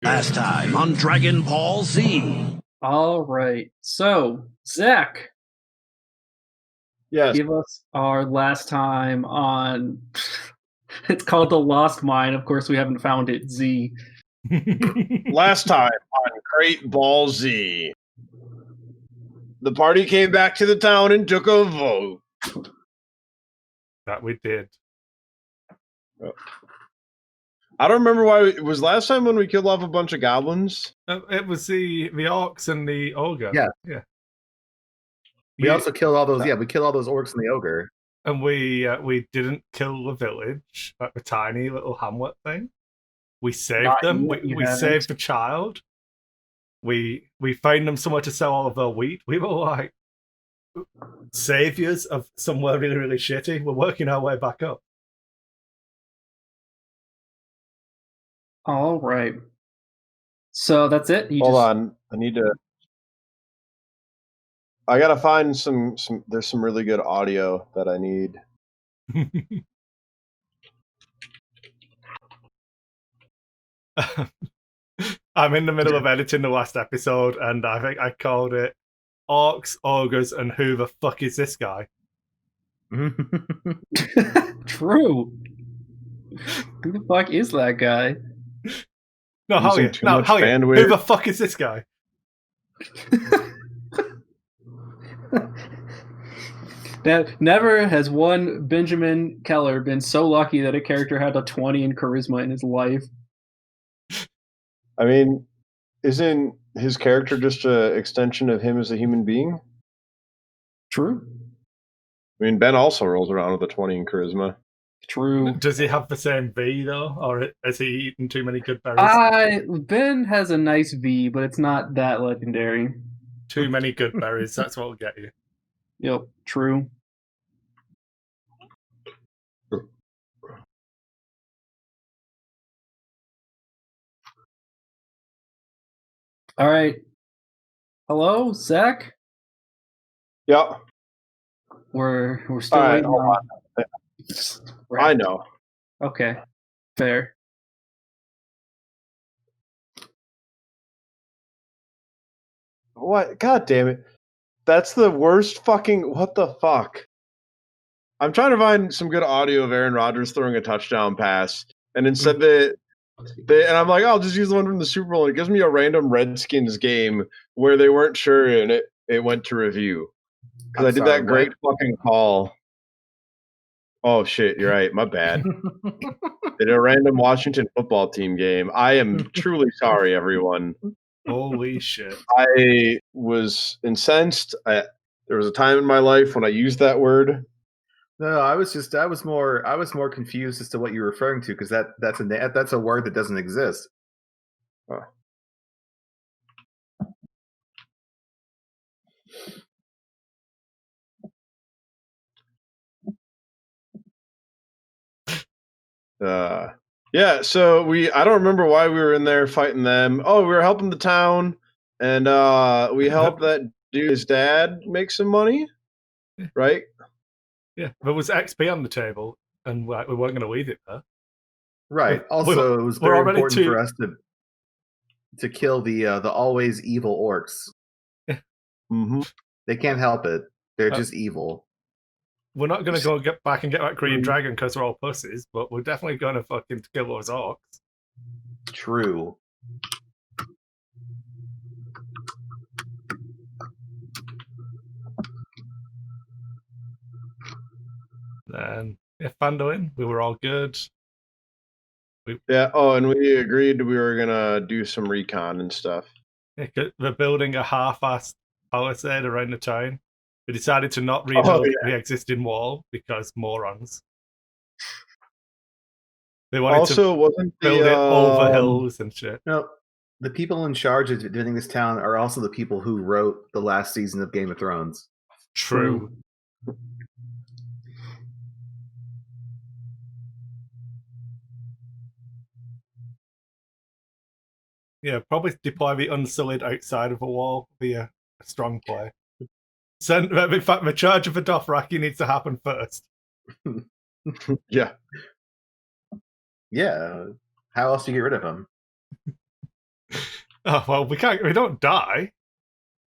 Last time on Dragon Ball Z. All right. So, Zach, Yes. give us our last time on. It's called The Lost Mine. Of course, we haven't found it. Z. Last time on Great Ball Z, the party came back to the town and took a vote. That we did. I don't remember why it was last time when we killed off a bunch of goblins. It was the orcs and the ogre. Yeah. We also killed all those. Yeah, we killed all those orcs and the ogre. And we didn't kill the village, like the tiny little hamlet thing. We saved Not them. yet, We haven't. saved the child. We found them somewhere to sell all of their wheat. We were like saviors of somewhere really, really shitty. We're working our way back up. All right. So that's it. Hold on, I gotta find some. There's some really good audio that I need. I'm in the middle of editing the last episode, and I think I called it Orcs, Ogres, and Who the Fuck is this guy? True. Who the fuck is that guy? No, Using too much Who bandwidth. the fuck is this guy? That never has one Benjamin Keller been so lucky that a character had a 20 in charisma in his life. I mean, isn't his character just an extension of him as a human being? True. I mean, Ben also rolls around with a 20 in charisma. True. Does he have the same V though, or has he eaten too many good berries? Ben has a nice V, but it's not that legendary. Too many good berries. That's what will get you. Yep, true. All right. Hello, Zach? Yeah. We're still All right, waiting hold on. I know. Okay. Fair. What? God damn it. That's the worst fucking... What the fuck? I'm trying to find some good audio of Aaron Rodgers throwing a touchdown pass, and instead and I'm like, I'll just use the one from the Super Bowl. And it gives me a random Redskins game where they weren't sure, and it went to review. Because I did that great fucking call. Oh, shit, you're right. My bad. Did a random Washington football team game. I am truly sorry, everyone. Holy shit. I was incensed. There was a time in my life when I used that word. No, I was more confused as to what you're referring to because that's a word that doesn't exist. Oh. Yeah, so I don't remember why we were in there fighting them. Oh, we were helping the town, and we helped that dude's dad make some money, right? Yeah, there was XP on the table, and we weren't going to leave it there. Right. Also, it was very important for us to kill the always evil orcs. Yeah. Mm-hmm. They can't help it. They're just evil. We're not going to get back and get that green dragon because we're all pussies, but we're definitely going to fucking kill those orcs. True. Then, Fanduin, we were all good. Yeah, and we agreed we were going to do some recon and stuff. Yeah, they're building a half-assed palisade around the town. We decided to not rebuild the existing wall because morons. They wanted to build it over hills and shit. No, the people in charge of doing this town are also the people who wrote the last season of Game of Thrones. True. Yeah, probably deploy the Unsullied outside of a wall via a strong play. In fact, the charge of the Dothraki needs to happen first. Yeah. Yeah. How else do you get rid of them? Oh well, we don't die.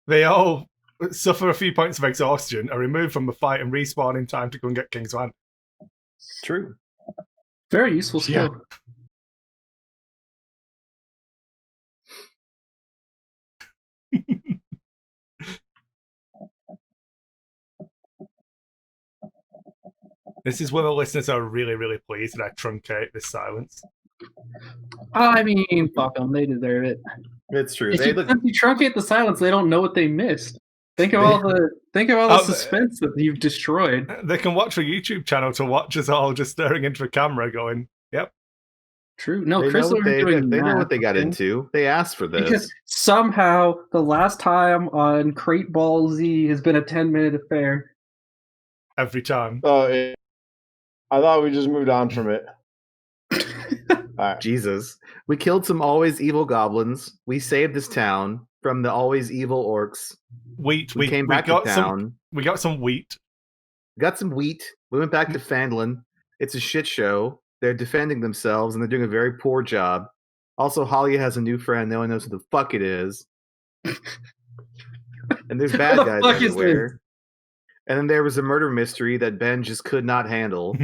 They all suffer a few points of exhaustion, are removed from the fight, and respawn in time to go and get King's Land. True. Very useful skill. This is where the listeners are really, really pleased that I truncate this silence. I mean, fuck them. They deserve it. It's true. If you truncate the silence, they don't know what they missed. Think of all the suspense that you've destroyed. They can watch a YouTube channel to watch us all just staring into a camera going, yep. True. No, they Chris know they know what they got into. They asked for this. Because somehow the last time on Krayt Ball Z has been a 10-minute affair. Every time. I thought we just moved on from it. Right. Jesus. We killed some always evil goblins. We saved this town from the always evil orcs. Wheat. We came back to town. We got some wheat. We got some wheat. We went back to Fandlin. It's a shit show. They're defending themselves, and they're doing a very poor job. Also, Halia has a new friend. No one knows who the fuck it is. And there's bad guys everywhere. And then there was a murder mystery that Ben just could not handle.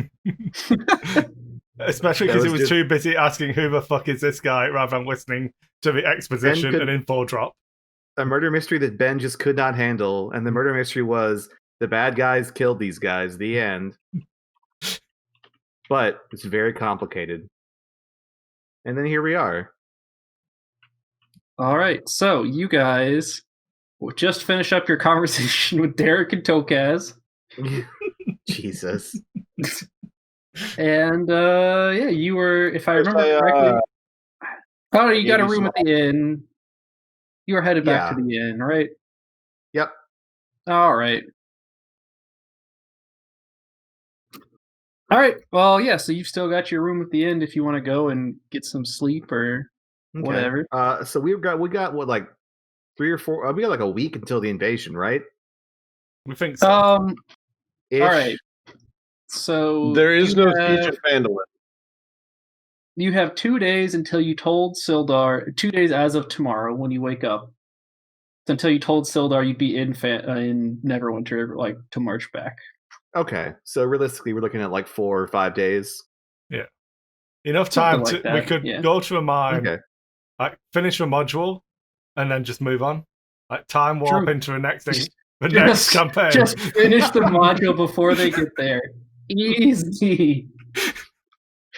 Especially because he was too busy asking who the fuck is this guy rather than listening to the exposition and info drop. A murder mystery that Ben just could not handle. And the murder mystery was the bad guys killed these guys. The end. But it's very complicated. And then here we are. All right. So you guys just finish up your conversation with Derek and Tokaz. Jesus. And you were, if I remember correctly, you got a room at the inn. You were headed back to the inn, right? Yep. All right. Well, yeah. So you've still got your room at the inn if you want to go and get some sleep or whatever. So we got what, like 3 or 4? We got like a week until the invasion, right? We think so. All right. So there is no siege of Phandalin. You have 2 days until you told Sildar. 2 days as of tomorrow when you wake up. Until you told Sildar you'd be in Neverwinter, like to march back. Okay, so realistically, we're looking at like 4 or 5 days. Yeah, enough time we could go to a mine, like finish a module, and then just move on. Like time warp into the next thing, next campaign. Just finish the module before they get there. Easy.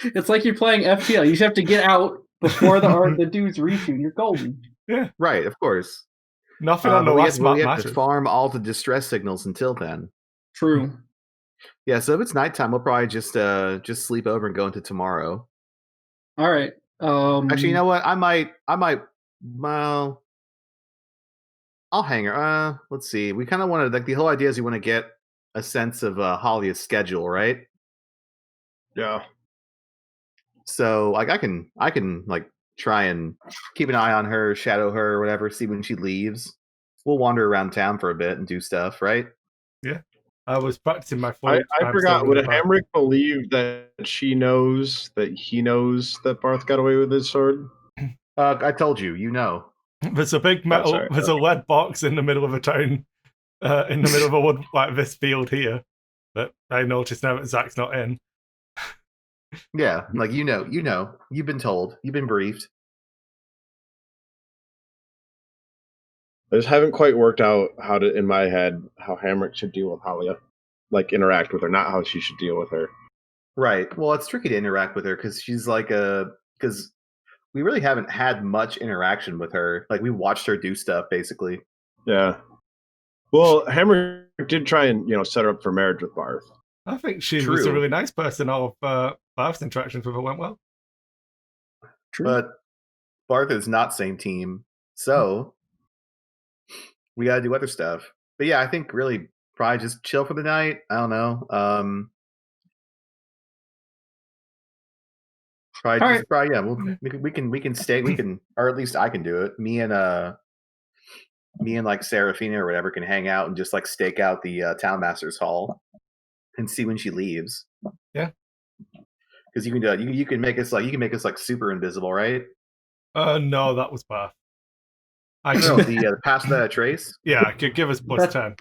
It's like you're playing FPL. You just have to get out before the dudes reach you. You're golden. Yeah, right. Of course. Nothing on the last map matters. We have to farm all the distress signals until then. True. Yeah, so if it's nighttime, we'll probably just sleep over and go into tomorrow. All right. Actually, you know what? I might. Well, I'll hang her. Let's see. We kind of want to, like, the whole idea is you want to get a sense of Halia's schedule, right? Yeah. So, like, I can like try and keep an eye on her, shadow her, or whatever. See when she leaves. We'll wander around town for a bit and do stuff, right? Yeah. I was practicing my flight. I forgot. Would Hamrick believe that he knows that Barth got away with his sword? I told you. You know. There's a big metal. There's a lead box in the middle of a town, in the middle of a wood like this field here. That I noticed now that Zach's not in. Yeah, like you know. You've been told. You've been briefed. I just haven't quite worked out in my head how Hamrick should deal with Halia, like interact with her, not how she should deal with her. Right. Well, it's tricky to interact with her because she's like because we really haven't had much interaction with her. Like we watched her do stuff, basically. Yeah. Well, Hamrick did try and set her up for marriage with Barth. I think she was a really nice person. All of Barth's interactions with her went well. True. But Barth is not same team, so we gotta do other stuff. But yeah, I think really probably just chill for the night. I don't know. We can stay. We can, or at least I can do it. Me and like Seraphina or whatever can hang out and just like stake out the Townmaster's Hall and see when she leaves. Yeah, because you can do it. You can make us like super invisible, right? No, that was Barth. The pass that trace. Yeah, could give us plus 10.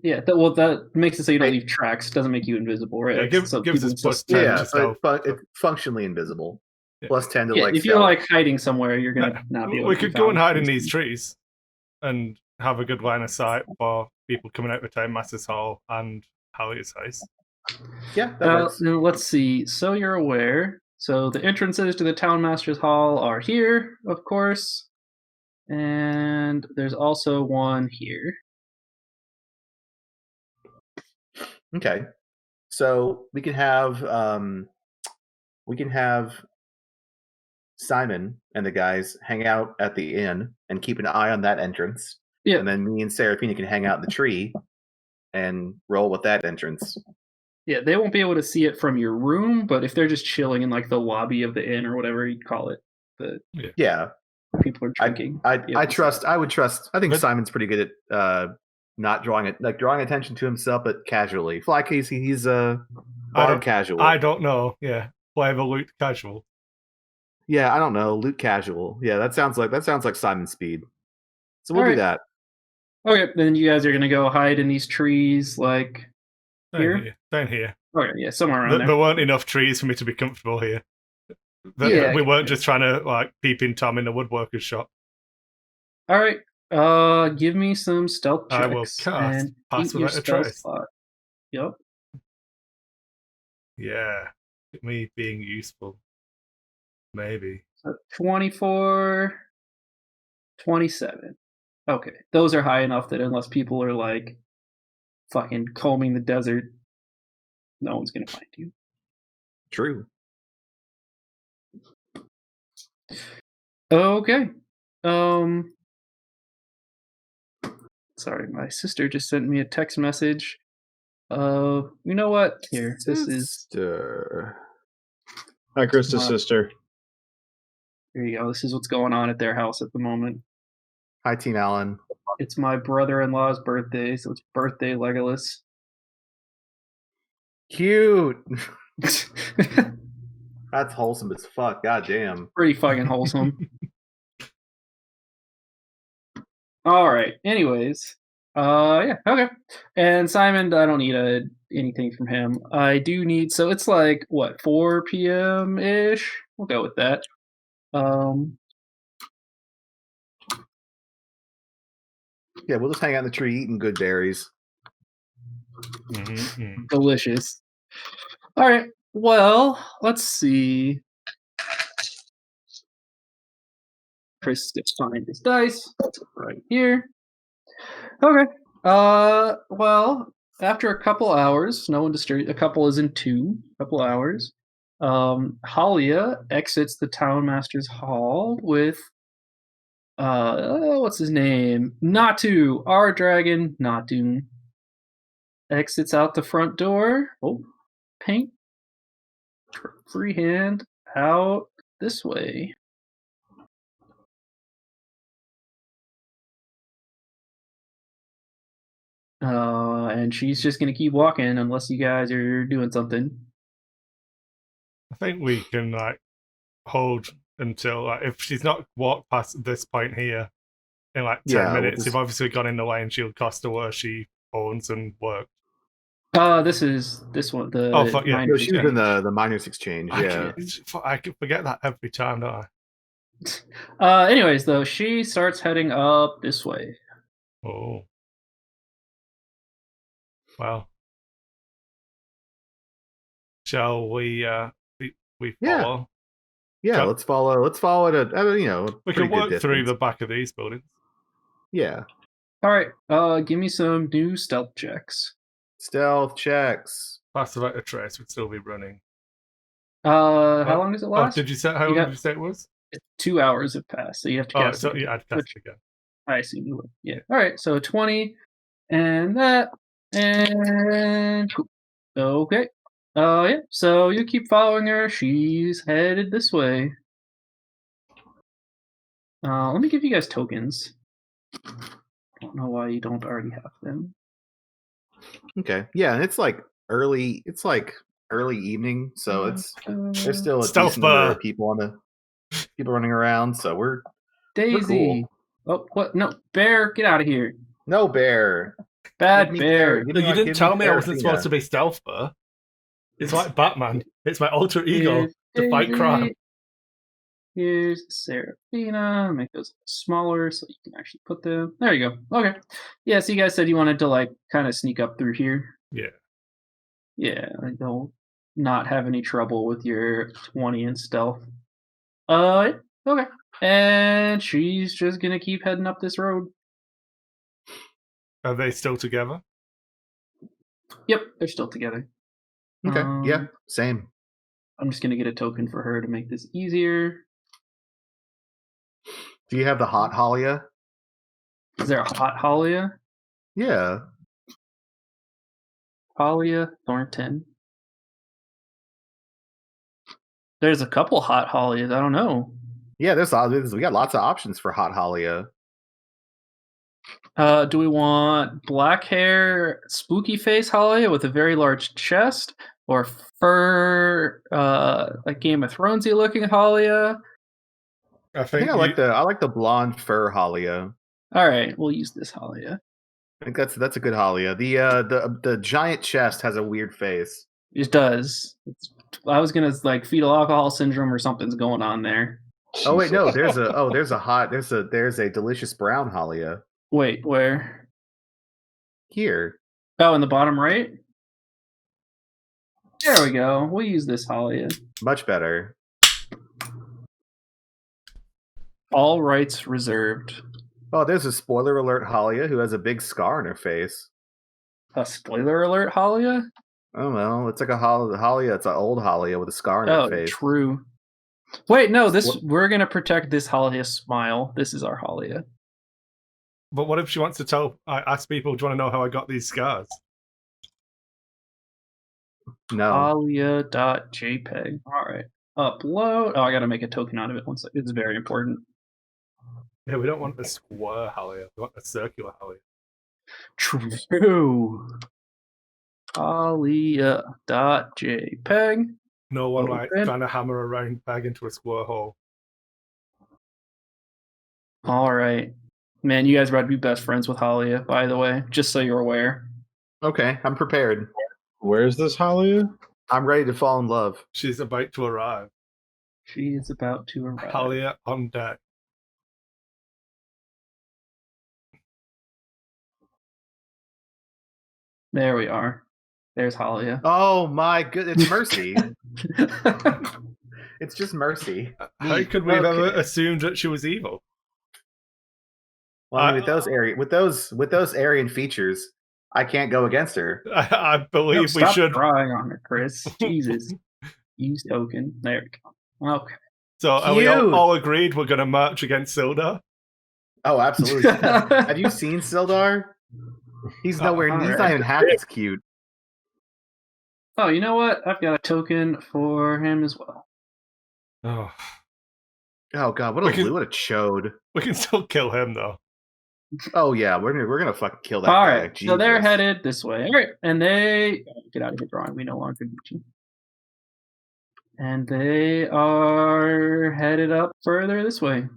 Yeah, that makes it so you don't leave tracks. It doesn't make you invisible, right? Yeah, gives us plus 10. Yeah, but it's functionally invisible. Yeah. Plus 10 to if you're like hiding somewhere, you're gonna not be able. We could go and hide in these trees, and have a good line of sight for people coming out of Town Master's Hall and Hallier's house. Yeah, that works. Let's see. So you're aware. So the entrances to the Town Master's Hall are here, of course, and there's also one here. Okay, so we can have Simon and the guys hang out at the inn and keep an eye on that entrance. Yeah. And then me and Seraphina can hang out in the tree and roll with that entrance. Yeah, they won't be able to see it from your room, but if they're just chilling in like the lobby of the inn or whatever you'd call it, people are drinking. I think Simon's pretty good at not drawing attention to himself, but casually. Fly Casey, he's casual. I don't know. Yeah, flavor loot casual. Yeah, I don't know. Loot casual. Yeah, that sounds like Simon's speed. So we'll do that. Okay, then you guys are gonna go hide in these trees, like here. Down here. Okay, yeah, somewhere around there. There weren't enough trees for me to be comfortable here. We weren't just trying to like peep in Tom in the woodworker's shop. All right. Give me some stealth checks. I will cast Pass Without a Trace. Yep. Yeah. Me being useful. Maybe. So 24, 27. Okay. Those are high enough that unless people are like fucking combing the desert, no one's gonna find you. True. Okay. Sorry, my sister just sent me a text message. You know what? Here, this is. Hi, Krista's sister. Here you go. This is what's going on at their house at the moment. Hi, Team Allen. It's my brother-in-law's birthday, so it's birthday Legolas. Cute. That's wholesome as fuck. God damn. Pretty fucking wholesome. All right. Anyways, yeah, okay. And Simon, I don't need anything from him. I do need. So it's like what 4 p.m. ish. We'll go with that. Yeah, we'll just hang out in the tree eating good berries. Mm-hmm. Delicious. All right. Well, let's see. Chris gets find his dice right here. Okay. Well, after a couple hours, no one disturbed. A couple is in 2. Couple hours. Halia exits the Town Master's Hall with what's his name? Natu, our dragon, Natu. Exits out the front door. Oh, paint. Freehand out this way. And she's just gonna keep walking unless you guys are doing something. I think we can like hold until if she's not walked past this point here in like 10 minutes. You've obviously gone in the way and she'll cost her where she owns and worked. This one. The fuck yeah! She was in the miners exchange. I can forget that every time, don't I? Anyways, though, she starts heading up this way. Oh. Well. Shall we? We follow. Yeah, let's follow. Let's follow it. We can work through the back of these buildings. Yeah. All right. Give me some new stealth checks. Stealth checks. Pass Without a Trace would still be running. How long does it last? Did you say how long did you say it was? 2 hours have passed, so you have to cast it. Yeah, I'd cast it again. I see. You would. Yeah. All right. So 20, and that, and okay. Yeah. So you keep following her. She's headed this way. Let me give you guys tokens. I don't know why you don't already have them. Okay. Yeah, and it's like early. It's like early evening, so there's still a decent number of people running around. So we're Daisy. We're cool. Oh, what? No, bear, get out of here. No bear. Bad bear. You didn't tell me I wasn't supposed to be stealth, though. It's like Batman. It's my alter ego to fight crime. Here's Seraphina. Make those smaller so you can actually put them. There you go. Okay. Yeah, so you guys said you wanted to like kind of sneak up through here. Yeah. Yeah, like they'll not have any trouble with your 20 in stealth. Okay. And she's just gonna keep heading up this road. Are they still together? Yep, they're still together. Okay. Yeah. Same. I'm just gonna get a token for her to make this easier. Do you have the hot Halia? Is there a hot Halia? Yeah. Halia Thornton. There's a couple hot Halias. I don't know. Yeah, we got lots of options for hot Halia. Do we want black hair, spooky face Halia with a very large chest, or fur, like Game of Thronesy looking Halia? I think I like the blonde fur Halia. All right, we'll use this Halia. I think that's a good Halia. The giant chest has a weird face. It does. I was gonna like fetal alcohol syndrome or something's going on there. Oh wait, no. There's a delicious brown Halia. Wait, where? Here. Oh, in the bottom right. There we go. We'll use this Halia. Much better. All rights reserved. Oh, there's a spoiler alert Halia who has a big scar on her face. A spoiler alert Halia? Oh well, it's like a Halia. It's an old Halia with a scar on her face. True. Wait, no. We're gonna protect this Halia smile. This is our Halia. But what if she wants to ask people, do you want to know how I got these scars? No. Halia.jpg. All right. Upload. Oh, I gotta make a token out of it. One second. It's very important. Yeah, we don't want a square Halia. We want a circular Halia. True. Halia.jpg. No one like trying to hammer a round peg into a square hole. All right. Man, you guys about to be best friends with Halia, by the way, just so you're aware. Okay, I'm prepared. Where's this Halia? I'm ready to fall in love. She's about to arrive. She is about to arrive. Halia on deck. There we are. There's Halia. Oh my goodness, it's Mercy. It's just Mercy. How could we have ever assumed that she was evil? Well, I mean, with those Aryan features, I can't go against her. I believe we should. Stop drawing on her, Chris. Jesus. Use token. There we go. Okay. So are we all agreed we're going to march against Sildar? Oh, absolutely. Have you seen Sildar? He's nowhere. He's not even half as cute. Oh, you know what? I've got a token for him as well. Oh God! What a chode. We can still kill him though. Oh yeah, we're gonna fucking kill that guy. All right, so they're headed this way. All right, and they get out of here, drawing. We no longer need you. And they are headed up further this way.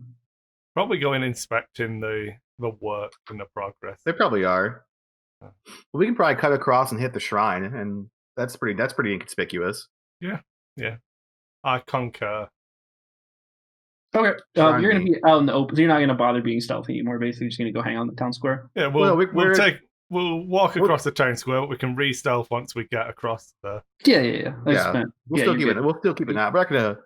Probably going inspecting the work and the progress. They probably are. Well, we can probably cut across and hit the shrine, and that's pretty inconspicuous. Yeah. I concur. Okay, you're going to be out in the open. So you're not going to bother being stealthy anymore. Basically, just going to go hang on the town square. Yeah, we'll walk across the town square. But we can re-stealth once we get across there. Yeah. We'll still keep an eye. We're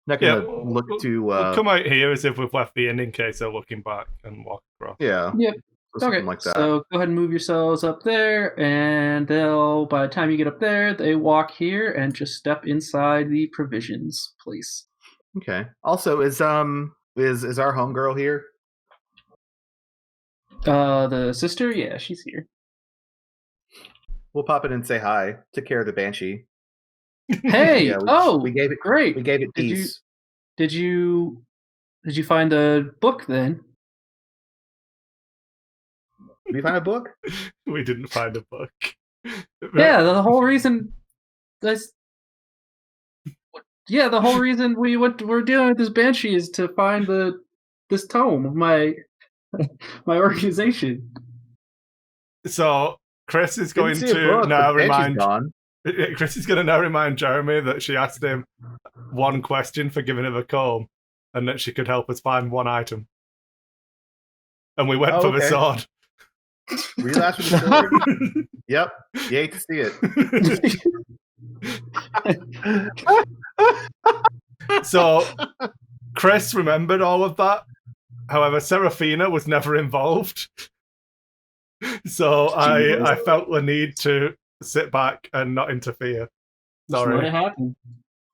not gonna look to. We'll come out here as if we've left the inn in case they're looking back and walk across. Yeah. Yep. Something like that. So go ahead and move yourselves up there, and by the time you get up there, they walk here and just step inside the provisions place. Okay. Also, is our homegirl here? The sister, yeah, she's here. We'll pop in and say hi. Take care of the banshee. Hey! We gave it great. We gave it peace. Did you find the book then? Did you find a book? We didn't find a book. Yeah, the whole reason. The whole reason we're dealing with this banshee is to find this tome of my My organization. So Chris is going Didn't see a to book, now but Banshee's remind. gone. Chris is going to now remind Jeremy that she asked him one question for giving her the comb, and that she could help us find one item. And we went Oh, for the okay. sword. Were you last with the sword? Yep. You hate to see it. So Chris remembered all of that. However, Serafina was never involved. So I felt the need to sit back and not interfere. Just let Sorry. it happen.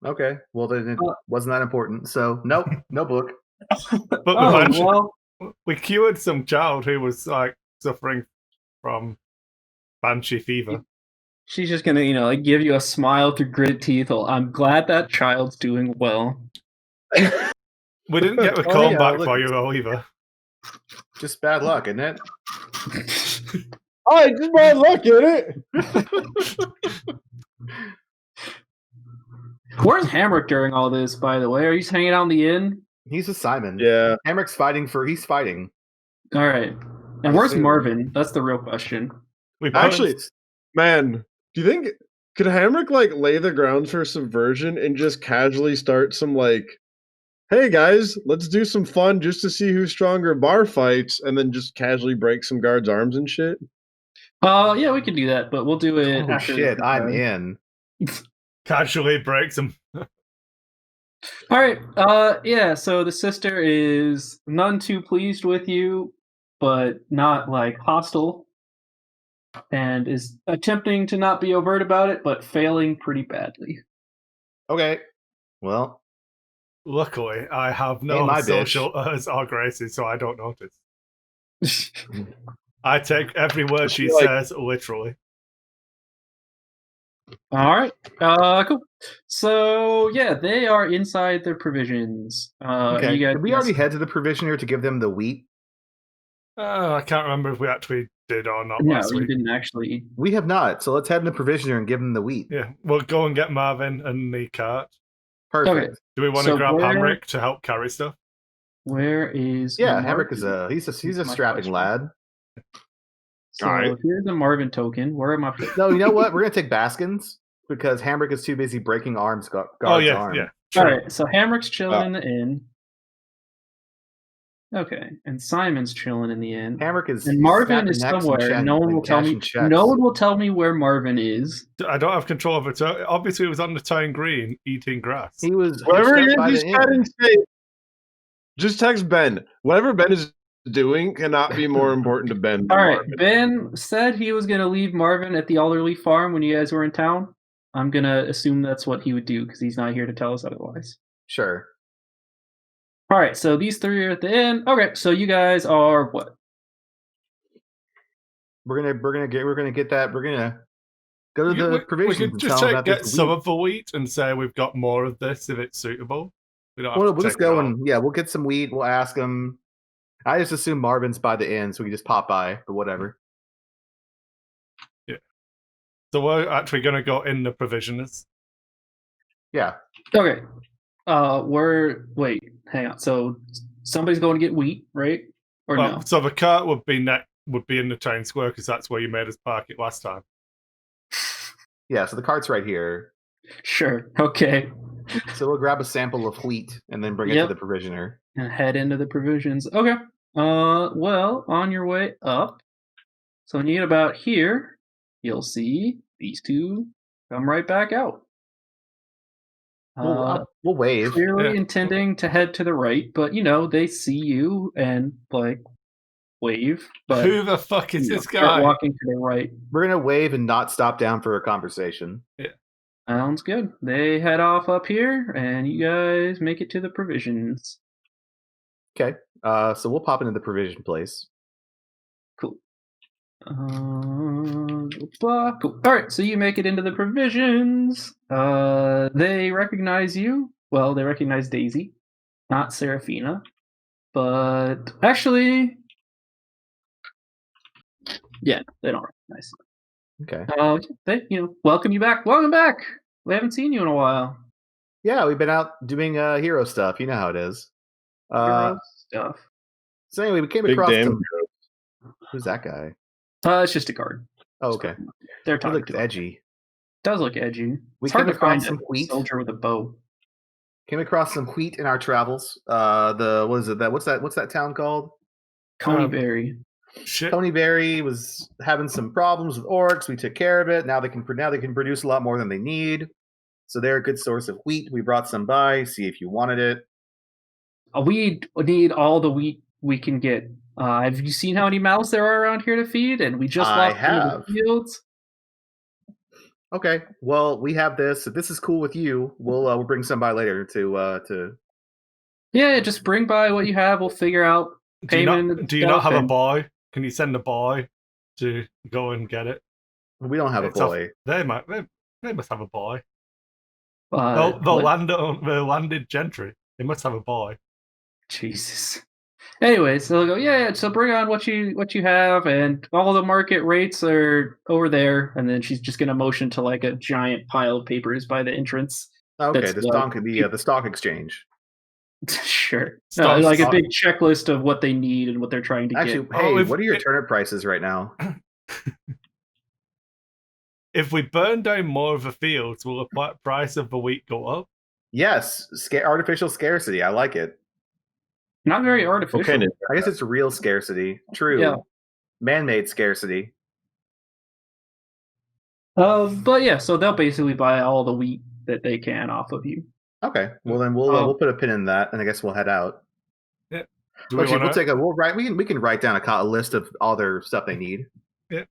Okay. Well, then it wasn't that important. So, nope. No book. But we cured some child who was like suffering from banshee fever. She's just gonna, like give you a smile through gritted teeth. Well, I'm glad that child's doing well. We didn't get the comb back for you, though, either. Just bad luck, isn't it? Oh, just bad luck, isn't it? Where's Hamrick during all this, by the way? Are you just hanging out in the inn? He's with Simon. Yeah. Hamrick's he's fighting. All right. And where's Marvin? That's the real question. Actually, man, do you think could Hamrick lay the grounds for subversion and just casually start some hey guys, let's do some fun just to see who's stronger bar fights, and then just casually break some guards' arms and shit? Yeah, we can do that, but we'll do it after. Shit, I'm in. Casually breaks them. All right. Yeah, so the sister is none too pleased with you, but not hostile, and is attempting to not be overt about it, but failing pretty badly. Okay. Well, luckily, I have no social or graces, so I don't notice. I take every word she says literally. All right. Cool. So yeah, they are inside their provisions. Okay. Did we already head to the provisioner to give them the wheat? I can't remember if we actually did or not. No, last we week. didn't actually. We have not. So let's head to the provisioner and give them the wheat. Yeah, we'll go and get Marvin and the cart. Perfect. Okay. Do we want to grab Hamrick to help carry stuff? Where is? Yeah, Hamrick is he's a strapping lad. So here's a Marvin token. Where am I? No, you know what? We're gonna take Baskins because Hamrick is too busy breaking guards' arms. Yeah. True. All right, so Hamrick's chilling in the inn. Okay, and Simon's chilling in the inn. Hamrick is, and Marvin is somewhere. No one will tell me. No one will tell me where Marvin is. I don't have control of it. So obviously, he was on the town green eating grass. He was whatever he is. Just text Ben. Whatever Ben is doing cannot be more important to Ben. All right, Marvin. Ben said he was going to leave Marvin at the Alderley farm when you guys were in town. I'm going to assume that's what he would do because he's not here to tell us otherwise. Sure. All right, so these three are at the inn. Okay, so you guys are what? We're gonna get that. We're gonna go to the provisions. We could just get some of the wheat and say we've got more of this if it's suitable. We'll just go and we'll get some wheat. We'll ask them. I just assume Marvin's by the inn, so we just pop by. But whatever. Yeah. So we're actually gonna go in the provisioners. Yeah. Okay. Wait, hang on. So somebody's going to get wheat, right? Or no? So the cart would be in the town square because that's where you made us park it last time. Yeah, so the cart's right here. Sure. Okay. So we'll grab a sample of wheat and then bring it to the provisioner. And head into the provisions. Okay. Well, on your way up, so when you get about here, you'll see these two come right back out. We'll wave. Clearly intending to head to the right, but they see you and wave. But who the fuck is this guy walking to the right? We're gonna wave and not stop down for a conversation. Yeah, sounds good. They head off up here, and you guys make it to the provisions. Okay. So we'll pop into the provision place. Cool. Cool. All right, so you make it into the provisions. They recognize you. Well, they recognize Daisy, not Serafina, but actually, yeah, they don't recognize you. Okay. They, welcome you back. Welcome back. We haven't seen you in a while. Yeah, we've been out doing hero stuff. You know how it is. Hero stuff. So anyway, we came Big across damn. some. Who's that guy? It's just a guard. Oh, okay. They're He talking looks to him. edgy. Does look edgy. We It's hard came to find across some a wheat. soldier with a bow. Came across some wheat in our travels. What is it? What's that town called? Coneyberry. Shit. Coneyberry was having some problems with orcs. We took care of it. Now they can produce a lot more than they need. So they're a good source of wheat. We brought some by. See if you wanted it. We need all the wheat we can get. Have you seen how many mouths there are around here to feed? And we just I lost one of have. the fields. Okay. Well, we have this. If this is cool with you, we'll bring some by later to. Yeah, just bring by what you have. We'll figure out payment. Do you not have a boy? Can you send a boy to go and get it? We don't have a boy. They must have a boy. The What? landed gentry. They must have a boy. Jesus. Anyway, so they'll go, yeah, so bring on what you have, and all the market rates are over there. And then she's just gonna motion to like a giant pile of papers by the entrance. Okay, That's the stock exchange. Sure. Stock- Like a stock- big checklist of what they need and what they're trying to Actually, get. hey, what are your turnip prices right now? If we burn down more of the fields, will the price of the wheat go up? Yes, artificial scarcity. I like it. Not very artificial. Okay, I guess it's real scarcity. True. Yeah. Man-made scarcity. But yeah, so they'll basically buy all the wheat that they can off of you. Okay. Well, then we'll put a pin in that, and I guess we'll head out. Yeah. We can write down a list of all their stuff they need. Yeah.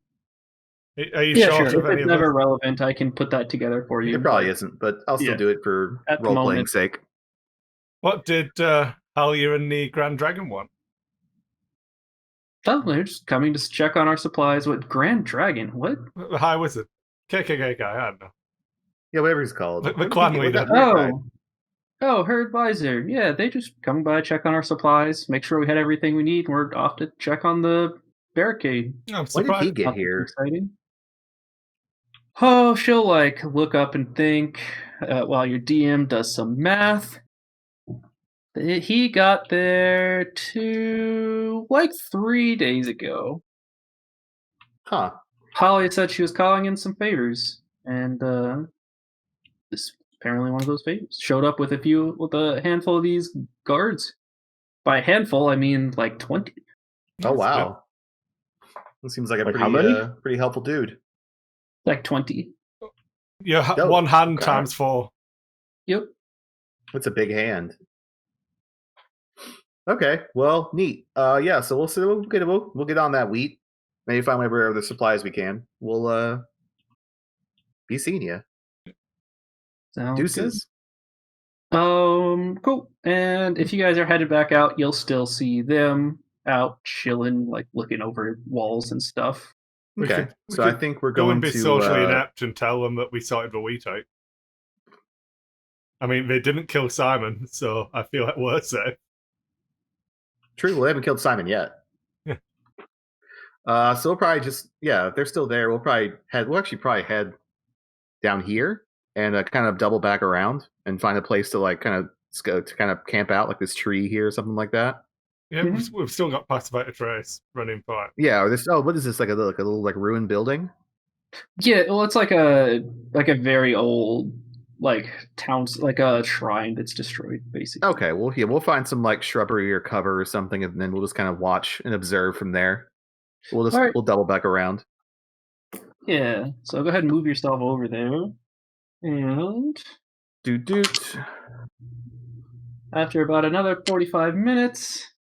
Are you Yeah, short sure. of If any it's of never this? relevant, I can put that together for you. It probably isn't, but I'll still Yeah. do it for At the role-playing moment. sake. What did Halia and the Grand Dragon want? Oh, they're just coming to check on our supplies. What Grand Dragon? What? The High Wizard. KKK guy, I don't know. Yeah, whatever he's called. The clan leader. Oh, her advisor. Yeah, they just come by, check on our supplies, make sure we had everything we need, and we're off to check on the barricade. I'm When surprised. did he get Nothing here? exciting. Oh, she'll like look up and think while your DM does some math. He got there like 3 days ago. Huh. Holly said she was calling in some favors, and this is apparently one of those favors. Showed up with a handful of these guards. By a handful, I mean like 20. Oh wow. That seems like a Like how many? pretty helpful dude. Like 20. Yeah, Oh, one hand okay. times 4. Yep. That's a big hand. Okay, well, neat. Yeah, so we'll get on that wheat. Maybe find whatever other supplies we can. We'll be seeing you. Sounds Deuces. good. Cool. And if you guys are headed back out, you'll still see them out chilling, like looking over walls and stuff. Okay, so I think we're Go going and be to socially inept and tell them that we sorted the wheat out. I mean, they didn't kill Simon, so I feel like we're safe. True, well, they haven't killed Simon yet. Yeah. So we'll probably just if they're still there, we'll actually probably head down here and kind of double back around and find a place to like kind of camp out, like this tree here or something like that. Yeah, we've still got Pacifier Trace running by. Yeah, or this. Oh, what is this? Like a little like ruined building? Yeah, well, it's like a very old town, like a shrine that's destroyed, basically. Okay, well, yeah, we'll find some like shrubbery or cover or something, and then we'll just kind of watch and observe from there. We'll double back around. Yeah, so go ahead and move yourself over there, and Doot. after about another 45 minutes,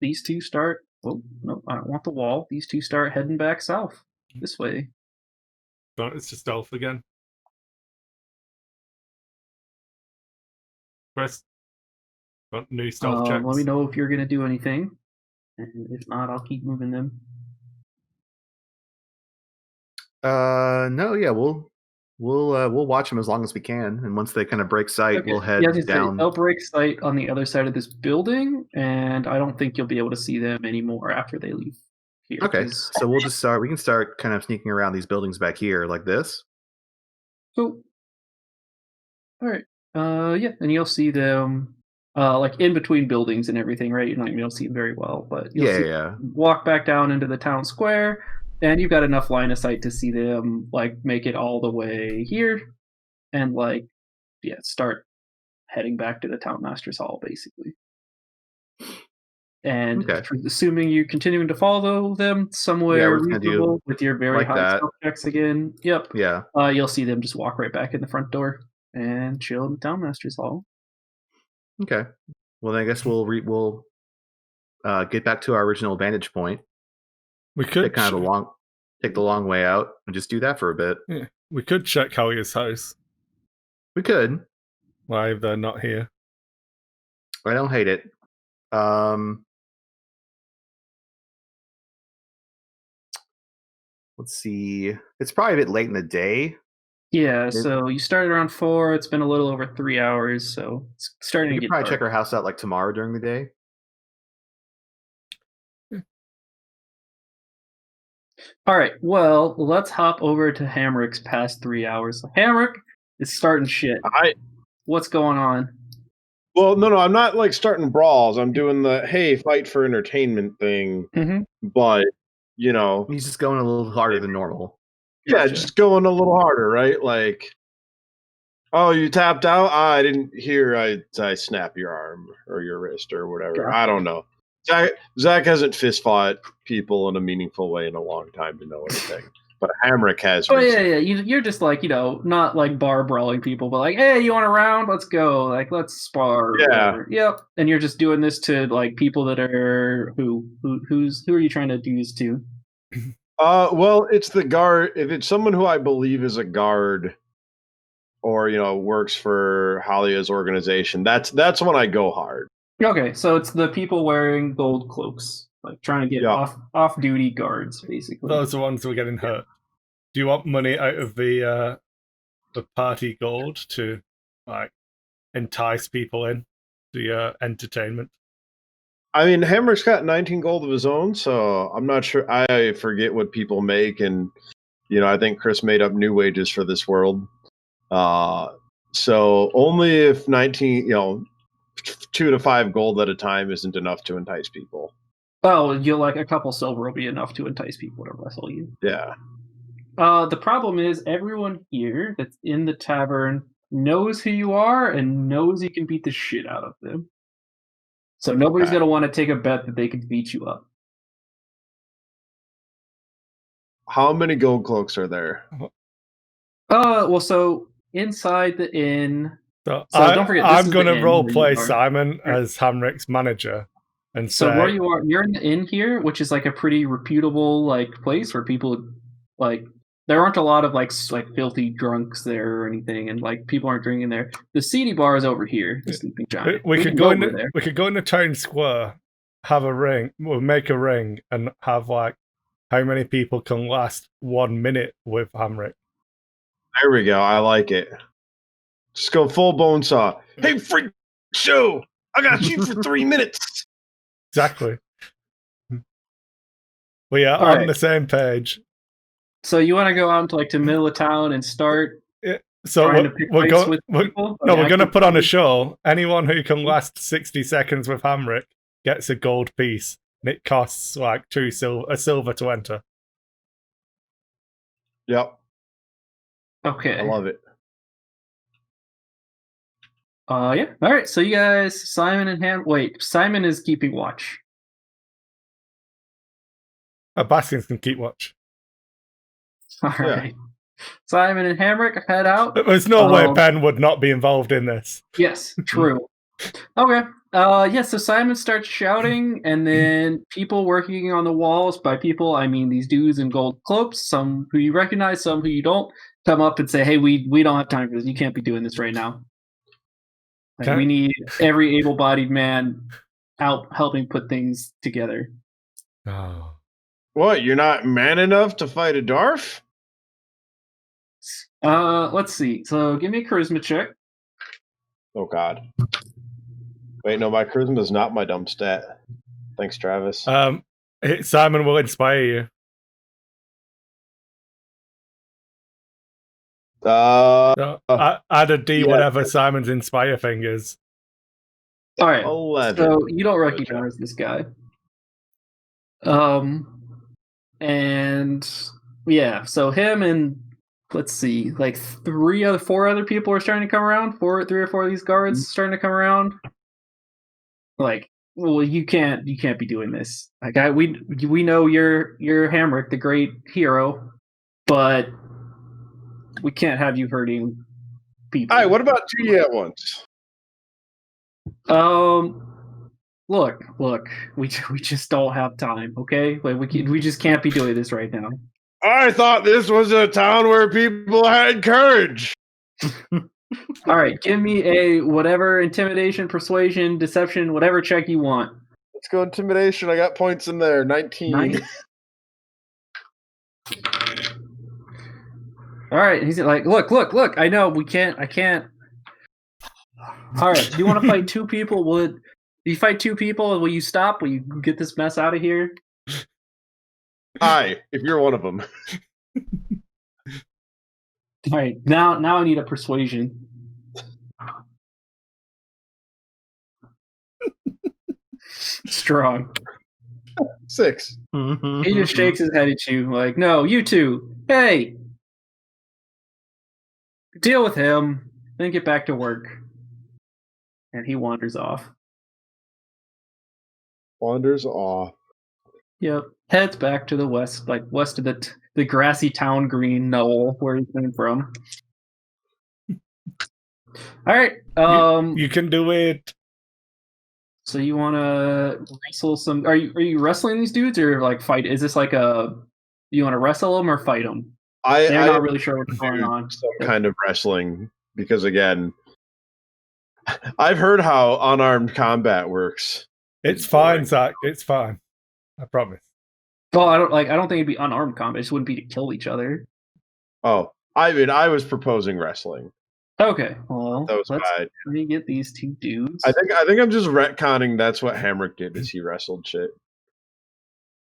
these two start. Oh no, I don't want the wall. These two start heading back south this way. It's just stealth again. Chris, new stealth checks. Let me know if you're gonna do anything, and if not, I'll keep moving them. No, yeah, we'll watch them as long as we can, and once they kind of break sight, we'll head down. They'll break sight on the other side of this building, and I don't think you'll be able to see them anymore after they leave here. Okay, so we'll just start. We can start kind of sneaking around these buildings back here, like this. Cool. All right. Yeah, and you'll see them like in between buildings and everything, right? You're not going to be able to see them very well, but you'll see walk back down into the town square, and you've got enough line of sight to see them like make it all the way here, and like start heading back to the town master's hall, basically. And assuming you're continuing to follow them somewhere reasonable with your very high stealth checks again, you'll see them just walk right back in the front door and chill in the town master's hall. Okay. Well, then I guess we'll get back to our original vantage point. We could take the long way out and just do that for a bit. Yeah. We could check Hallier's house. We could. Why they're not here? I don't hate it. Let's see. It's probably a bit late in the day. Yeah, so you started around 4. It's been a little over 3 hours, so it's starting to get dark. Probably check our house out like tomorrow during the day. All right, well, let's hop over to Hamrick's past 3 hours. So Hamrick is starting shit. What's going on? Well, no, I'm not like starting brawls. I'm doing the fight for entertainment thing. But he's just going a little harder than normal. Yeah, just going a little harder, right? Like, oh, you tapped out? I didn't hear I snap your arm or your wrist or whatever. Gotcha. I don't know. Zach hasn't fist fought people in a meaningful way in a long time to know anything. But Hamrick has. Oh, yeah. You're just like, not like bar brawling people, but like, hey, you want a round? Let's go. Like, let's spar. Yeah. Yep. And you're just doing this to like people that are who are you trying to do this to? Well, it's the guard. If it's someone who I believe is a guard or, works for Hallia's organization, that's when I go hard. Okay, so it's the people wearing gold cloaks, like trying to get off-duty guards, basically. Those are the ones who are getting hurt. Do you want money out of the party gold to like entice people in to your entertainment? I mean, Hamrick's got 19 gold of his own, so I'm not sure. I forget what people make, and I think Chris made up new wages for this world. So only if 19, 2 to 5 gold at a time isn't enough to entice people. Oh, you're like a couple silver will be enough to entice people to wrestle you. Yeah. The problem is everyone here that's in the tavern knows who you are and knows you can beat the shit out of them. So nobody's going to want to take a bet that they can beat you up. How many gold cloaks are there? Well, so inside the inn. So don't forget, I'm going to role play Simon as Hamrick's manager, and so where you are, you're in the inn here, which is like a pretty reputable like place where people like. There aren't a lot of like filthy drunks there or anything, and like people aren't drinking there. The seedy bar is over here. The Sleeping Giant. We could go in there. We could go in the town square, have a ring, we'll make a ring, and have like how many people can last 1 minute with Hamrick. There we go. I like it. Just go full bone saw. Hey, freak show! I got you for 3 minutes. Exactly. We are on the same page. So you want to go out to middle of town and start? Yeah. So we're going to put on a show. Anyone who can last 60 seconds with Hamrick gets a gold piece, and it costs like a silver to enter. Yep. Okay. I love it. Yeah. All right. So you guys, Simon and Simon is keeping watch. Bastians can keep watch. All right. Simon and Hamrick head out. There's no way Ben would not be involved in this. Yes, true. Okay. So Simon starts shouting, and then people working on the walls, by people I mean these dudes in gold cloaks, some who you recognize, some who you don't, come up and say, hey, we don't have time for this. You can't be doing this right now. We need every able-bodied man out helping put things together. Oh. What, you're not man enough to fight a dwarf? Let's see. So give me a charisma check. Oh, God. Wait, no, my charisma is not my dumb stat. Thanks, Travis. Simon will inspire you. Add a D, whatever Simon's inspire thing is. All right. 11. So you don't recognize this guy. And yeah, so him and let's see, like 4 other people are starting to come around. 3 or 4 of these guards starting to come around. Like, well, you can't be doing this. Like, we know you're Hamrick, the great hero, but we can't have you hurting people. All right, what about 2 at once? Look, we just don't have time, okay? Like we just can't be doing this right now. I thought this was a town where people had courage. All right, give me a whatever intimidation, persuasion, deception, whatever check you want. Let's go intimidation. I got points in there. 19. Nice. All right, he's like, look. I know I can't. All right, do you want to fight 2 people? Will you fight 2 people? Will you stop? Will you get this mess out of here? Hi, if you're one of them. All right, now I need a persuasion. Strong. 6. He just shakes his head at you like, no, you 2. Hey, deal with him, then get back to work. And he wanders off. Wanders off. Yep. Heads back to the west, like west of the grassy town green knoll where he came from. All right. You can do it. So you want to wrestle some? Are you wrestling these dudes or like fight? Is this like you want to wrestle them or fight them? They're not really sure what's going on. Some kind of wrestling because again, I've heard how unarmed combat works. It's fine, Zach. It's fine. I promise. Well, I don't think it'd be unarmed combat. It just wouldn't be to kill each other. Oh, I mean, I was proposing wrestling. Okay, well, That was bad. Let me get these 2 dudes. I think I'm just retconning. That's what Hamrick did. Is he wrestled shit?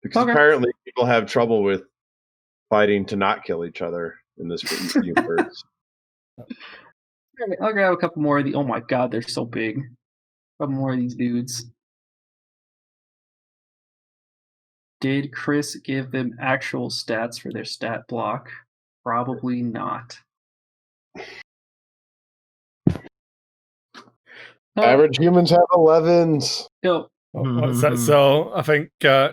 Because apparently people have trouble with fighting to not kill each other in this universe. I'll grab a couple more of the. Oh my god, they're so big. A couple more of these dudes. Did Chris give them actual stats for their stat block? Probably not. Average humans have 11s. Yep. So I think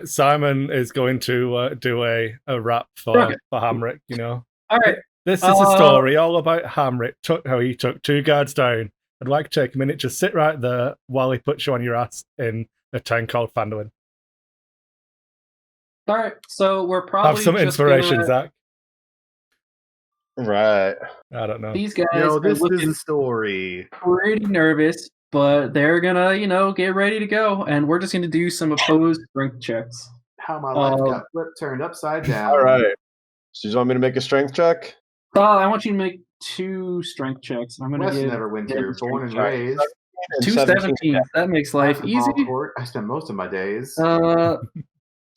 Simon is going to do a rap for Hamrick. You know. All right. This is a story all about Hamrick. How he took 2 guards down. I'd like to take a minute, just sit right there while he puts you on your ass in a town called Fandolin. All right, so we're probably have some inspiration, Zach. Right. I don't know. These guys this is a story. Pretty nervous, but they're gonna, get ready to go, and we're just gonna do some opposed strength checks. How my life got flipped, turned upside down. All right. So you want me to make a strength check? I want you to make 2 strength checks. I'm gonna give never winter, born and raised. 217. That makes life easy. I spend most of my days.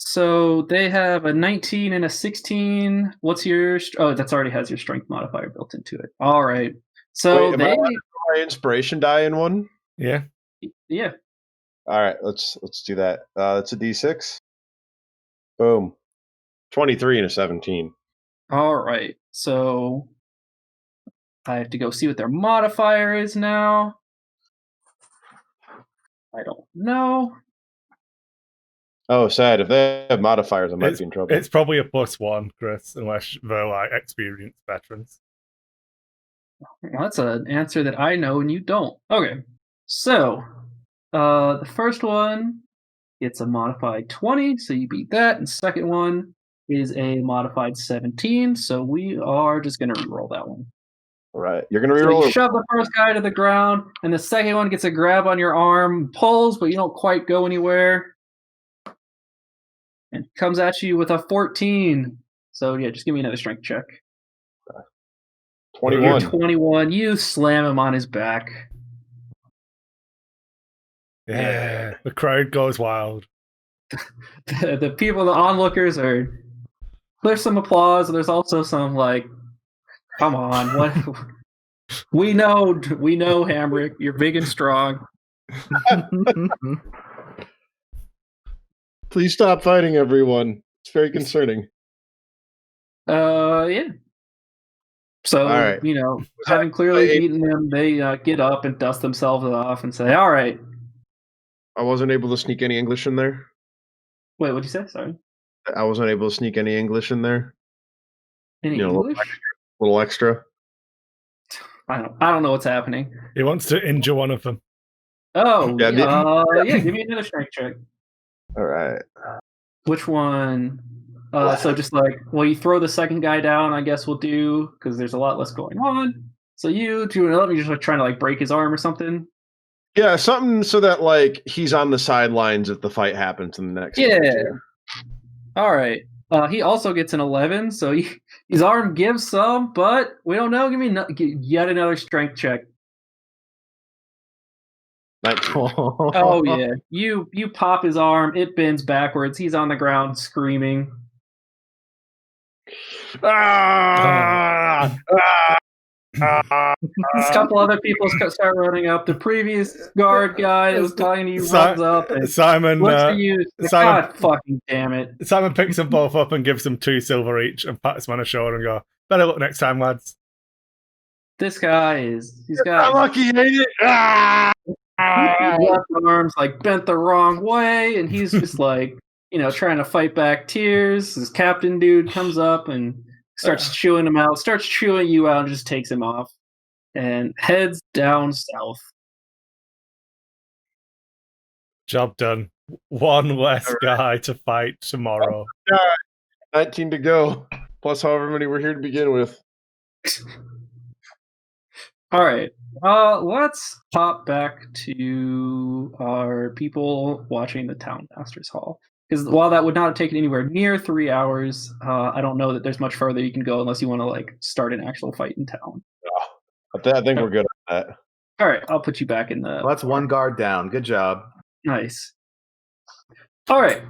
So they have a 19 and a 16. What's your? Oh, that's already has your strength modifier built into it. All right. So Wait, am I allowed to throw my inspiration die in one? Yeah. Yeah. All right. Let's do that. That's a D6. Boom. 23 and a 17. All right. So I have to go see what their modifier is now. I don't know. Oh, sad. If they have modifiers, I might be in trouble. It's probably a +1, Chris, unless they're like experienced veterans. Well, that's an answer that I know and you don't. Okay. So the first one gets a modified 20, so you beat that. And the second one is a modified 17, so we are just going to reroll that one. All right. You're going to reroll. So you shove the first guy to the ground, and the second one gets a grab on your arm, pulls, but you don't quite go anywhere. And comes at you with a 14. So, yeah, just give me another strength check. 21. You're 21. You slam him on his back. Yeah. The crowd goes wild. The people, the onlookers are... There's some applause, and there's also some, like, come on. What? We know, Hamrick. You're big and strong. Please stop fighting, everyone. It's very concerning. Yeah. So, All right. having clearly beaten them, they get up and dust themselves off and say, all right. I wasn't able to sneak any English in there. Wait, what'd you say? Sorry. I wasn't able to sneak any English in there. Any English? A little extra. I don't know what's happening. He wants to injure one of them. Oh, yeah. Give me another strength check. All right. Which one? So just like, well, you throw the second guy down, I guess we'll do, because there's a lot less going on. So do you let me just like trying to like break his arm or something? Yeah, something so that like he's on the sidelines if the fight happens in the next. Yeah. All right. He also gets an 11, so his arm gives some, but we don't know. Give me yet another strength check. Oh yeah, you pop his arm, it bends backwards. He's on the ground screaming. A couple other people start running up. The previous guard guy that was talking to you runs up. And Simon, God fucking damn it! Simon picks them both up and gives them 2 silver each, and pats them on the shoulder and go, "Better luck next time, lads." This guy he's got lucky, ain't it? left arms like bent the wrong way, and he's just like trying to fight back tears. This captain dude comes up and starts chewing him out, starts chewing you out, and just takes him off and heads down south. Job done. One less guy to fight tomorrow. 19 to go, plus however many we're here to begin with. All right. Let's pop back to our people watching the Town Masters Hall. Because while that would not have taken anywhere near 3 hours, I don't know that there's much further you can go unless you want to like start an actual fight in town. I think we're good on that. All right, I'll put you back in the. Well, that's one guard down. Good job. Nice. All right.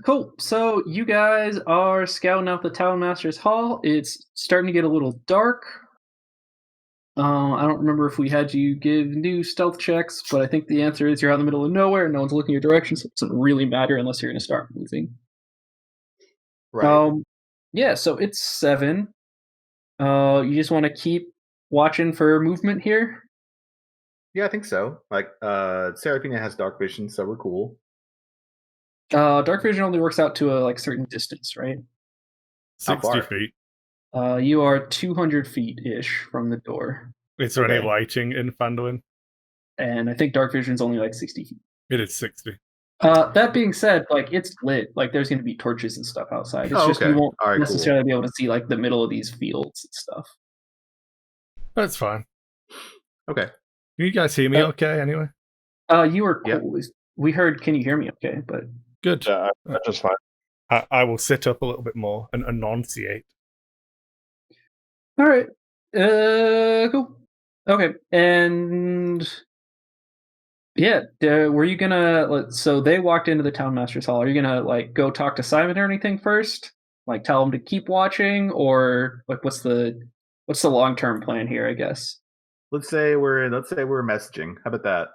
Cool. So you guys are scouting out the Town Masters Hall. It's starting to get a little dark. I don't remember if we had you give new stealth checks, but I think the answer is you're out in the middle of nowhere and no one's looking your direction, so it doesn't really matter unless you're going to start moving. Right. Yeah, so it's 7. You just want to keep watching for movement here? Yeah, I think so. Like, Seraphina has dark vision, so we're cool. Dark vision only works out to a like certain distance, right? 60 feet. You are 200 feet-ish from the door. Is there any lighting in Phandalin? And I think dark vision's only like 60 feet. It is 60. That being said, like it's lit. Like there's going to be torches and stuff outside. It's just you won't necessarily be able to see like the middle of these fields and stuff. That's fine. Okay. Can you guys hear me okay anyway? You were cool. Yep. We heard, can you hear me okay? But good. That's just fine. I will sit up a little bit more and enunciate. All right. Cool. Okay. And yeah, were you gonna? So they walked into the Town Masters Hall. Are you gonna like go talk to Simon or anything first? Like tell him to keep watching, or like what's the long-term plan here? I guess. Let's say we're messaging. How about that?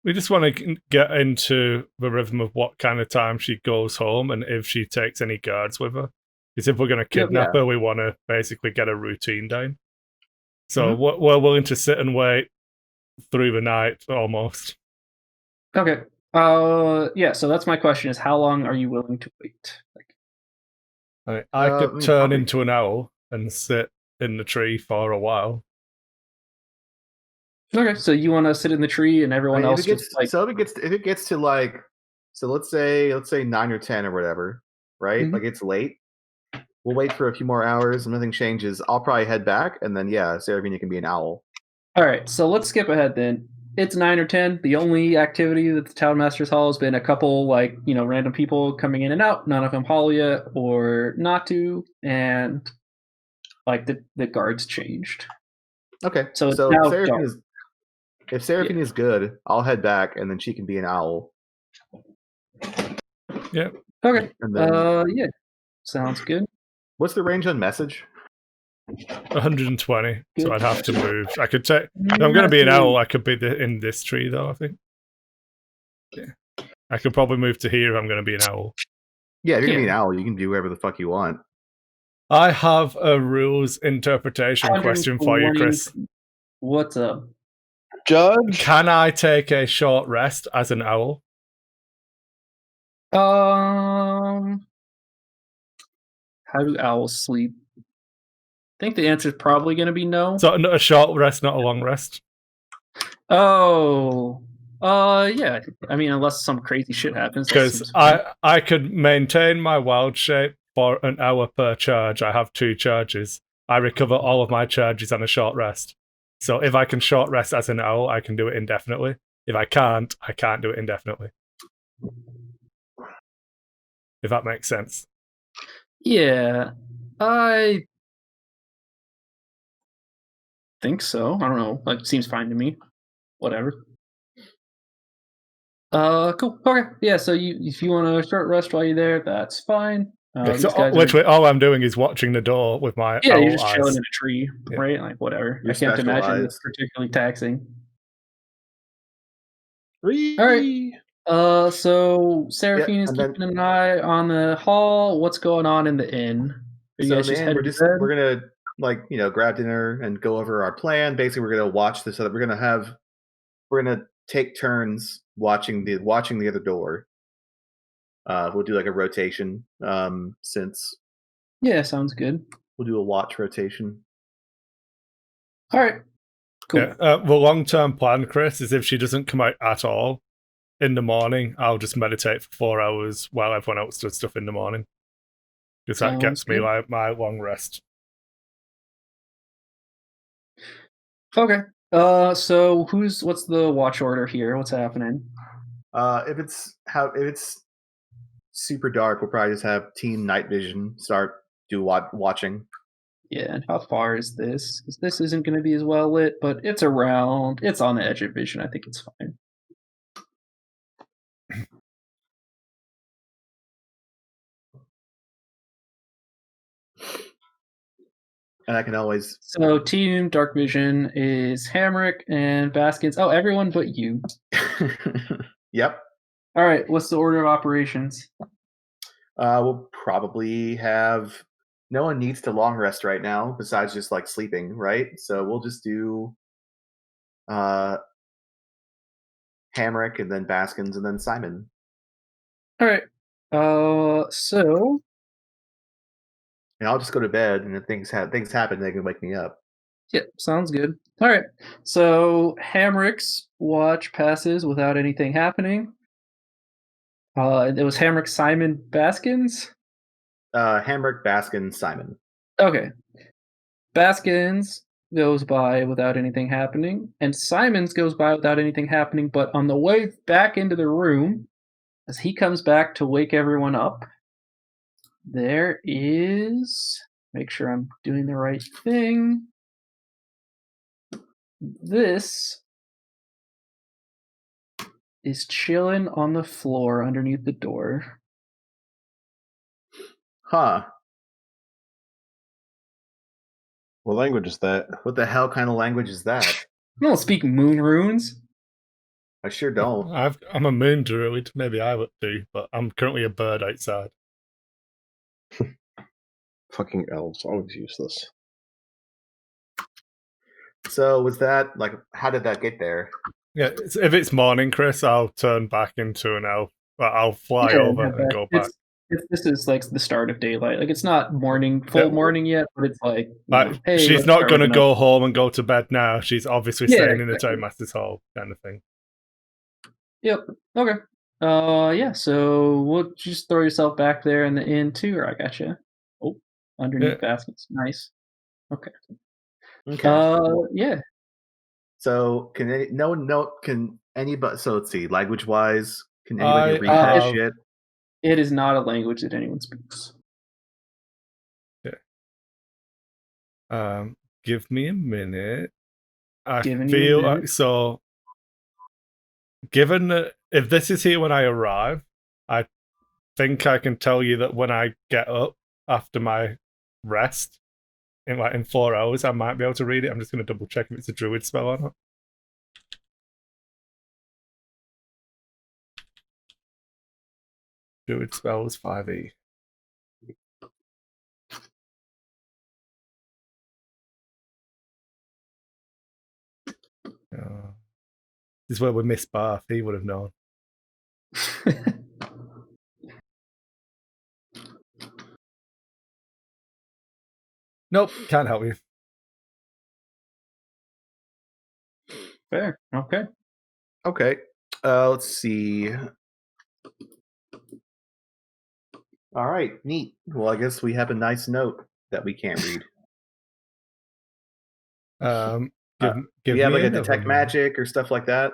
We just want to get into the rhythm of what kind of time she goes home and if she takes any guards with her. Because if we're going to kidnap her, we want to basically get a routine down. So we're willing to sit and wait through the night almost. Okay. Yeah, so that's my question is how long are you willing to wait? I could turn into an owl and sit in the tree for a while. Okay, so you want to sit in the tree and everyone else if it gets to like, so let's say 9 or 10 or whatever, right? Like it's late. We'll wait for a few more hours and nothing changes. I'll probably head back and then Seraphina can be an owl. All right, so let's skip ahead then. It's 9 or 10. The only activity that the Town Masters Hall has been a couple like, random people coming in and out, none of them Halia or Natu, and like the guards changed. Okay. So now if Seraphine is good, I'll head back and then she can be an owl. Yeah. Okay. And then, yeah. Sounds good. What's the range on message? 120, so Good. I'd have to move. I could take. If I'm going to be an owl, I could be in this tree, though, I think. Yeah. I could probably move to here if I'm going to be an owl. Yeah, if you're going to be an owl, you can do whatever the fuck you want. I have a rules interpretation question for you, Chris. What's up? Judge? Can I take a short rest as an owl? How do owls sleep? I think the answer is probably going to be no. So a short rest, not a long rest? Oh. Yeah. I mean, unless some crazy shit happens. Because I could maintain my wild shape for an hour per charge. I have 2 charges. I recover all of my charges on a short rest. So if I can short rest as an owl, I can do it indefinitely. If I can't do it indefinitely. If that makes sense. Yeah. I think so. I don't know. Like, seems fine to me. Whatever. Cool. Okay. Yeah, so if you want to short rest while you're there, that's fine. So literally, all I'm doing is watching the door with my owl you're just eyes. chilling in a tree, right? Like, whatever. I can't imagine it's particularly taxing. All right. So Seraphine is keeping an eye on the hall. What's going on in the inn? So in the inn, we're gonna grab dinner and go over our plan. Basically, we're gonna watch this. We're gonna take turns watching the other door. We'll do like a rotation. Yeah, sounds good. We'll do a watch rotation. All right. Cool. Yeah, the long-term plan, Chris, is if she doesn't come out at all in the morning, I'll just meditate for 4 hours while everyone else does stuff in the morning. Because that gets me like my long rest. Okay. So what's the watch order here? What's happening? If it's super dark, we'll probably just have team night vision do watching. Yeah, and how far is this? Because this isn't going to be as well lit, but it's around. It's on the edge of vision. I think it's fine. And I can always... So team dark vision is Hamrick and Baskins. Oh, everyone but you. Yep. All right, what's the order of operations? We'll probably have... No one needs to long rest right now, besides just like sleeping, right? So we'll just do Hamrick and then Baskins and then Simon. All right. So... And I'll just go to bed, and if things happen, they can wake me up. Yeah, sounds good. All right. So Hamrick's watch passes without anything happening. It was Hamrick, Simon, Baskins? Hamrick, Baskins, Simon. Okay. Baskins goes by without anything happening, and Simon's goes by without anything happening, but on the way back into the room, as he comes back to wake everyone up, there is... Make sure I'm doing the right thing. This is chilling on the floor underneath the door. Huh. What language is that? What the hell kind of language is that? I don't speak moon runes. I sure don't. I'm a moon druid. Maybe I would do, but I'm currently a bird outside. Fucking elves, always useless. So was that like? How did that get there? Yeah, if it's morning, Chris, I'll turn back into an elf. But I'll fly over and go back. This is like the start of daylight. Like, it's not morning, morning yet, but it's like, hey, she's not going to go home and go to bed now. She's obviously staying in the Toy Master's Hall, kind of thing. Yep. Okay. Yeah. So we'll just throw yourself back there in the inn too, or I got you. Oh, underneath baskets. Nice. Okay. Yeah. So can anybody? So let's see. Language wise, can anybody read that shit? It is not a language that anyone speaks. Yeah. Give me a minute. I feel like so. Given that if this is here when I arrive, I think I can tell you that when I get up after my rest, in 4 hours, I might be able to read it. I'm just going to double check if it's a druid spell or not. Druid spells 5e. This is where we missed Barth. He would have known. Nope, can't help you. Fair. Okay. Okay. Let's see. All right, neat. Well, I guess we have a nice note that we can't read. Give Do you have me like a detect magic or stuff like that?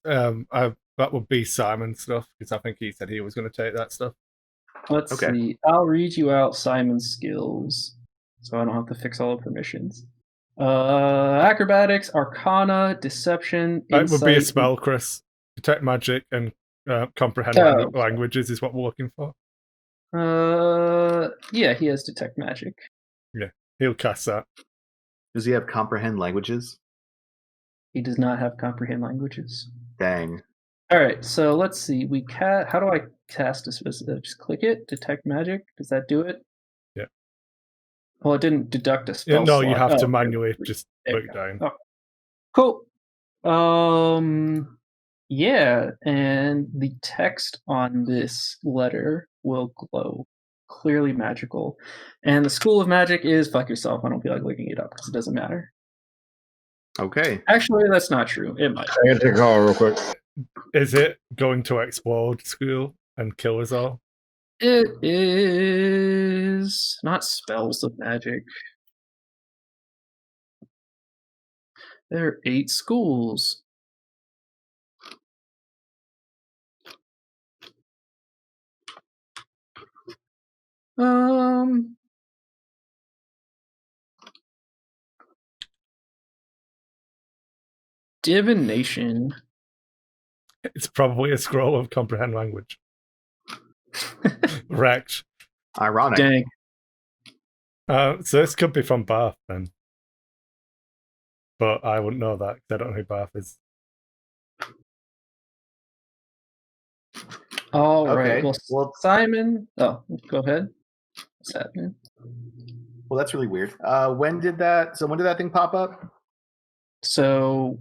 That would be Simon stuff, because I think he said he was going to take that stuff. Let's see. I'll read you out Simon's skills, so I don't have to fix all the permissions. Acrobatics, Arcana, Deception, Insight. It would be a spell, Chris. Detect magic and comprehend languages is what we're looking for. Yeah, he has Detect Magic. Yeah, he'll cast that. Does he have comprehend languages? He does not have comprehend languages. Dang. All right, so let's see. How do I cast a specific? Just click it. Detect magic. Does that do it? Yeah. Well, it didn't deduct a spell. No, slot. you have to manually just there put it down. Oh. Cool. Yeah, and the text on this letter will glow. Clearly magical. And the School of Magic is fuck yourself. I don't feel like looking it up because it doesn't matter. Okay. Actually, that's not true. It might. I gotta take a call real quick. Is it going to explode school and kill us all? It is not spells of magic. There are 8 schools. Divination. It's probably a scroll of comprehend language. Wrecked. Ironic. Dang. So this could be from Barth then. But I wouldn't know that because I don't know who Barth is. All Okay. right. Well, Simon. Oh, go ahead. What's happening? Well, that's really weird. When did that thing pop up? So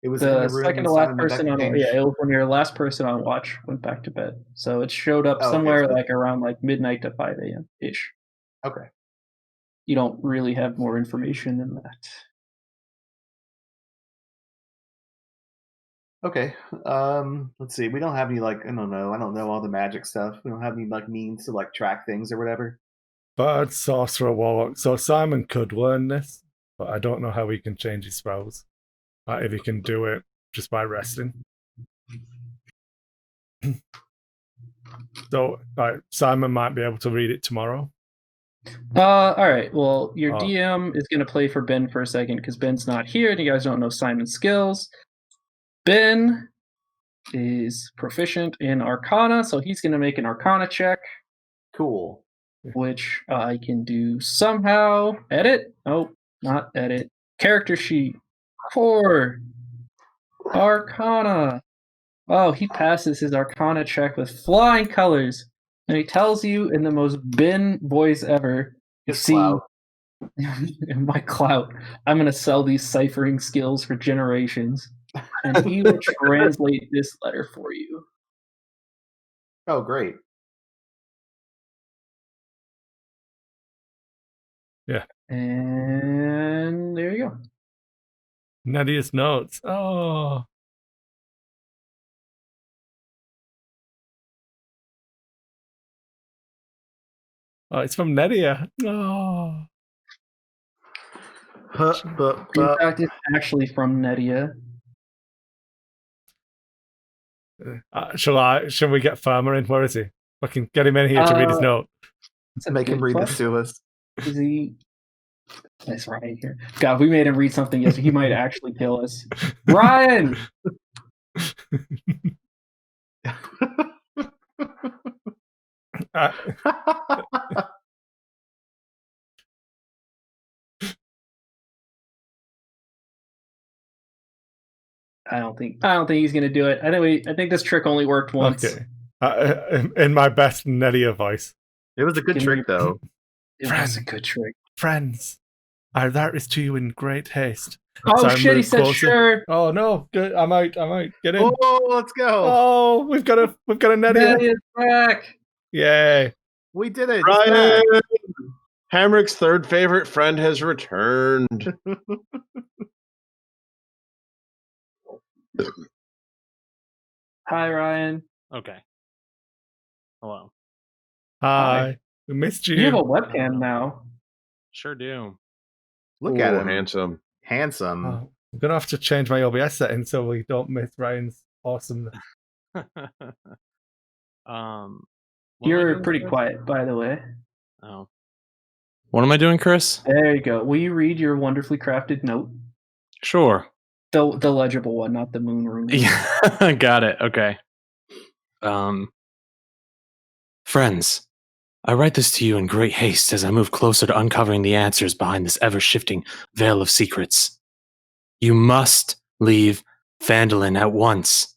it was the in the room second to last person on. Yeah, it was when your last person on watch went back to bed. So it showed up somewhere like around like midnight to 5 a.m. ish. Okay. You don't really have more information than that. Okay. Let's see. We don't have any I don't know all the magic stuff. We don't have any means to track things or whatever. Bard, sorcerer, warlock. So Simon could learn this, but I don't know how he can change his spells. If he can do it just by resting. So Simon might be able to read it tomorrow. All right. Well, your DM is going to play for Ben for a second because Ben's not here, and you guys don't know Simon's skills. Ben is proficient in Arcana, so he's going to make an Arcana check. Cool. Which I can do somehow. Edit? Oh, not edit. Character sheet. Core. Arcana. Oh, he passes his Arcana check with flying colors. And he tells you in the most Ben voice ever, in my clout, I'm going to sell these ciphering skills for generations. And he will translate this letter for you. Oh, great. Yeah. And there you go. Nettia's notes. Oh. Oh, it's from Nettia. Oh. In fact, it's actually from Nettia. Shall we get Farmer in? Where is he? Fucking get him in here to read his note. Make him read this to us. Is he? That's right here. God, we made him read something yesterday. He might actually kill us. Ryan! I don't think he's gonna do it. I think this trick only worked once. Okay. In my best Nettia voice. It was a good trick, though. It was a good trick. Friends, I write this to you in great haste. Oh So shit! He said closer. sure. Oh no! Good. I'm out. Get in. Oh, let's go! Oh, we've got a Nettia. Nettia's back. Yay! We did it. Ryan, Hamrick's third favorite friend has returned. Hi, Ryan. Okay. Hello. Hi. We missed you. You have a webcam now. Sure do. Look at him. Handsome. Handsome. Oh, I'm gonna have to change my OBS settings so we don't miss Ryan's awesomeness. You're pretty quiet, by the way. Oh. What am I doing, Chris? There you go. Will you read your wonderfully crafted note? Sure. The legible one, not the moon room. Yeah, got it. Okay. Friends, I write this to you in great haste as I move closer to uncovering the answers behind this ever-shifting veil of secrets. You must leave Phandalin at once.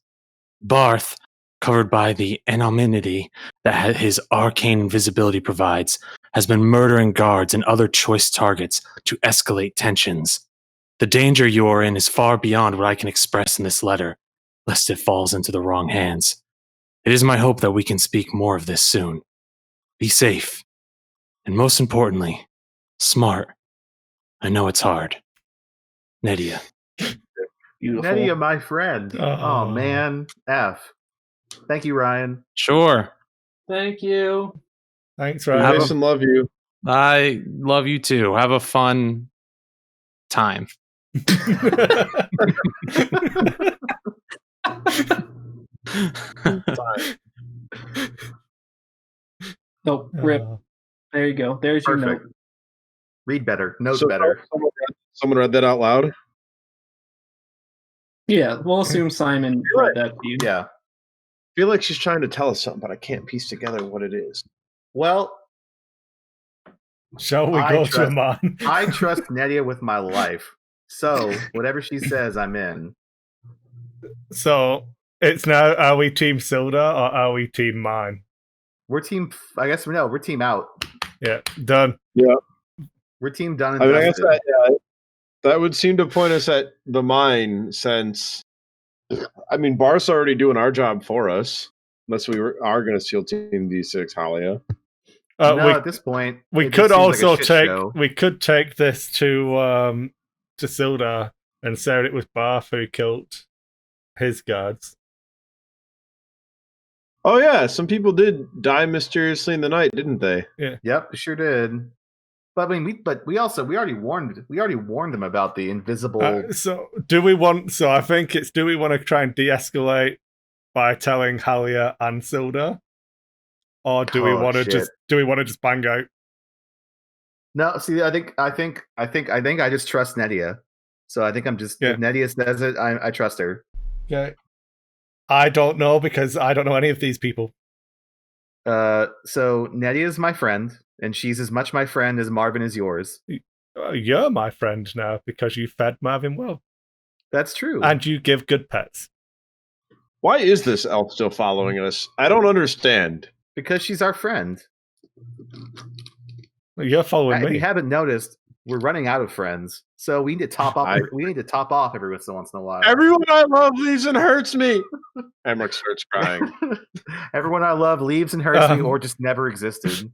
Barth, covered by the anonymity that his arcane invisibility provides, has been murdering guards and other choice targets to escalate tensions. The danger you are in is far beyond what I can express in this letter, lest it falls into the wrong hands. It is my hope that we can speak more of this soon. Be safe, and most importantly, smart. I know it's hard. Nettia. Beautiful. Nettia, my friend. Oh, man. F. Thank you, Ryan. Sure. Thank you. Thanks, I Ryan. miss and love you. I love you too. Have a fun time. Oh, rip. There you go. There's your Perfect. note. Read better. Note So, better. Someone read that out loud? Yeah, we'll assume Simon read that to you. Yeah. I feel like she's trying to tell us something, but I can't piece together what it is. Well, Shall we I go to trust- man? I trust Nettia with my life. So, whatever she says, I'm in. So it's now, are we team Silda or are we team mine? We're team, I guess, no, we're team out. Yeah, done. We're team done and I mean, I guess dusted. that would seem to point us at the mine since, I mean, Bar's already doing our job for us, unless we are going to seal Team D6, Halia. No, at this point, we it could just seems like a also shit take show. we could take this to Silda and say it was Barth who killed his guards. Oh yeah, some people did die mysteriously in the night, didn't they? Yep, sure did. But I mean, we already warned them about the invisible. So do we want? So I think it's, do we want to try and de-escalate by telling Halia and Silda, or do we want to just bang out? No, see, I think I just trust Nettia. So I think I'm just if Nettia says it, I trust her. Okay. I don't know because I don't know any of these people. So Nettia is my friend, and she's as much my friend as Marvin is yours. You're my friend now because you fed Marvin well. That's true. And you give good pets. Why is this elf still following us? I don't understand. Because she's our friend. You're following If me. you haven't noticed, we're running out of friends, so we need to top off. We need to top off every once in a while. Everyone I love leaves and hurts me. Emmerich starts crying. Everyone I love leaves and hurts me, or just never existed.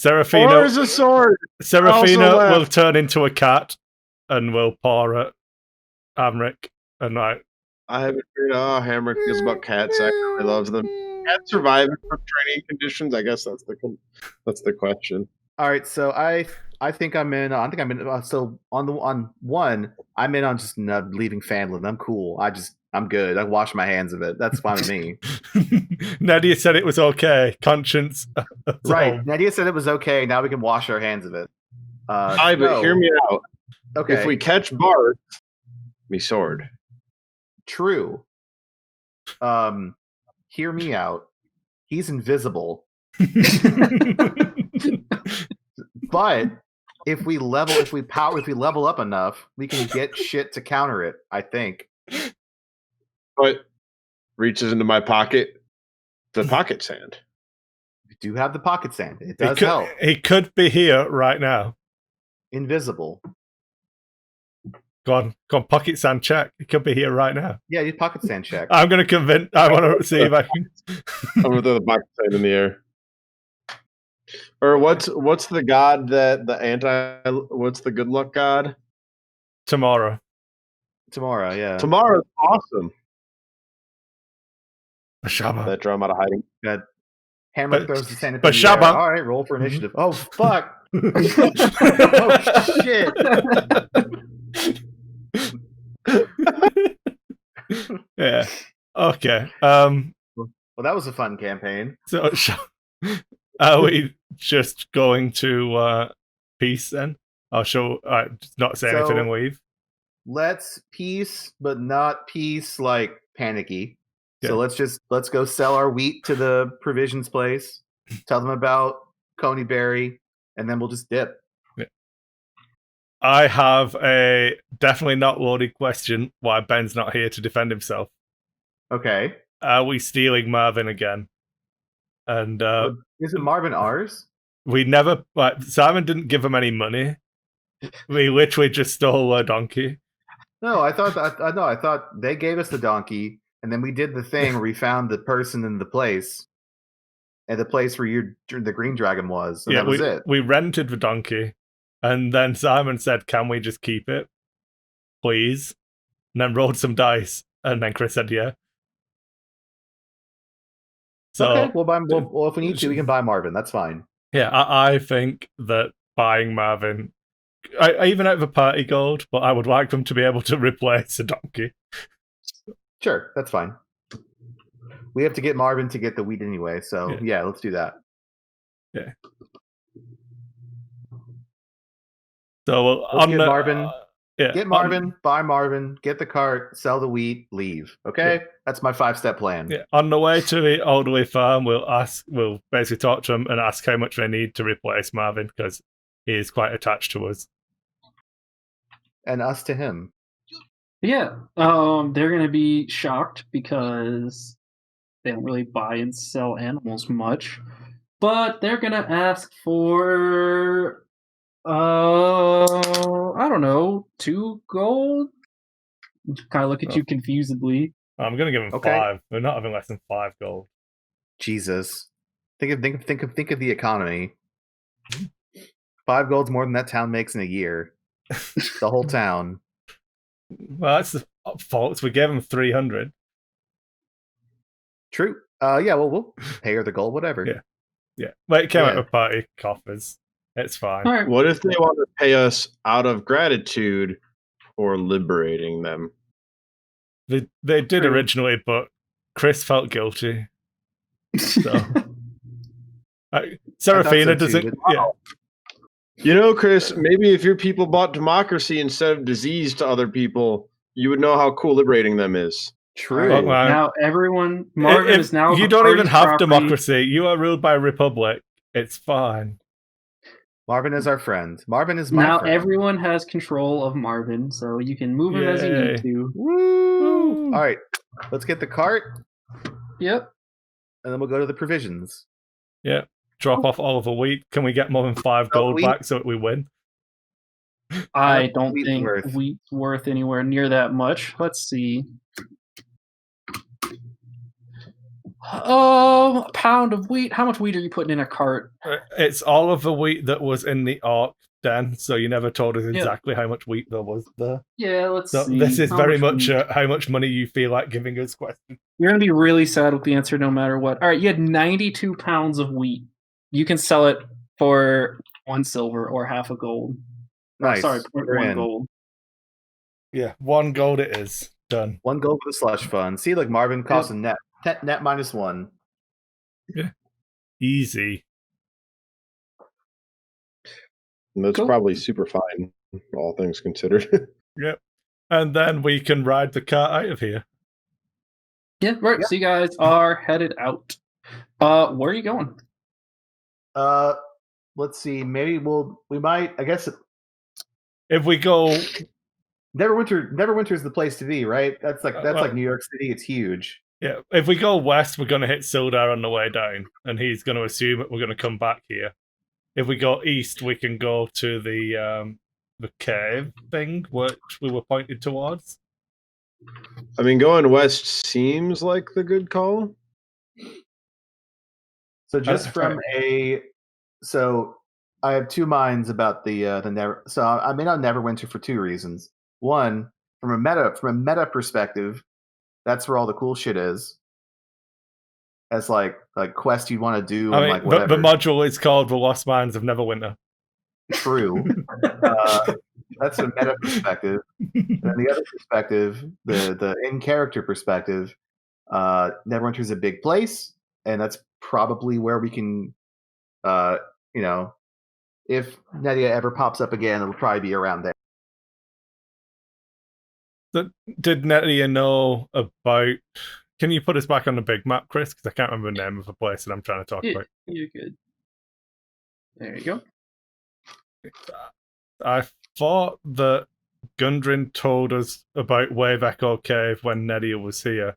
Or is a sword. Serafina will turn into a cat and will paw at Amric and like. I haven't heard. Oh, Hamrick is about cats. I really love them. Cats surviving from training conditions. I guess that's the question. All right, so I think I'm in. So on one, I'm in on just leaving Phandalin. I'm cool. I'm good. I wash my hands of it. That's fine with me. Nettia said it was okay. Conscience. Right. Nettia said it was okay. Now we can wash our hands of it. But hear me out. Okay. If we catch Bart, me sword. True. Hear me out. He's invisible. But if we level up enough, we can get shit to counter it, I think. But reaches into my pocket, the pocket sand. You do have the pocket sand. It does help. He could be here right now. Invisible. Go on, pocket sand check. He could be here right now. Yeah, you pocket sand check. I'm going to convince. I want to see if I can. I'm gonna throw the pocket sand in the air. Or what's the god that the what's the good luck god? Tomorrow, yeah. Tomorrow's awesome. Bashaba. That drum out of hiding. Good. Hammer throws the sand. Bashaba. All right, roll for initiative. Oh fuck! Oh shit! Yeah. Okay. Well, that was a fun campaign. So, are we just going to peace then? I'll show. Just not say anything and leave. Let's peace, but not peace like panicky. Yeah. So let's go sell our wheat to the provisions place. Tell them about Coneyberry, and then we'll just dip. Yeah. I have a definitely not loaded question. Why Ben's not here to defend himself? Okay. Are we stealing Marvin again? And isn't Marvin ours? We never. Simon didn't give him any money. We literally just stole a donkey. No, I thought they gave us the donkey, and then we did the thing where we found the person in the place, and the place where the green dragon was. And that was it. We rented the donkey, and then Simon said, "Can we just keep it, please?" And then rolled some dice, and then Chris said, "Yeah." So, okay, well, if we need to, we can buy Marvin. That's fine. Yeah, I think that buying Marvin, I even out of a party gold, but I would like them to be able to replace a donkey. Sure, that's fine. We have to get Marvin to get the wheat anyway, so yeah let's do that. Yeah. So let's get Marvin. Yeah, get Marvin, buy Marvin, get the cart, sell the wheat, leave. Okay? Yeah. That's my 5-step plan. Yeah. On the way to the Alderley farm, we'll basically talk to them and ask how much they need to replace Marvin, because he is quite attached to us. And us to him. Yeah. They're gonna be shocked because they don't really buy and sell animals much. But they're gonna ask for I don't know, 2 gold? Kind of look at you confusedly. I'm gonna give him 5. We're not having less than 5 gold. Jesus, think of the economy. 5 gold's more than that town makes in a year. The whole town. Well, that's the fault. We gave him 300. True. Yeah. Well, we'll pay her the gold, whatever. Yeah. Well, it came out of party coffers. It's fine. Right. What if they want to pay us out of gratitude for liberating them? They did originally, but Chris felt guilty. So Serafina doesn't. Yeah. You know, Chris, maybe if your people bought democracy instead of disease to other people, you would know how cool liberating them is. True. Now Marvin is now. You don't even have democracy. You are ruled by a republic. It's fine. Marvin is our friend. Marvin is my friend. Now everyone has control of Marvin, so you can move him as you need to. Woo! All right, let's get the cart. Yep. And then we'll go to the provisions. Yeah. Drop off all of the wheat. Can we get more than 5 gold back so that we win? I don't think wheat's worth anywhere near that much. Let's see. A pound of wheat. How much wheat are you putting in a cart? It's all of the wheat that was in the orc den, so you never told us exactly how much wheat there was there. Yeah, let's see. This is very much how much money you feel like giving us question. You're going to be really sad with the answer no matter what. All right, you had 92 pounds of wheat. You can sell it for 1 silver or half a gold. Nice. Sorry, 1 gold. Yeah, 1 gold it is. Done. 1 gold for the slush fund. See, like Marvin costs a net -1. Yeah. Easy. And that's probably super fine, all things considered. Yep. And then we can ride the cart out of here. Yeah, right. Yep. So you guys are headed out. Where are you going? Let's see. Maybe we might. I guess if we go Neverwinter is the place to be, right? That's like New York City. It's huge. Yeah, if we go west, we're going to hit Sildar on the way down, and he's going to assume that we're going to come back here. If we go east, we can go to the cave thing, which we were pointed towards. I mean, going west seems like the good call. So just so I have two minds about the Never. So I made on Neverwinter for two reasons. One, from a meta perspective, that's where all the cool shit is. As like quest you want to do. I and mean, like whatever. the module is called The Lost Mines of Neverwinter. True. That's a meta perspective. And the other perspective, the in-character perspective, Neverwinter is a big place, and that's probably where we can, if Nettia ever pops up again, it'll probably be around there. Did Nettia know about... Can you put us back on the big map, Chris? Because I can't remember the name of the place that I'm trying to talk about. You're good. There you go. I thought that Gundren told us about Wave Echo Cave when Nettia was here,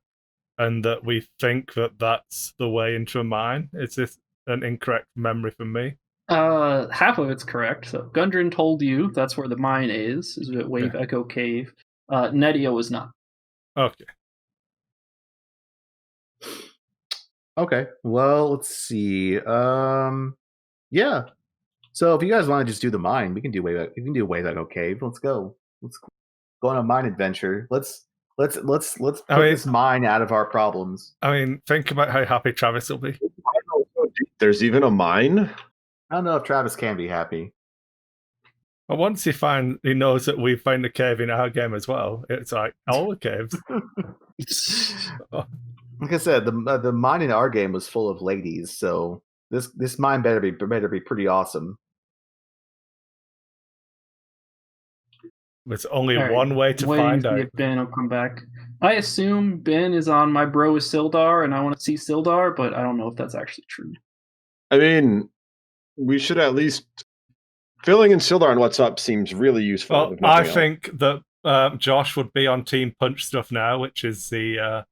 and that we think that that's the way into a mine. Is this an incorrect memory from me? Half of it's correct. So Gundren told you that's where the mine is at Wave Echo Cave. Nettia was not. Okay. Okay. Well, let's see. Yeah. So if you guys want to just do the mine, we can do Wave Echo Cave. Let's go. Let's go on a mine adventure. Let's put this mine out of our problems. I mean, think about how happy Travis will be. There's even a mine? I don't know if Travis can be happy. But once he knows that we found a cave in our game as well, it's like all the caves. Like I said, the mine in our game was full of ladies, so this mine better be pretty awesome. There's only one way to find out. If Ben will come back. I assume Ben is on My Bro is Sildar, and I want to see Sildar, but I don't know if that's actually true. I mean, we should at least... Filling in Sildar and what's up seems really useful. Well, I think that Josh would be on Team Punch stuff now, which is the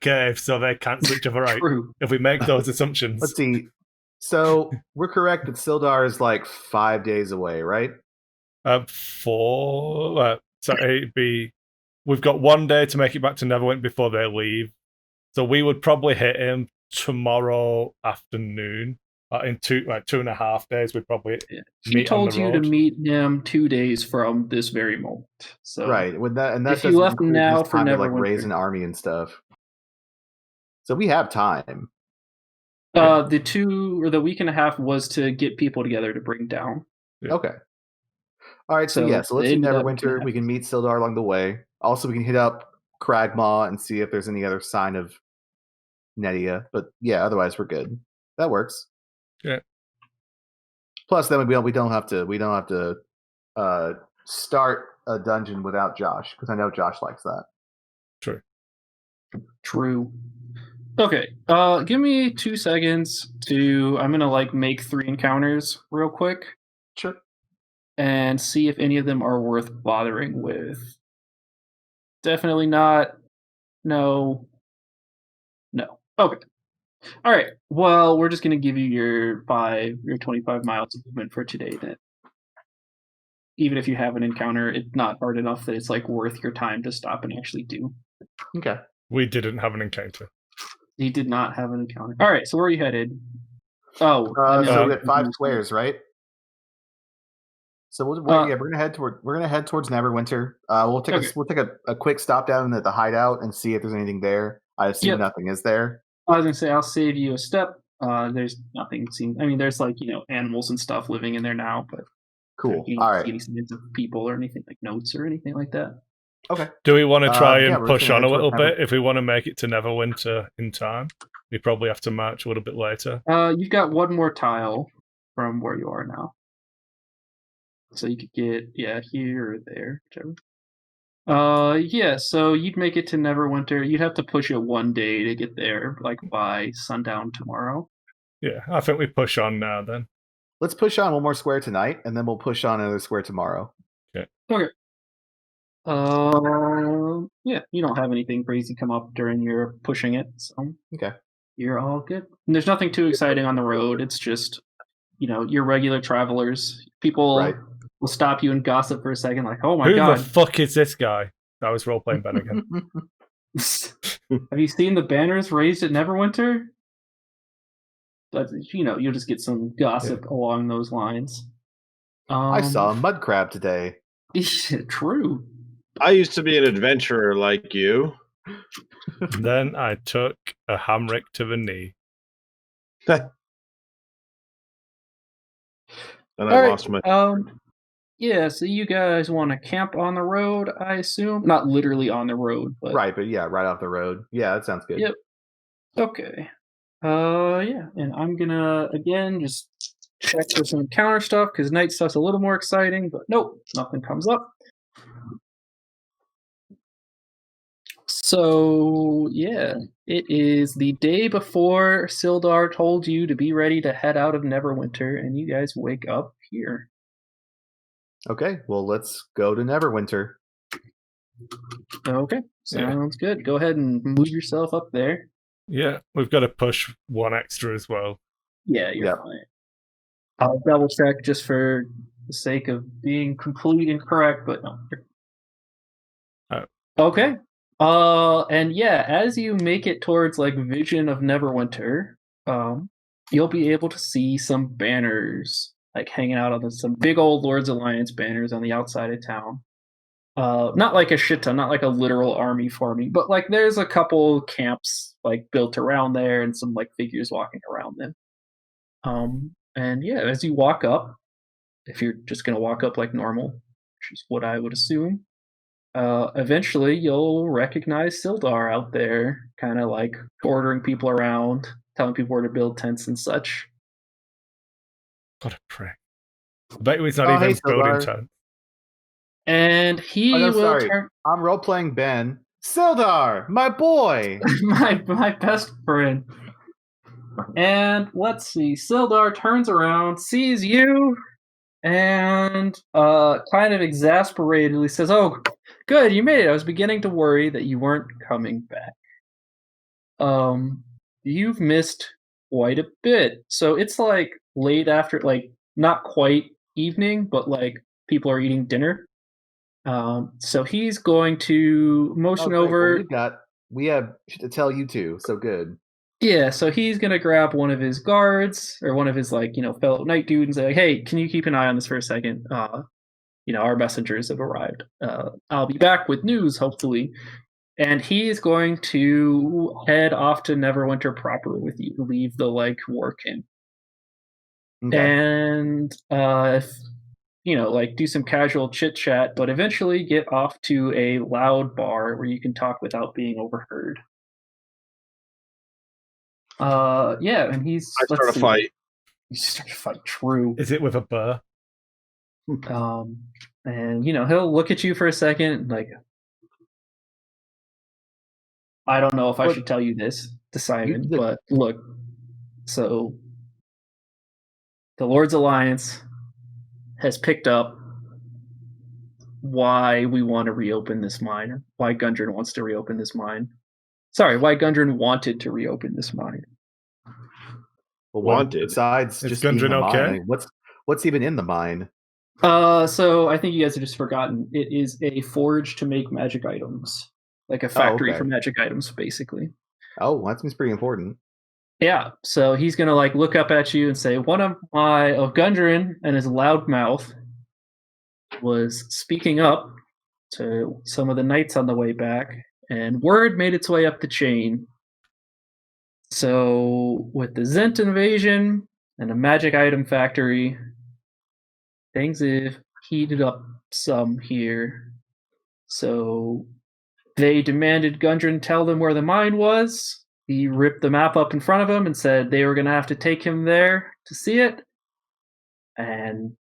cave, so they cancel each other out. True. If we make those assumptions. Let's see. So we're correct that Sildar is like 5 days away, right? 4. It'd be... We've got 1 day to make it back to Neverwinter before they leave. So we would probably hit him tomorrow afternoon. In 2.5 days, we'd probably. Yeah. He told you to meet him 2 days from this very moment. So right, with that, and that's if you left now for Neverwinter, like raise an army and stuff. So we have time. The week and a half was to get people together to bring down. Yeah. Okay. All right, so let's do Neverwinter. We can meet Sildar along the way. Also, we can hit up Cragmaw and see if there's any other sign of Nettia. But yeah, otherwise we're good. That works. Yeah. Plus, then we don't have to start a dungeon without Josh, because I know Josh likes that. True. Okay. Give me 2 seconds I'm gonna make 3 encounters real quick. Sure. And see if any of them are worth bothering with. Definitely not. No. Okay. All right. Well, we're just going to give you your 25 miles of movement for today then. Even if you have an encounter, it's not hard enough that it's worth your time to stop and actually do. Okay. We didn't have an encounter. He did not have an encounter. All right. So where are you headed? Oh, so we got 5 squares, right? So we're gonna head towards Neverwinter. We'll take a quick stop down at the hideout and see if there's anything there. I assume nothing is there. I was gonna say I'll save you a step. There's nothing. There's animals and stuff living in there now, but cool. You don't see any signs of people or anything like notes or anything like that. Okay. Do we want to try and push on a little bit if we want to make it to Neverwinter in time? We probably have to march a little bit later. You've got 1 more tile from where you are now, so you could get here or there, whichever. So you'd make it to Neverwinter. You'd have to push it 1 day to get there, by sundown tomorrow. Yeah, I think we push on now then. Let's push on 1 more square tonight, and then we'll push on another square tomorrow. Okay. Okay. Yeah, you don't have anything crazy come up during your pushing it, so Okay. you're all good. And there's nothing too exciting on the road. It's just, your regular travelers. People Right. will stop you and gossip for a second, like, "Oh my Who the god, fuck is this guy? That was role playing Ben again. have you seen the banners raised at Neverwinter?" But you'll just get some gossip along those lines. I saw a mud crab today. True. I used to be an adventurer like you. Then I took a hamrick to the knee. And I All right, lost my. Yeah, so you guys want to camp on the road, I assume? Not literally on the road, but Right, but yeah, right off the road. Yeah, that sounds good. Yep. Okay. Yeah, and I'm gonna again just check for some encounter stuff because night stuff's a little more exciting, but nope, nothing comes up. So yeah, it is the day before Sildar told you to be ready to head out of Neverwinter, and you guys wake up here. Okay, well, let's go to Neverwinter. Okay, sounds good. Go ahead and move yourself up there. Yeah, we've got to push one extra as well. Yeah, you're fine. I'll double check just for the sake of being complete and correct, but no. Okay. And yeah, as you make it towards like Vision of Neverwinter, you'll be able to see some banners like hanging out on some big old Lords Alliance banners on the outside of town. Not like a shit ton, not like a literal army forming, but like there's a couple camps like built around there and some like figures walking around them. And yeah, as you walk up, if you're just gonna walk up like normal, which is what I would assume, eventually you'll recognize Sildar out there, kind of like ordering people around, telling people where to build tents and such. What a prick. I bet he's not even building tents. And he will turn. I'm role playing Ben. Sildar, my boy, my best friend. And let's see, Sildar turns around, sees you, and kind of exasperatedly says, "Oh, good, you made it. I was beginning to worry that you weren't coming back. You've missed quite a bit. So it's like late after, like not quite evening, but like people are eating dinner. So he's going to motion over. Well, we have to tell you two. So good. Yeah, so he's gonna grab one of his guards or one of his fellow knight dudes and say, "Hey, can you keep an eye on this for a second? Our messengers have arrived. I'll be back with news, hopefully." And he's going to head off to Neverwinter proper with you, leave the war camp. Okay. And do some casual chit chat, but eventually get off to a loud bar where you can talk without being overheard. Yeah, and he's start a fight. You start a fight. True. Is it with a burr? And he'll look at you for a second, like, I don't know if I should tell you this to Simon, but look, so the Lord's Alliance has picked up why we want to reopen this mine, why Gundren wants to reopen this mine. Sorry, why Gundren wanted to reopen this mine. Well, wanted. Besides just being the mine, what's even in the mine? So I think you guys have just forgotten. It is a forge to make magic items. Like a factory for magic items, basically. Oh, that seems pretty important. Yeah, so he's gonna look up at you and say, one of Gundren and his loud mouth was speaking up to some of the knights on the way back, and word made its way up the chain. So with the Zent invasion and a magic item factory, things have heated up some here. So they demanded Gundren tell them where the mine was. He ripped the map up in front of him and said they were going to have to take him there to see it. And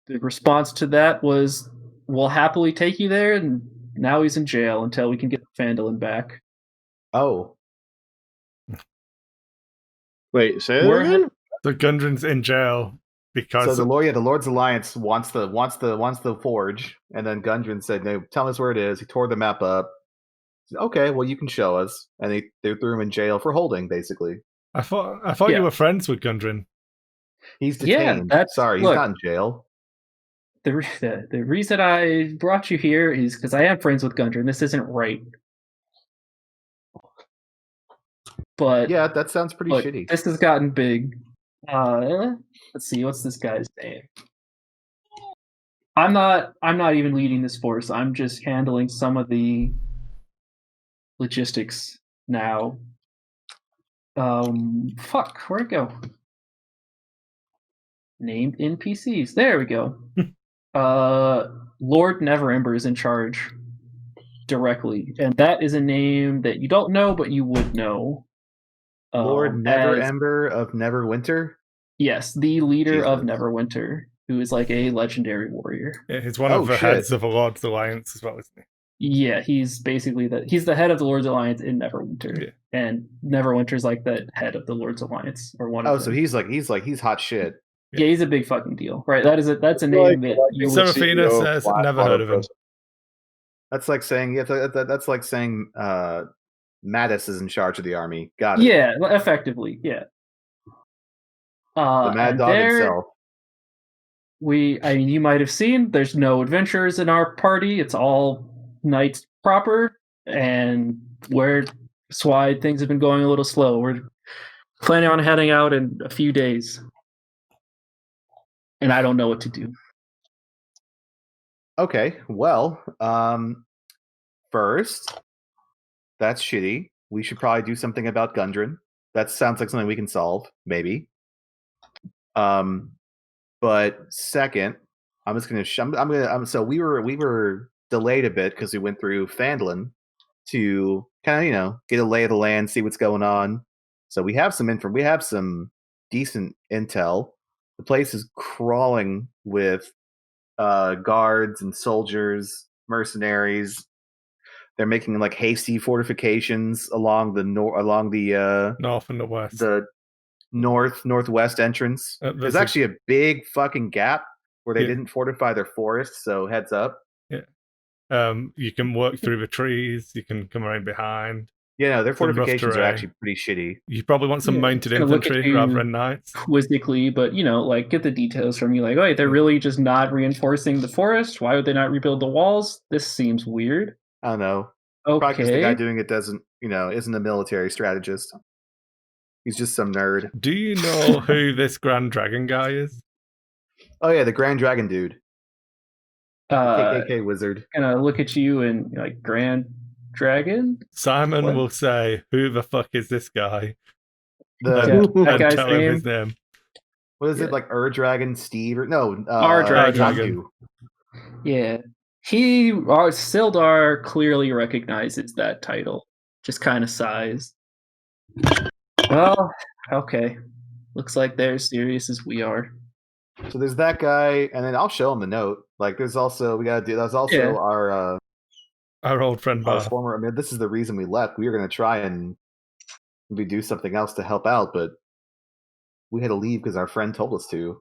the response to that was, "We'll happily take you there." And now he's in jail until we can get Phandalin back. Oh. Wait, say that again? The Gundren's in jail because So the Lord's Alliance wants the forge, and then Gundren said, "No, tell us where it is." He tore the map up. Said, okay, well you can show us, and they threw him in jail for holding. Basically, I thought you were friends with Gundren. he's detained. Yeah, Sorry, he's look, not in jail. The reason I brought you here is because I am friends with Gundren. This isn't right. But Yeah, that sounds pretty shitty. This has gotten big. Let's see, what's this guy's name? I'm not even leading this force. I'm just handling some of the logistics now. Fuck, where'd it go? Named NPCs. There we go. Lord Neverember is in charge directly, and that is a name that you don't know, but you would know. Lord Neverember of Neverwinter? Yes, the leader of Neverwinter, who is like a legendary warrior. Yeah, he's one of the heads of the Lord's Alliance as well, isn't he? Yeah, he's basically he's the head of the Lord's Alliance in Neverwinter. Yeah. And Neverwinter's like the head of the Lord's Alliance, or one of them. So he's hot shit. Yeah, he's a big fucking deal. Right, that's a name that you would Seraphina says, never heard of him. That's like saying Mattis is in charge of the army. Got it. Yeah, effectively, yeah. The Mad Dog itself. You might have seen, there's no adventurers in our party. It's all knights proper, and that's why things have been going a little slow. We're planning on heading out in a few days, and I don't know what to do. Okay, well, first, that's shitty. We should probably do something about Gundren. That sounds like something we can solve, maybe. But second, I'm just gonna. So we were delayed a bit because we went through Phandalin to kind of get a lay of the land, see what's going on. So we have some we have some decent intel. The place is crawling with guards and soldiers, mercenaries. They're making like hasty fortifications along the north and the west. The northwest entrance. There's actually a big fucking gap where they didn't fortify their forests, so heads up. Yeah. You can work through the trees, you can come around behind. Yeah, their fortifications are actually pretty shitty. You probably want some mounted infantry rather than knights. Quizzically, but get the details from you. Like, oh, they're really just not reinforcing the forest. Why would they not rebuild the walls? This seems weird. I don't know. Okay. Probably because the guy doing it isn't a military strategist. He's just some nerd. Do you know who this Grand Dragon guy is? Oh yeah, the Grand Dragon dude. KKK wizard. Gonna look at you and like, Grand Dragon? Simon will say, "Who the fuck is this guy?" That guy's tell him his name. What is it, like Dragon Steve? Dragon. Yeah. Sildar clearly recognizes that title. Just kind of sighs. Well, okay. Looks like they're as serious as we are. So there's that guy, and then I'll show him the note. Like, there's also our old friend Bob. This is the reason we left. We were going to try and maybe do something else to help out, but we had to leave because our friend told us to.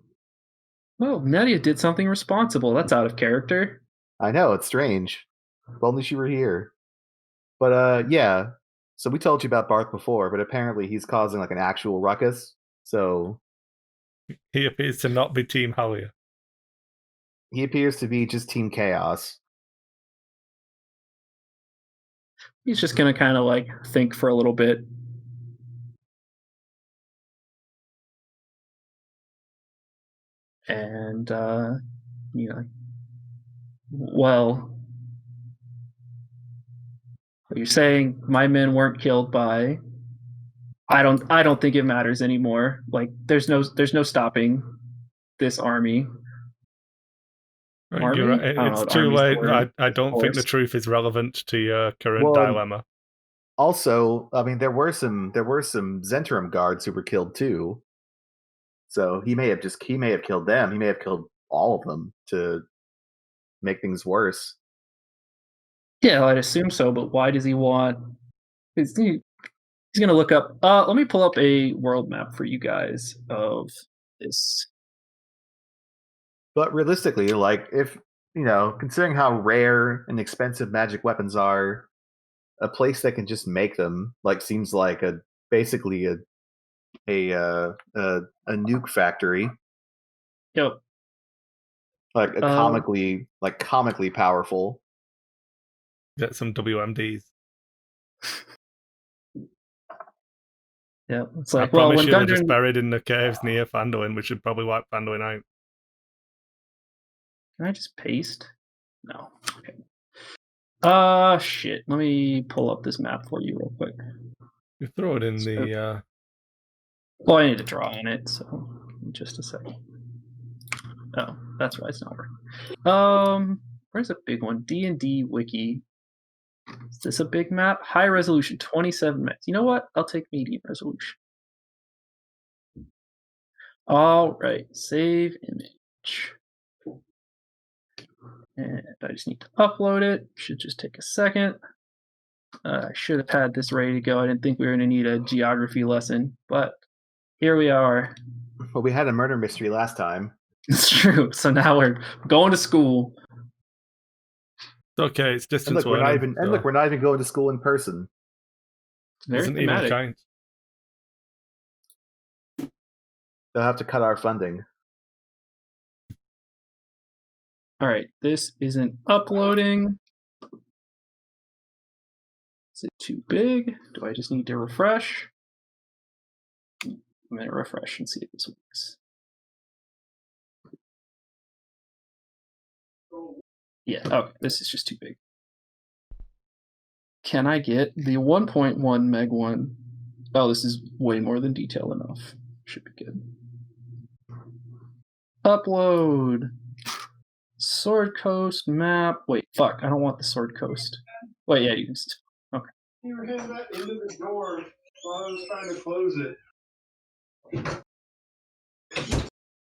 Well, Nettia did something responsible. That's out of character. I know, it's strange. If only she were here. But yeah. So we told you about Barth before, but apparently he's causing like an actual ruckus. So he appears to not be Team Halia. He appears to be just Team Chaos. He's just gonna kind of like think for a little bit. And well, you're saying my men weren't killed by. I don't think it matters anymore. Like, there's no stopping this army. You're right. It's too late. I don't think the truth is relevant to your current dilemma. Also, I mean, there were some Zentrum guards who were killed too. So he may have killed them. He may have killed all of them to make things worse. Yeah, I'd assume so. But why does he want? He's going to look up. Let me pull up a world map for you guys of this But realistically, like if considering how rare and expensive magic weapons are, a place that can just make them seems like basically a nuke factory. Yep. Like comically powerful. Get some WMDs. Yeah, it's like, I promise when you, they're just Gundren... buried in the caves near Phanduin. We should probably wipe Phanduin out. Can I just paste? No. Okay. Shit. Let me pull up this map for you real quick. You throw it in the. Well, I need to draw on it, so just a second. Oh, that's why it's not working. Where's a big one? D&D wiki. Is this a big map? High resolution, 27 megs. You know what? I'll take medium resolution. All right, save image. And I just need to upload it. Should just take a second. I should have had this ready to go. I didn't think we were going to need a geography lesson, but here we are. Well, we had a murder mystery last time. It's true. So now we're going to school. It's okay. It's distance look, we're learning. we're not even going to school in person. It's very Doesn't thematic. even count. They'll have to cut our funding. All right, this isn't uploading. Is it too big? Do I just need to refresh? I'm going to refresh and see if this works. Yeah, okay, this is just too big. Can I get the 1.1 meg one? Oh, this is way more than detail enough. Should be good. Upload. Sword Coast map. Wait, fuck, I don't want the Sword Coast. Wait, yeah, you can see. Okay. You were hitting that into the door while I was trying to close it.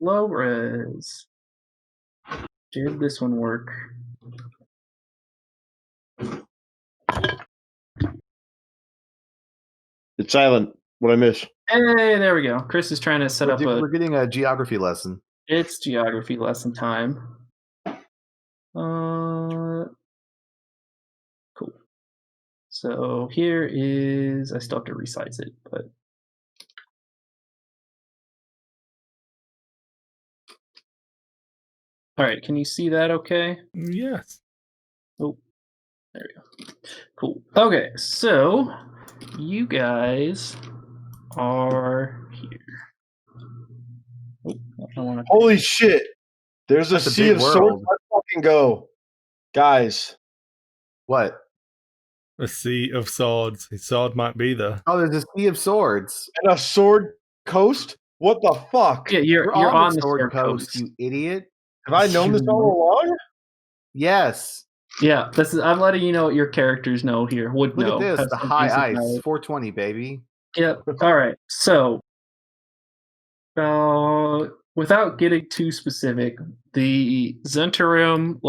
Low res. Did this one work? It's silent. What I miss? Hey, there we go. Chris is trying to set up We're getting a geography lesson. It's geography lesson time. Cool. So here is, I still have to resize it, but. All right, can you see that okay? Yes. Oh, there we go. Cool. Okay, so you guys are here. Oh, I want to. Holy shit! There's a sea of swords. Let's fucking go, guys. What? A sea of swords. His sword might be there. Oh, there's a sea of swords and a sword coast. What the fuck? Yeah, you're on the sword coast, you idiot. Have I known this all along? Yes. Yeah, this is. I'm letting you know what your characters know here. Look at this, the high ice, 420, baby. Yep. All right. So, without getting too specific, the Zentarum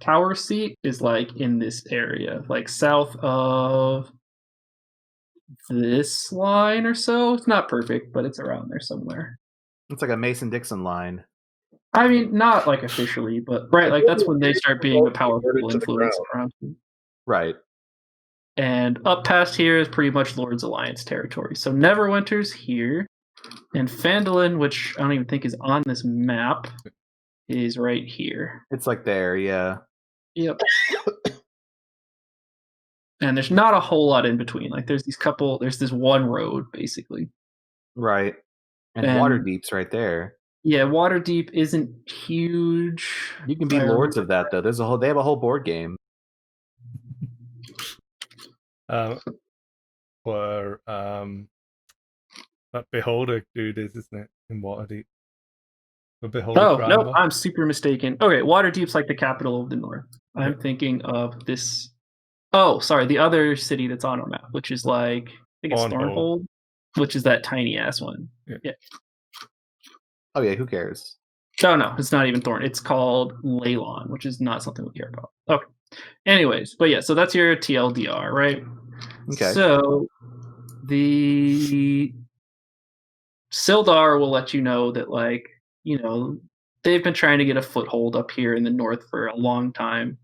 power seat is in this area, south of this line or so. It's not perfect, but it's around there somewhere. It's like a Mason-Dixon line. I mean, not officially, but right, that's when they start being a powerful influence around. Right. And up past here is pretty much Lord's Alliance territory. So Neverwinter's here, and Phandalin, which I don't even think is on this map, is right here. It's there, yeah. Yep. And there's not a whole lot in between. There's this one road, basically. Right. And Waterdeep's right there. Yeah, Waterdeep isn't huge. You can be lords of that, though. They have a whole board game. Where that Beholder dude is, isn't it? In Waterdeep. The Beholder. Oh, no, I'm super mistaken. Okay, Waterdeep's the capital of the north. I'm thinking of this. Oh, sorry, the other city that's on our map, which is I think it's Thornhold, which is that tiny ass one. Yeah. Oh yeah, who cares? Oh no, it's not even Thorn. It's called Leylon, which is not something we care about. Okay. Anyways, but yeah, so that's your TLDR, right? Okay. So the Sildar will let you know that they've been trying to get a foothold up here in the north for a long time,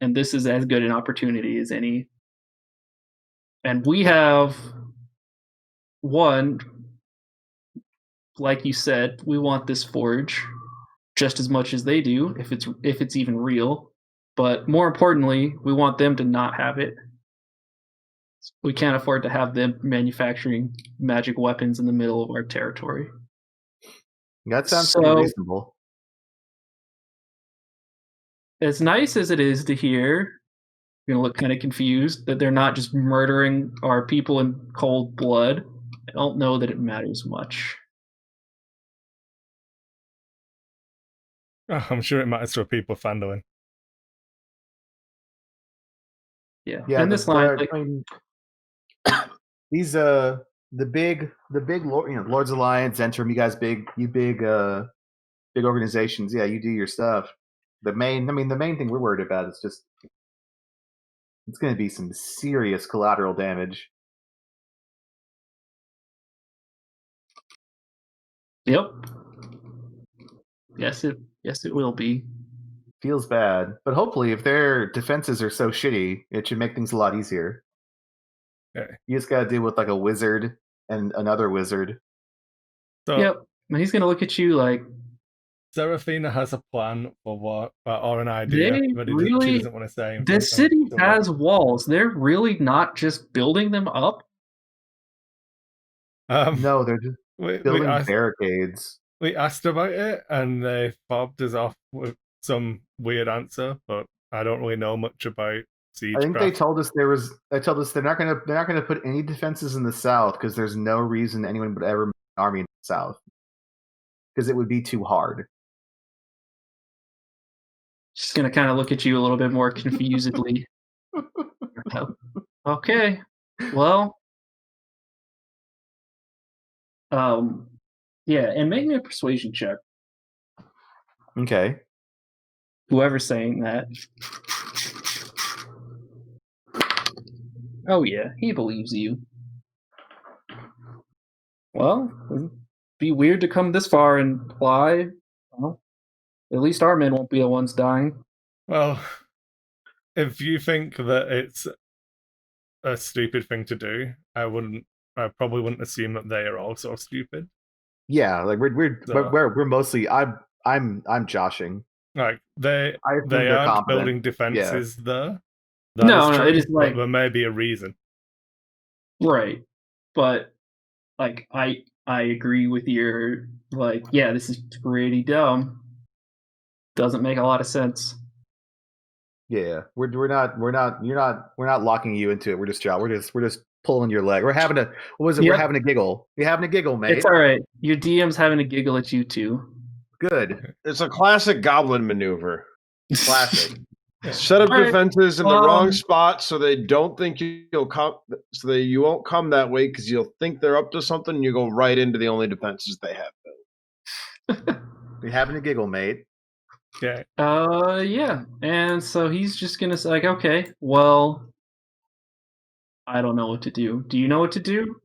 and this is as good an opportunity as any. And we have one, like you said, we want this forge just as much as they do, if it's even real. But more importantly, we want them to not have it. We can't afford to have them manufacturing magic weapons in the middle of our territory. That sounds pretty reasonable. As nice as it is to hear, you're gonna look kind of confused that they're not just murdering our people in cold blood. I don't know that it matters much. I'm sure it matters to people Fanduin. Yeah. Yeah, In this line, like, I mean, these the big Lords Alliance, Zentrum, you guys big organizations. Yeah, you do your stuff. The main thing we're worried about is just it's going to be some serious collateral damage. yep. Yes, it will be. Feels bad, but hopefully, if their defenses are so shitty, it should make things a lot easier. Okay. You just got to deal with like a wizard and another wizard. So, Yep. And he's gonna look at you like Seraphina has a plan for what, or an idea, but she doesn't want to say. The city has walls. They're really not just building them up. No, they're just building barricades. We asked about it, and they fobbed us off with some weird answer, but I don't really know much about siegecraft. I think they told us they're not gonna put any defenses in the south because there's no reason anyone would ever make an army in the south because it would be too hard. She's gonna kind of look at you a little bit more confusedly. Okay, well, yeah, and make me a persuasion check. Okay. Whoever's saying that. Oh yeah, he believes you. Well, it'd be weird to come this far and fly. Well, at least our men won't be the ones dying. Well, if you think that it's a stupid thing to do, I probably wouldn't assume that they are also stupid. Yeah, like we're mostly I'm joshing. Like they aren't competent. building defenses there. No, it is like there may be a reason. Right. But like I agree with your like, yeah, this is pretty dumb. Doesn't make a lot of sense. Yeah, we're not locking you into it. We're just pulling your leg. We're having a We're having a giggle. You're having a giggle, mate. It's all right. Your DM's having a giggle at you too. Good. It's a classic goblin maneuver. Classic. Set up defenses in the wrong spot so they don't think you'll come, so that you won't come that way because you'll think they're up to something. And you go right into the only defenses they have built. You're having a giggle, mate. Yeah. Yeah. And so he's just gonna say, like, okay, well, I don't know what to do. Do you know what to do?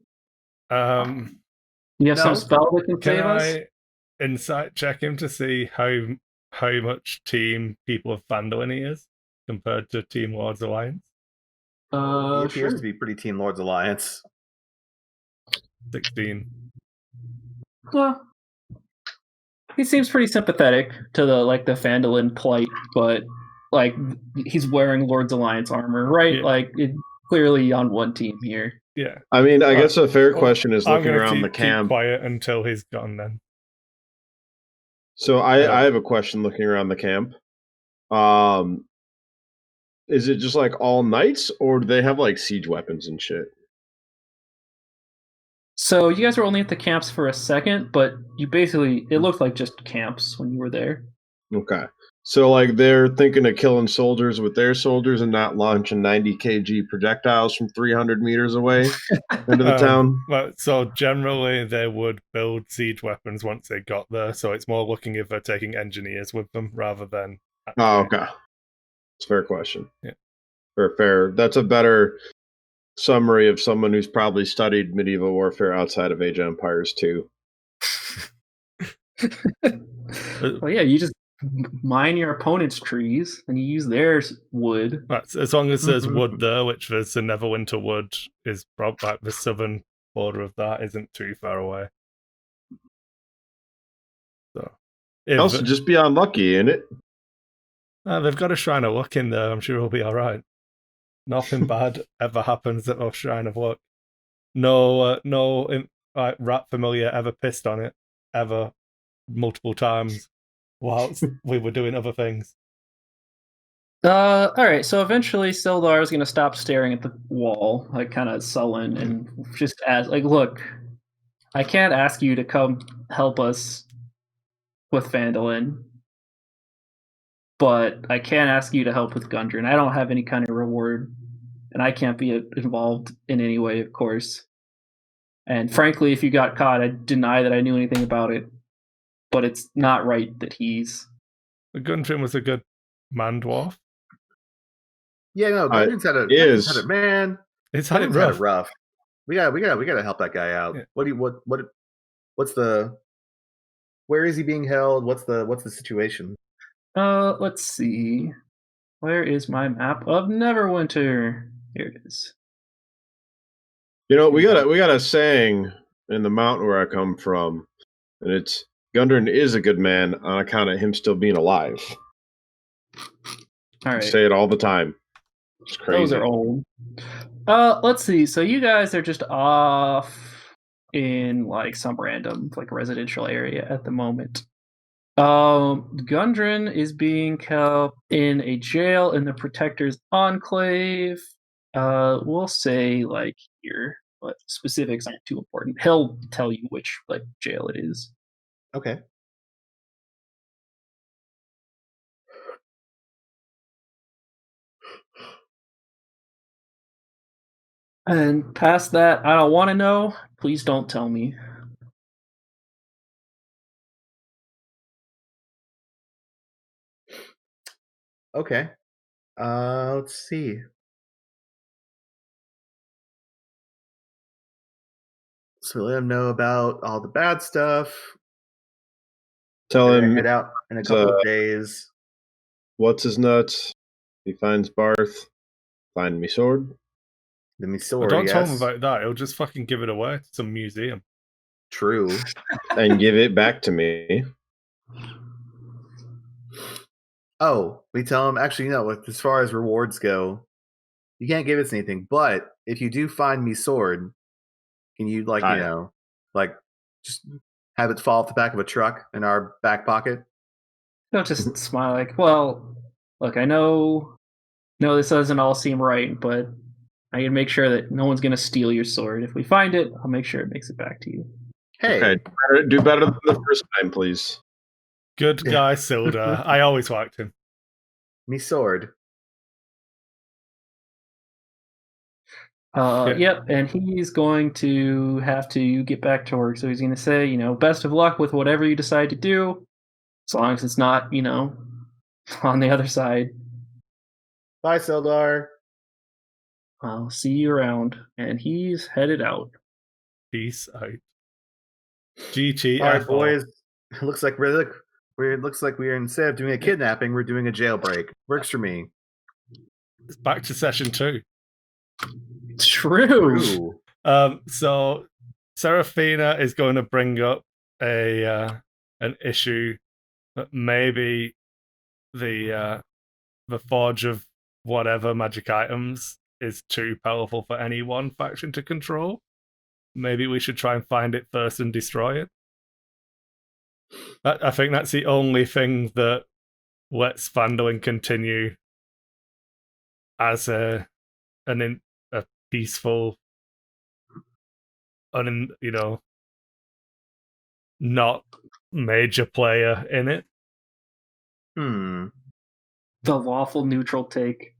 You have some spell that can save us? Can I insight check him to see how much team people of Fanduin he is compared to Team Lords Alliance? He appears to be pretty Team Lords Alliance. 16. Well, he seems pretty sympathetic to the Phandalin plight, but like he's wearing Lord's Alliance armor, right? Yeah. Like clearly on one team here. Yeah. I mean, I guess a fair question is looking around the Keep camp. quiet until he's gone then. So I have a question looking around the camp. Is it just like all knights, or do they have like siege weapons and shit? So you guys were only at the camps for a second, but it looked like just camps when you were there. Okay. So like they're thinking of killing soldiers with their soldiers and not launching 90 kg projectiles from 300 meters away into the town? Well, so generally they would build siege weapons once they got there, so it's more looking if they're taking engineers with them rather than... Oh, okay. It's a fair question. Yeah. Fair. That's a better summary of someone who's probably studied medieval warfare outside of Age of Empires too. Well, yeah, you just mine your opponent's trees and you use their wood. Right, as long as there's Mhm. wood there, which there's the Neverwinter wood is probably like the southern border of that isn't too far away. So, Also, just be unlucky, innit? They've got a Shrine of Luck in there. I'm sure it'll be all right. Nothing bad ever happens at a Shrine of Luck. No, rat familiar ever pissed on it ever multiple times whilst we were doing other things. All right. So eventually, Sildar is going to stop staring at the wall, like kind of sullen, and just ask, like, "Look, I can't ask you to come help us with Phandalin, but I can ask you to help with Gundren. I don't have any kind of reward, and I can't be involved in any way, of course. And frankly, if you got caught, I deny that I knew anything about it. But it's not right that he's." Gundren was a good man dwarf. Yeah, no, Gundren's had it, man. It's had it Gundren's rough. rough. We gotta help that guy out. Yeah. Where is he being held? What's the situation? Let's see. Where is my map of Neverwinter? Here it is. You know, we got a saying in the mountain where I come from, and it's Gundren is a good man on account of him still being alive. All right. I say it all the time. It's crazy. Those are old. Let's see. So you guys are just off in like some random like residential area at the moment. Gundren is being kept in a jail in the Protector's Enclave. We'll say like here, but specifics aren't too important. He'll tell you which like jail it is. Okay. And past that, I don't want to know. Please don't tell me. Okay. Let's see. So let him know about all the bad stuff. Tell him head out in a couple of days. What's his nuts? He finds Barth. Find me sword. The me sword. Don't tell him about that. He'll just fucking give it away to some museum. True. And give it back to me. Oh, we tell him. Actually, no. As far as rewards go, you can't give us anything. But if you do find me sword, can you just have it fall off the back of a truck in our back pocket? Don't just smile like, well, look, I know this doesn't all seem right, but I can make sure that no one's going to steal your sword. If we find it, I'll make sure it makes it back to you. Hey. Okay, do better than the first time, please. Good guy, Sildar. I always liked him. Me sword. Yep, and he's going to have to get back to work. So he's going to say, best of luck with whatever you decide to do, as long as it's not, on the other side. Bye, Sildar. I'll see you around. And he's headed out. Peace out. GG. All right, boys. Looks like we're instead of doing a kidnapping, we're doing a jailbreak. Works for me. It's back to session 2. True. So Seraphina is going to bring up an issue that maybe the forge of whatever magic items is too powerful for any one faction to control. Maybe we should try and find it first and destroy it. I think that's the only thing that lets Phandalin continue as a peaceful, not major player in it. The lawful neutral take.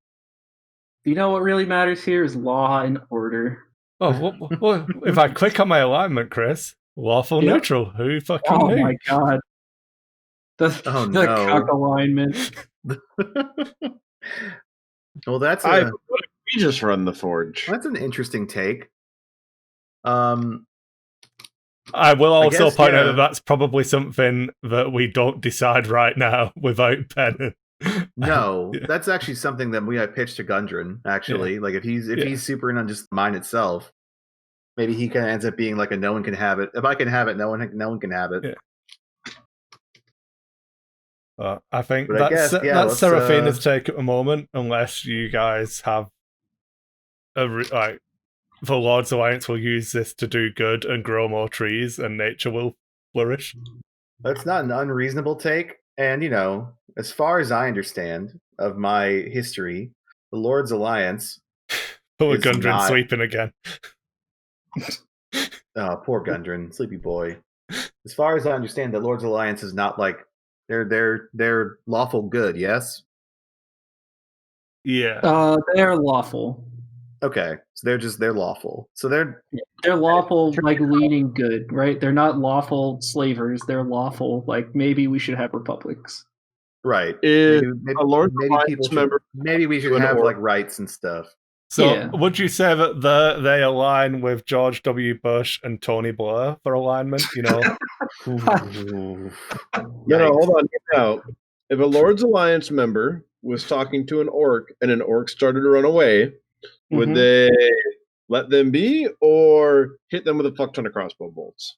You know what really matters here is law and order. Oh, well, if I click on my alignment, Chris, lawful neutral. Who fucking knew? Oh my god. The cock alignment. Well, we just run the forge. That's an interesting take. I will also guess, point out yeah. that that's probably something that we don't decide right now without Pen. No, that's actually something that we pitched to Gundren. Actually, like if he's super in on just the mine itself, maybe he kind of ends up being like a no one can have it. If I can have it, no one can have it. Yeah. I think But I that's guess, yeah, let's, Seraphina's take at the moment, unless you guys have the Lord's Alliance will use this to do good and grow more trees, and nature will flourish. That's not an unreasonable take. And, as far as I understand of my history, the Lord's Alliance Poor is Gundren not... sleeping again. Oh, poor Gundren, sleepy boy. As far as I understand, the Lord's Alliance is not like they're lawful good, yes? Yeah. They're lawful. Okay, so they're lawful. So they're lawful, like leaning good, right? They're not lawful slavers. They're lawful, like maybe we should have republics. Right. Is maybe a Lord's maybe Alliance people should, member maybe we should to an have orc? like rights and stuff. So Yeah. would you say that they align with George W. Bush and Tony Blair for alignment? No, hold on. Now, if a Lord's Alliance member was talking to an orc and an orc started to run away, would they let them be or hit them with a fuck ton of crossbow bolts?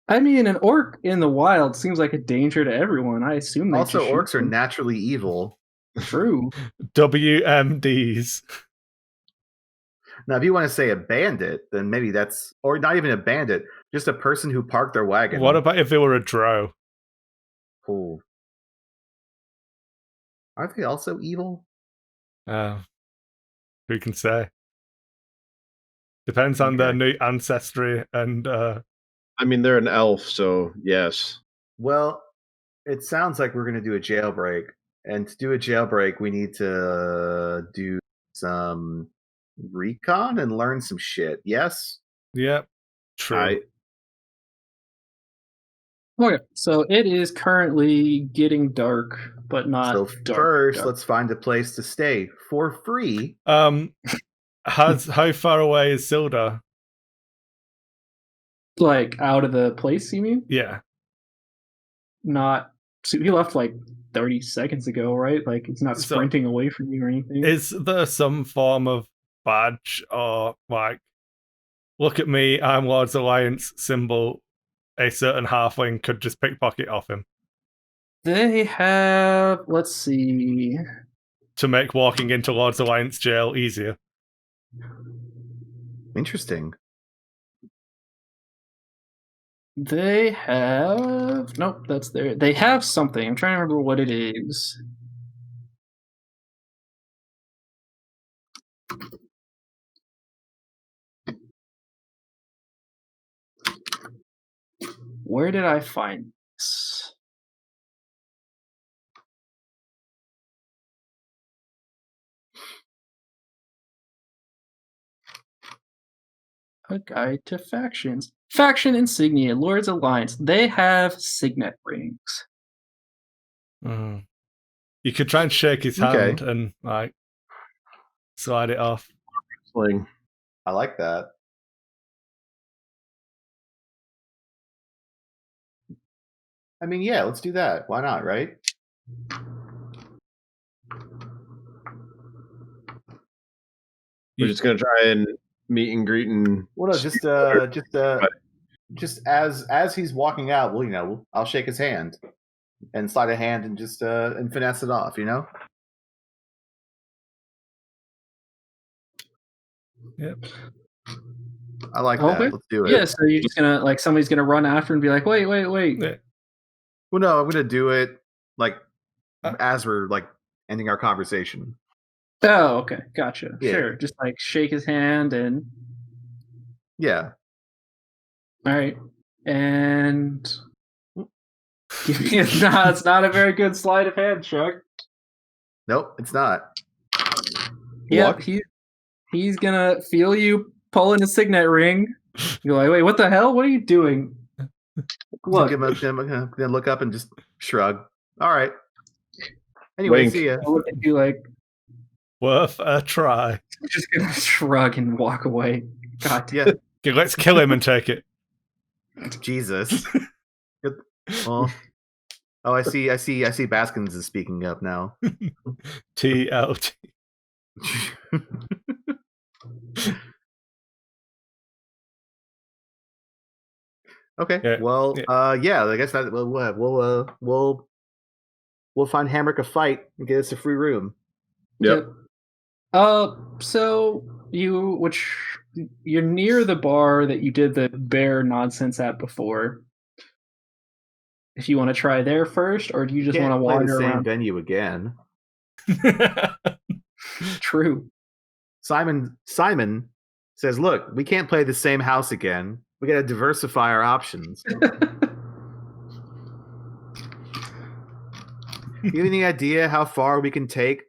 I mean, an orc in the wild seems like a danger to everyone. I assume they Also, just shoot orcs are them. naturally evil. True. WMDs. Now, if you want to say a bandit, then maybe that's, or not even a bandit, just a person who parked their wagon. What about if they were a drow? Cool. Aren't they also evil? Who can say? Depends on their new ancestry and. I mean, they're an elf, so yes. Well, it sounds like we're going to do a jailbreak, and to do a jailbreak, we need to do some recon and learn some shit. Yes. Yep. True. Okay, so it is currently getting dark, but not So dark. First, let's find a place to stay for free. How far away is Sildar? Like out of the place, you mean? Yeah. Not. So he left like 30 seconds ago, right? Like it's not sprinting away from you or anything. Is there some form of badge or like, look at me, I'm Lord's Alliance symbol? A certain halfling could just pickpocket off him. They have. Let's see. To make walking into Lord's Alliance jail easier. Interesting. They have. Nope, that's there. They have something. I'm trying to remember what it is. Where did I find this? A guide to factions. Faction insignia, Lord's Alliance. They have signet rings. You could try and shake his hand and like slide it off. I like that. I mean, yeah, let's do that. Why not, right? We're just gonna try and meet and greet and. Well, no, just as he's walking out, well, I'll shake his hand and slide a hand and just and finesse it off, Yep. I like that. Let's do it. Yeah, so you're just gonna like somebody's gonna run after and be like, wait. Yeah. Well, no, I'm gonna do it like as we're like ending our conversation. Oh, okay, gotcha. Yeah. Sure, just like shake his hand and. Yeah. All right, and give me a nod. It's not a very good sleight of hand, Chuck. Nope, it's not. Yep, he's gonna feel you pulling a signet ring. You're like, wait, what the hell? What are you doing? Look, I'm gonna look up and just shrug. All right. Anyway, see ya. I look at you like worth a try. I'm just gonna shrug and walk away. God, yeah. Okay, let's kill him and take it. Jesus. Well, oh, I see. Baskins is speaking up now. TLT. Okay. Yeah. Well, yeah. I guess that we'll find Hamrick a fight and get us a free room. Yep. So you're near the bar that you did the bear nonsense at before. If you want to try there first, or do you just want to Can't play wander the same around? venue again. True. Simon says, "Look, we can't play the same house again. We got to diversify our options." You have any idea how far we can take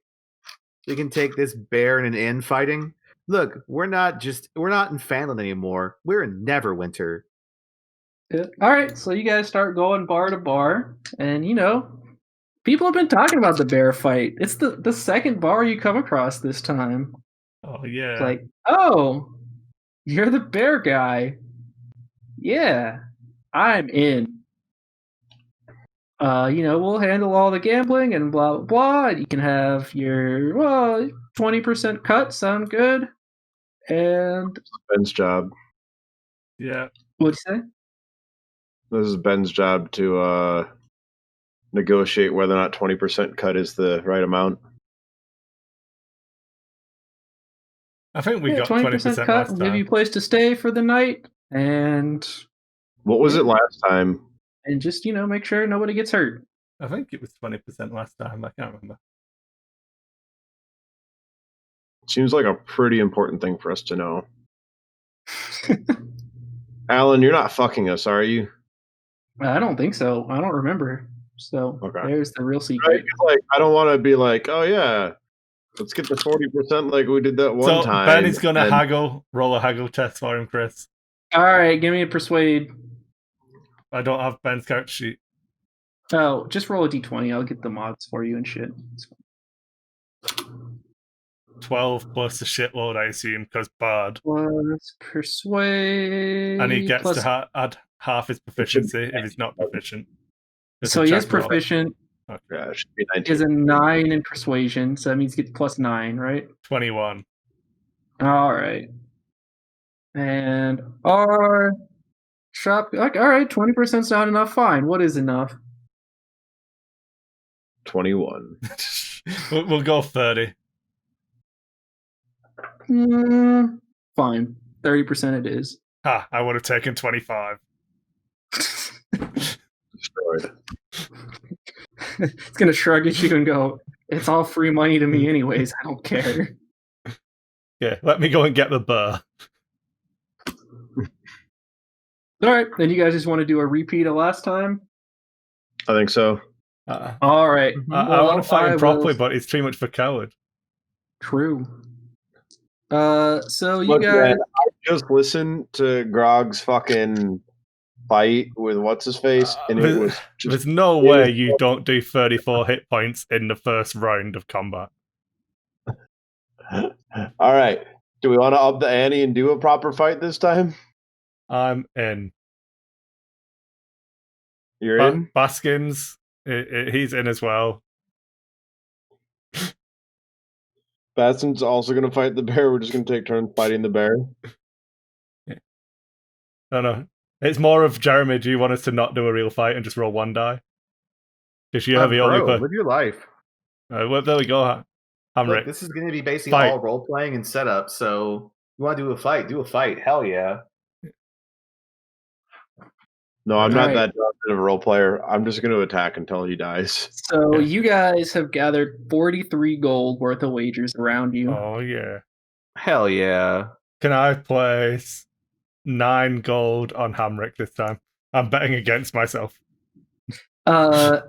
this bear in an inn fighting? Look, we're not in Fanland anymore. We're in Neverwinter. Yeah. All right, so you guys start going bar to bar, and people have been talking about the bear fight. It's the second bar you come across this time. Oh yeah. It's like, oh, you're the bear guy. Yeah, I'm in. We'll handle all the gambling and blah blah blah. You can have your 20% cut. Sound good? And Ben's job. Yeah. what'd you say? This is Ben's job to negotiate whether or not 20% cut is the right amount. I think we got 20% cut. last We'll time. give you a place to stay for the night, and What was it last time? and just make sure nobody gets hurt. I think it was 20% last time. I can't remember. Seems like a pretty important thing for us to know. Alan, you're not fucking us, are you? I don't think so. I don't remember. So There's the real secret. Right? I don't want to be like, oh yeah, let's get the 40% like we did that one time. Ben is gonna haggle. Roll a haggle test for him, Chris. All right, give me a persuade. I don't have Ben's character sheet. Oh, just roll a d20. I'll get the mods for you and shit. 12 plus a shitload, I assume, because bard. Plus persuade. And he gets to add half his proficiency if he's not proficient. So he is proficient. Okay. Yeah, it should be 19. He has a 9 in persuasion, so that means he gets plus 9, right? 21. All right. And our shop, like, all right, 20%'s not enough. Fine. What is enough? 21. We'll go 30. Fine. 30% it is. Ha! I would have taken 25. Destroyed. It's gonna shrug at you and go, "It's all free money to me, anyways. I don't care." Yeah, let me go and get the burr. All right, then you guys just want to do a repeat of last time? I think so. All right. I want to fight him properly, but it's too much for coward. True. So you guys... Man, I just listened to Grog's fucking fight with what's-his-face, and it was just... There's no way you don't do 34 hit points in the first round of combat. All right. Do we want to up the ante and do a proper fight this time? I'm in. You're in? Baskins, he's in as well. Baston's also going to fight the bear. We're just going to take turns fighting the bear. Yeah. No. It's more of, Jeremy, do you want us to not do a real fight and just roll one die? Because you have the only live your life. Well, there we go. Look, this is going to be basically all role playing and setup. So you want to do a fight? Do a fight. Hell yeah. No, I'm not that of a role player. I'm just going to attack until he dies. So you guys have gathered 43 gold worth of wagers around you. Oh, yeah. Hell yeah. Can I place 9 gold on Hamrick this time? I'm betting against myself. No,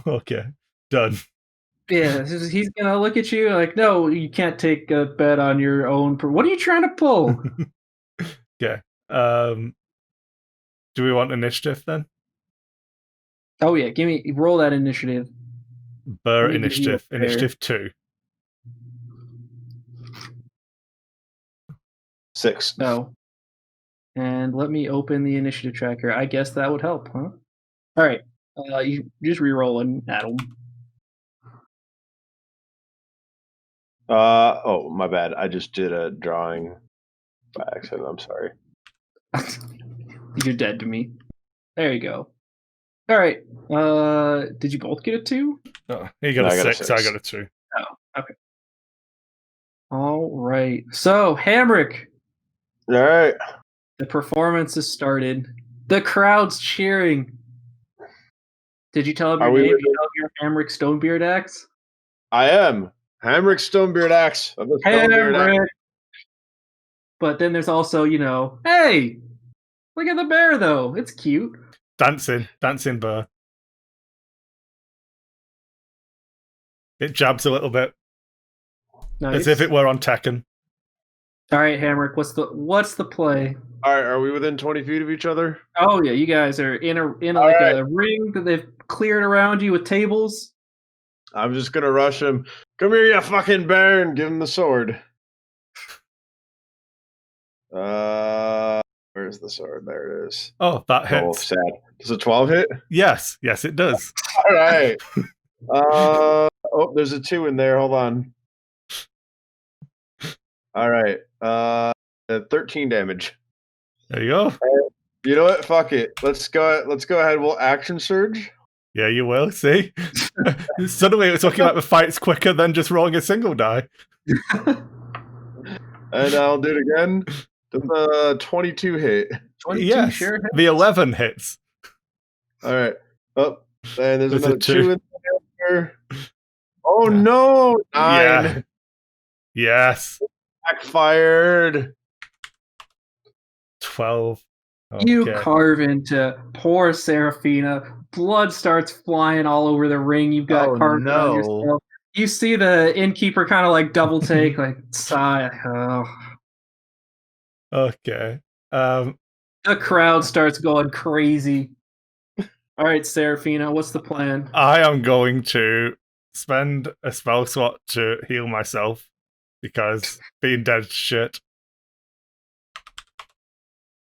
okay. Done. Yeah, he's going to look at you like, no, you can't take a bet on your own. What are you trying to pull? Okay. Do we want initiative then? Oh yeah, roll that initiative. Burr initiative. Initiative 2. 6. No. And let me open the initiative tracker. I guess that would help, huh? All right. You just re-roll and add them. Oh, my bad. I just did a drawing by accident. I'm sorry. You're dead to me. There you go. All right. Did you both get a 2? Oh, he got No, a I got a 6, I 6. got a 2. Oh, okay. All right. So, Hamrick, All right. the performance has started. The crowd's cheering. Did you tell him your Are we name? with You tell him you're Hamrick Stonebeard Axe? I am Hamrick Stonebeard Axe of the Stonebeard Axe. Hamrick. But then there's also, hey, look at the bear, though. It's cute. Dancing bear. It jabs a little bit, Nice. as if it were on Tekken. All right, Hamrick, what's the play? All right, are we within 20 feet of each other? Oh yeah, you guys are in a ring that they've cleared around you with tables. I'm just gonna rush him. Come here, you fucking bear, and give him the sword. Where's the sword? There it is. Oh, that Oh, hits. sad. Does a 12 hit? Yes, it does. All right. Oh, there's a 2 in there. Hold on. All right. 13 damage. There you go. You know what? Fuck it. Let's go ahead. We'll action surge. Yeah, you will. See? Suddenly it's looking like the fight's quicker than just rolling a single die. And I'll do it again. Does a 22 hit? 22 Yes, sure hits. the 11 hits. All right. Oh, and there's There's another a 2. 2 in there. Oh no! 9. Yeah. Yes. Backfired. 12. Okay. You carve into poor Seraphina. Blood starts flying all over the ring. You've got carved on yourself. You see the innkeeper kind of like double take, like sigh. Oh. Okay. The crowd starts going crazy. All right, Seraphina, what's the plan? I am going to spend a spell slot to heal myself because being dead is shit.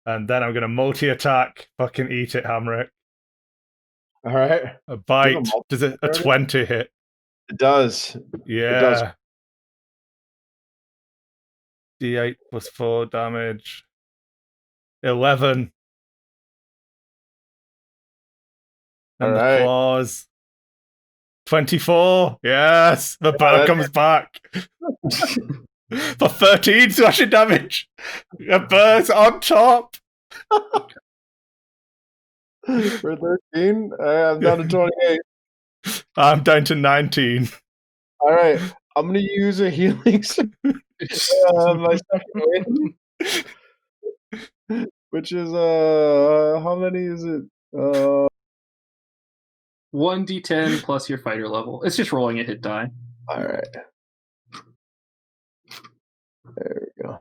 And then I'm going to multi-attack. Fucking eat it, Hamrick. All right. A bite. Does it a 20 hit? It does. Yeah. It does. D8 plus 4 damage. 11. And All the right. claws. 24. Yes. The bird comes back. For 13 slashing damage. The bird's on top. For 13, I'm down to 28. I'm down to 19. All right, I'm gonna use a healing my second win, which is how many is it? 1d10 plus your fighter level. It's just rolling a hit die. All right, there we go.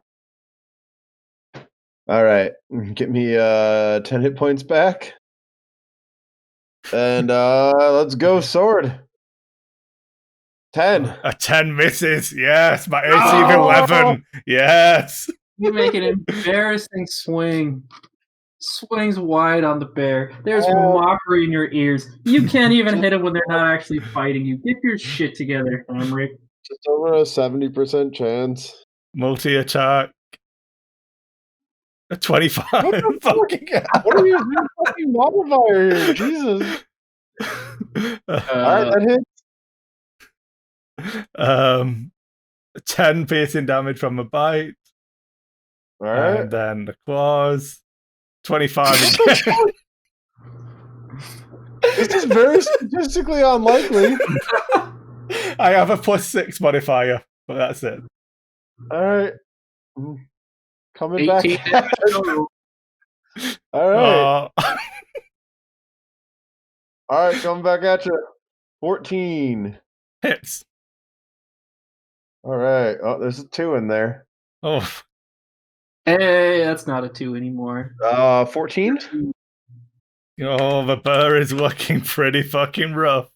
All right, get me 10 hit points back, and let's go sword. 10. A 10 misses. Yes. My AC of 11. Yes. You make an embarrassing swing. Swings wide on the bear. There's mockery in your ears. You can't even hit them when they're not actually fighting you. Get your shit together, Hamrick. Just over a 70% chance. Multi-attack. A 25. Fucking what are you fucking modifier here? Jesus. All right, that hits. 10 piercing damage from a bite. All right. And then the claws. 25 again. This is very statistically unlikely. I have a +6 modifier, but that's it. All right. Coming back. All right. All right, coming back at you. 14. Hits. All right. Oh, there's a 2 in there. Oh. Hey, that's not a 2 anymore. 14? Oh, the bear is looking pretty fucking rough.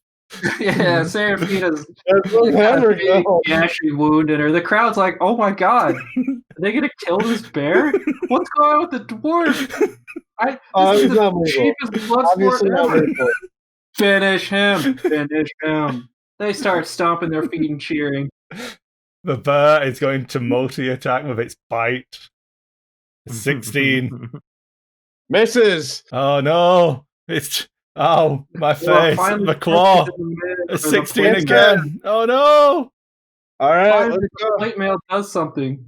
Yeah, Seraphina's That's what Henrik knows. gashing wound in her. The crowd's like, "Oh my god, are they gonna kill this bear? What's going on with the dwarf? This is He's not the lethal. cheapest blood sport Obviously not ever. lethal. Finish him! Finish him!" They start stomping their feet and cheering. The bear is going to multi-attack with its bite. 16. Misses. Oh no! It's my Well, face, finally, the claw. the 16 plate again. Oh no! All right, Finally, let's the go. plate mail does something.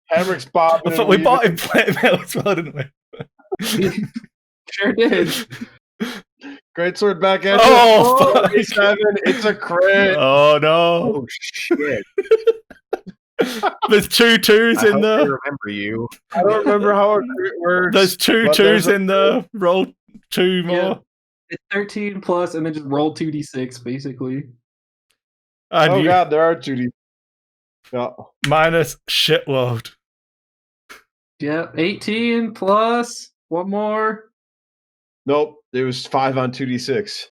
Henrik's bobbing. I thought we bought in plate mail as well, didn't we? Sure did. Great sword back at Oh, you. fuck. 37. It's a crit. Oh no! Oh shit! There's 2 twos I in hope there. they remember you. I don't remember how a crit works. There's 2 but twos there's a- in there. Roll 2 more. Yeah. It's 13 plus, and then just roll 2d6 basically. And Oh you god, there are 2D. No. minus shitload. Yeah, 18 plus one more. Nope, it was 5 on 2d6.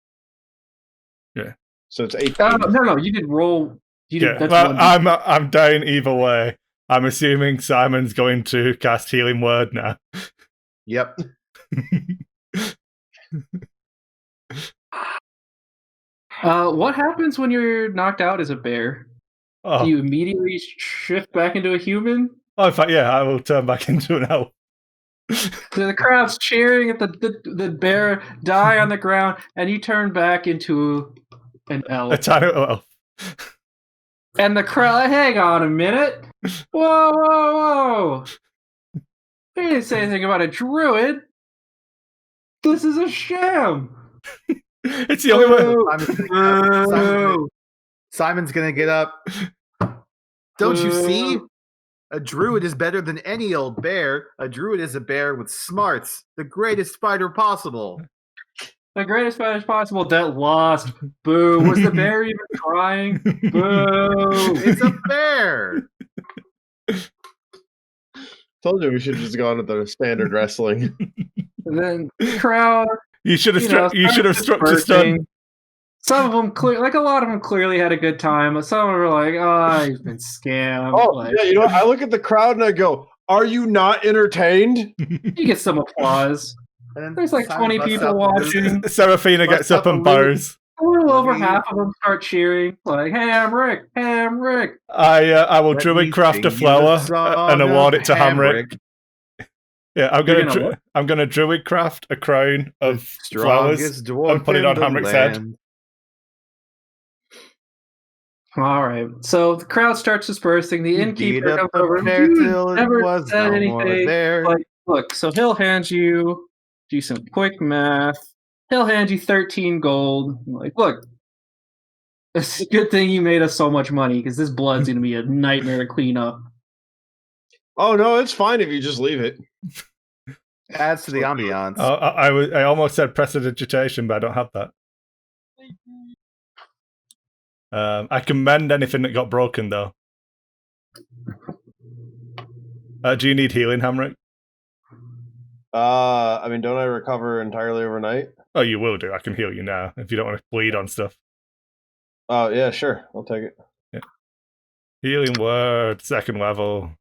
Yeah. So it's 18. No, you did roll. You did. Yeah, That's well, one. I'm dying either way. I'm assuming Simon's going to cast Healing Word now. Yep. What happens when you're knocked out as a bear? Oh, Do you immediately shift back into a human? in fact, yeah, I will turn back into an elf. The crowd's cheering at the bear die on the ground, and you turn back into an A elf. tiny little elf. And the crowd, hang on a minute. Whoa, whoa, whoa. They didn't say anything about a druid. This is a sham. It's the only way. Boo. Simon's gonna get up. Don't you see? A druid is better than any old bear. A druid is a bear with smarts, the greatest fighter possible. The greatest fight possible that lost. Boo. Was the bear even trying? Boo. It's a bear. Told you we should just go on with the standard wrestling. And then the crowd. You should have struck. You should have struck to dispersing. stun. Some of them, a lot of them clearly had a good time. But some of them were like, oh, he's been scammed. Oh, Like, yeah, you know what? I look at the crowd and I go, are you not entertained? you get some applause. And There's like Simon 20 busts people out watching. Seraphina gets up and bows. A little over me- half of them start cheering, like, hey, I'm Rick. Hey, I'm Rick. I will Let druid me craft a sing you flower the song and award of it to Hamrick. Yeah, I'm gonna druid craft a crown of flowers Strongest dwarf and put it in on the Hamrick's head. land. All right. So the crowd starts dispersing. The He innkeeper beat up comes the over. bear "Dude, till it never was said no more anything." there. Like, look, so he'll hand you, do some quick math. He'll hand you 13 gold. Like, look, it's a good thing you made us so much money because this blood's going to be a nightmare to clean up. Oh, no, it's fine if you just leave it. Adds to the ambiance. I almost said prestidigitation, but I don't have that. I can mend anything that got broken, though. Do you need healing, Hamrick? I mean, don't I recover entirely overnight? Oh, you will do. I can heal you now if you don't want to bleed on stuff. Oh, yeah, sure. I'll take it. Yeah. Healing word, 2nd level.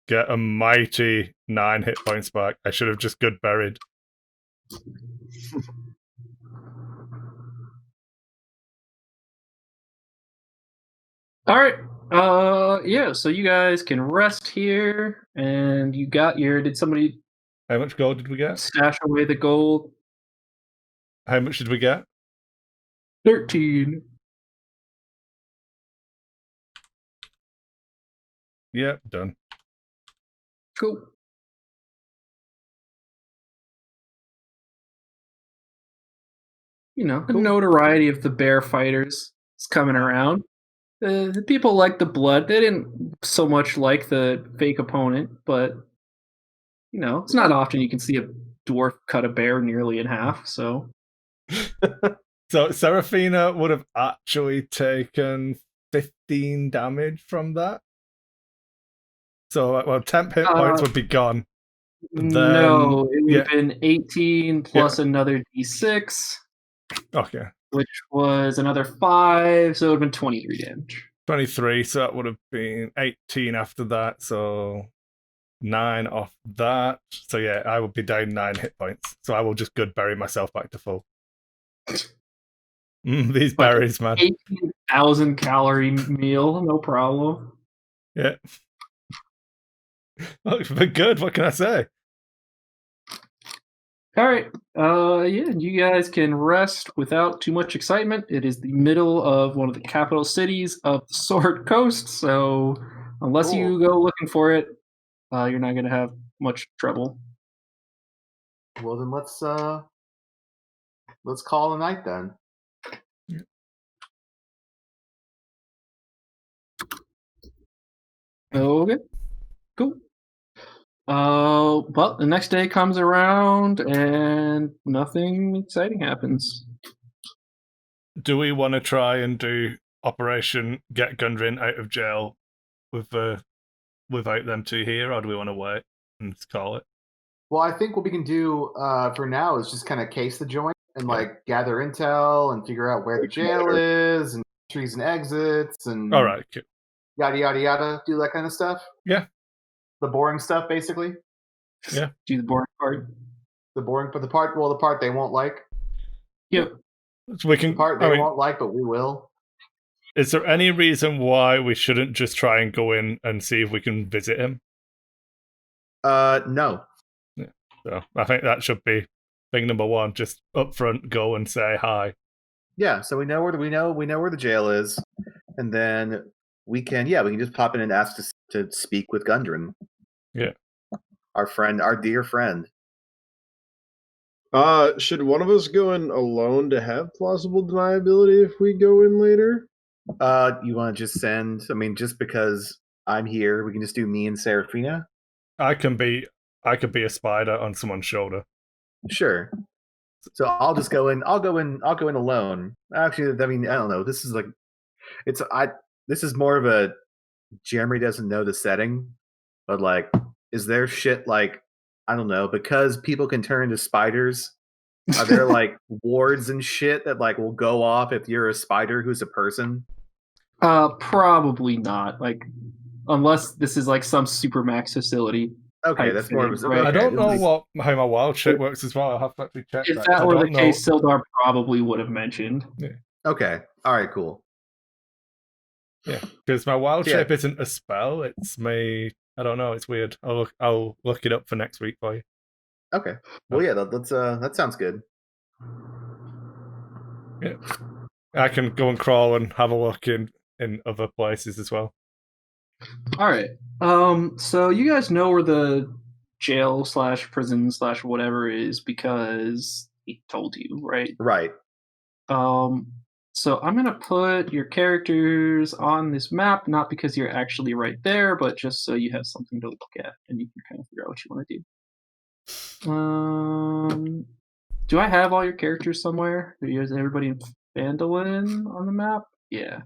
Get a mighty 9 hit points back. I should have just good buried. All right. Yeah, so you guys can rest here, and you got your. Did somebody How much gold did we get? stash away the gold? How much did we get? 13. Yep, done. Cool. You know, the notoriety of the bear fighters is coming around. The people like the blood. They didn't so much like the fake opponent, but you know, it's not often you can see a dwarf cut a bear nearly in half. So So Seraphina would have actually taken 15 damage from that. So, well, 10 hit points would be gone. No, it would yeah. have been 18 plus another d6, Okay. which was another 5, so it would have been 23 damage. 23, so that would have been 18 after that, so 9 off that. So yeah, I would be down 9 hit points. So I will just good bury myself back to full. These Like berries, man. 18,000 calorie meal, no problem. Yeah. Looks good, what can I say? All right. Yeah, you guys can rest without too much excitement. It is the middle of one of the capital cities of the Sword Coast, so unless you go looking for it, you're not going to have much trouble. Well, then let's call a night then. Okay. Cool. Well, the next day comes around and nothing exciting happens. Do we want to try and do Operation Get Gundren out of jail without them two here, or do we want to wait and call it? Well, I think what we can do for now is just kind of case the joint and like gather intel and figure out where the jail is and entries and exits and all right, cool. Yada yada yada. Do that kind of stuff. Yeah, the boring stuff, basically. Yeah, do the boring part. The part they won't like. Yep. So we can. The part they won't like, but we will. Is there any reason why we shouldn't just try and go in and see if we can visit him? No. Yeah. So I think that should be thing number one. Just up front, go and say hi. Yeah. So we know where the jail is, and then we can just pop in and ask to speak with Gundren. Yeah. Our dear friend. Should one of us go in alone to have plausible deniability if we go in later? You want to just send? I mean, just because I'm here, we can just do me and Seraphina. I could be a spider on someone's shoulder. Sure. So I'll just go in. I'll go in alone. Actually, I mean, I don't know. This is like, this is more of a Jeremy doesn't know the setting, but like, is there shit like, I don't know, because people can turn into spiders? Are there like wards and shit that like will go off if you're a spider who's a person? Probably not. Like, unless this is like some supermax facility. Okay, that's more of a. Right? I don't know how my wild shit works as well. I have to actually check. If that were the case, Sildar probably would have mentioned. Yeah. Okay. All right. Cool. Yeah, because my wild shape isn't a spell. It's me. I don't know. It's weird. I'll look it up for next week for you. Okay. Well, yeah. That sounds good. Yeah, I can go and crawl and have a look in other places as well. All right. So you guys know where the jail / prison / whatever is because he told you, right? Right. So I'm gonna put your characters on this map, not because you're actually right there, but just so you have something to look at and you can kind of figure out what you want to do. Do I have all your characters somewhere? Is everybody in Phandalin on the map? Yeah.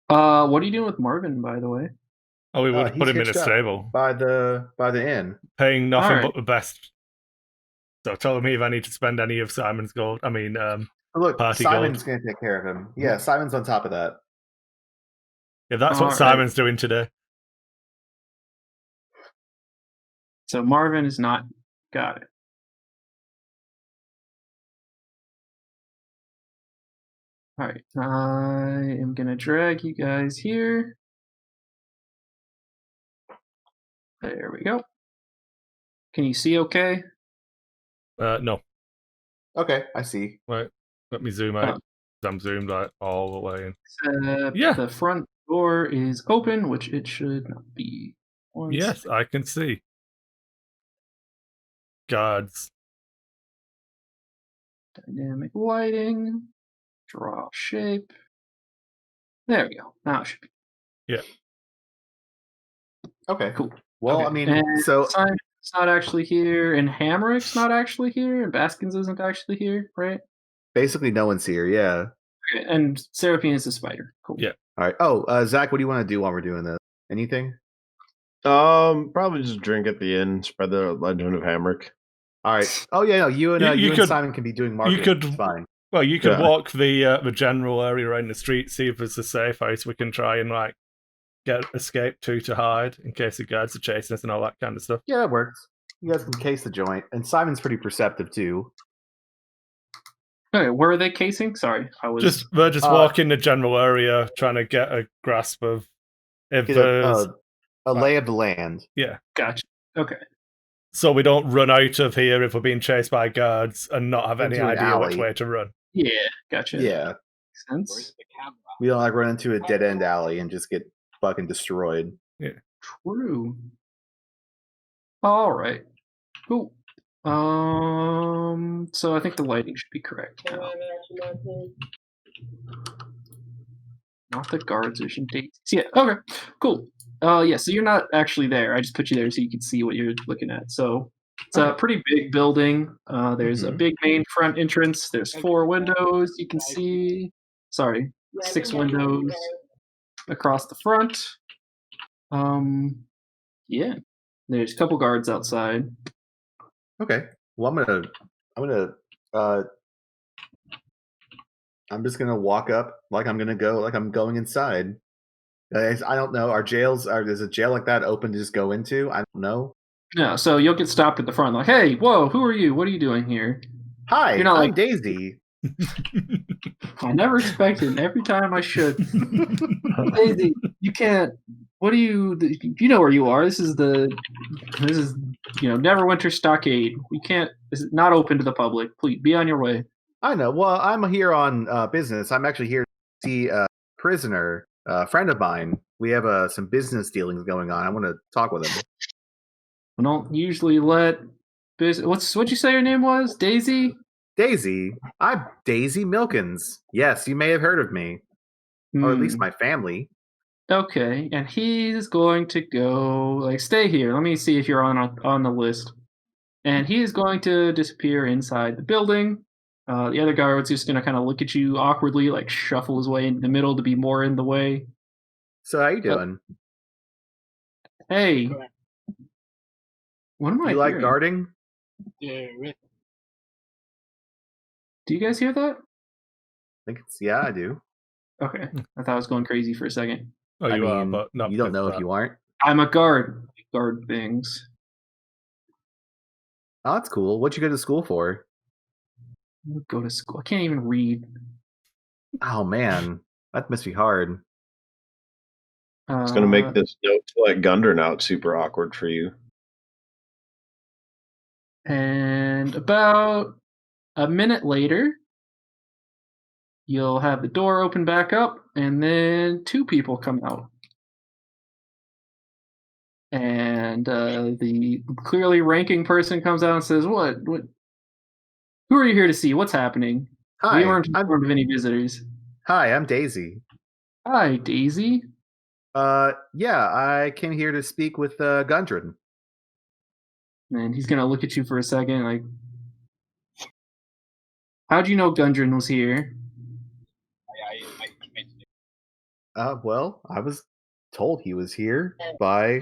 What are you doing with Marvin, by the way? Oh, we would put him in a stable by the inn, paying nothing but the best. So tell me if I need to spend any of Simon's gold. I mean, look, party Simon's gold. going to take care of him. Yeah, Simon's on top of that. Yeah, that's what Simon's doing today. So Marvin is not. Got it. All right, I am gonna drag you guys here. There we go. Can you see okay? No. Okay, I see. Right, let me zoom out. I'm zoomed out all the way in. The front door is open, which it should not be. Yes, I can see. Guards. Dynamic lighting. Draw shape. There we go. Now it should be. Yeah. Okay. Cool. Well, okay. I mean, and so Simon's not actually here, and Hamrick's not actually here, and Baskins isn't actually here, right? Basically, no one's here. Yeah. Okay. And Seraphine is the spider. Cool. Yeah. All right. Oh, Zach, what do you want to do while we're doing this? Anything? Probably just drink at the inn. Spread the legend of Hamrick. All right. Oh yeah, no, you and could- Simon can be doing marketing. It's fine. Well, you could Yeah. walk the general area around the street, see if there's a safe house we can try and like escape to hide in case the guards are chasing us and all that kind of stuff. Yeah, that works. You guys can case the joint, and Simon's pretty perceptive too. Okay, where are they casing? Sorry, I was We're just walking the general area, trying to get a grasp of if Get there's a lay of the land. yeah. Gotcha. Okay. So we don't run out of here if we're being chased by guards and not have any Into an idea which alley. way to run. Yeah, gotcha. Yeah, Makes sense. we don't like run into a dead end alley and just get fucking destroyed. True. All right. Cool. So I think the lighting should be correct now. Not the guards vision dates. Yeah. Okay. Cool. Yeah. So you're not actually there. I just put you there so you can see what you're looking at. So it's a pretty big building. There's a big main front entrance. There's 4 windows you can see. Sorry, 6 windows across the front. Yeah. There's a couple guards outside. Okay. Well, I'm just gonna walk up like I'm going inside. I don't know. Is a jail like that open to just go into? I don't know. No, so you'll get stopped at the front, like, "Hey, whoa, who are you? What are you doing here?" Hi, You're not I'm like- Daisy. I never expected. Every time I should. Daisy, you can't. What do you? You know where you are. This is Neverwinter Stockade. We can't. This is not open to the public. Please be on your way. I know. Well, I'm here on business. I'm actually here to see a prisoner, a friend of mine. We have some business dealings going on. I want to talk with him. We don't usually let. What'd you say your name was? Daisy. Daisy. I'm Daisy Milkins. Yes, you may have heard of me, or at least Hmm. my family. Okay, and he's going to go stay here. Let me see if you're on the list. And he is going to disappear inside the building. The other guard's just going to kind of look at you awkwardly, shuffle his way into the middle to be more in the way. So how you doing? Hey, what am I You like hearing? guarding? Do you guys hear that? Yeah, I do. Okay, I thought I was going crazy for a second. Oh, I you are, mean, but not you don't with know if that. you aren't. I'm a guard. I guard things. Oh, that's cool. What'd you go to school for? I go to school. I can't even read. Oh man, that must be hard. It's gonna make this note to let Gundren out super awkward for you. And about a minute later, you'll have the door open back up, and then 2 people come out. And the clearly ranking person comes out and says, "What? Who are you here to see? What's happening? Hi, We weren't informed of any visitors." I'm Daisy. Hi, Daisy. Yeah, I came here to speak with Gundren. And he's gonna look at you for a second, like, how'd you know Gundren was here? Well, I was told he was here by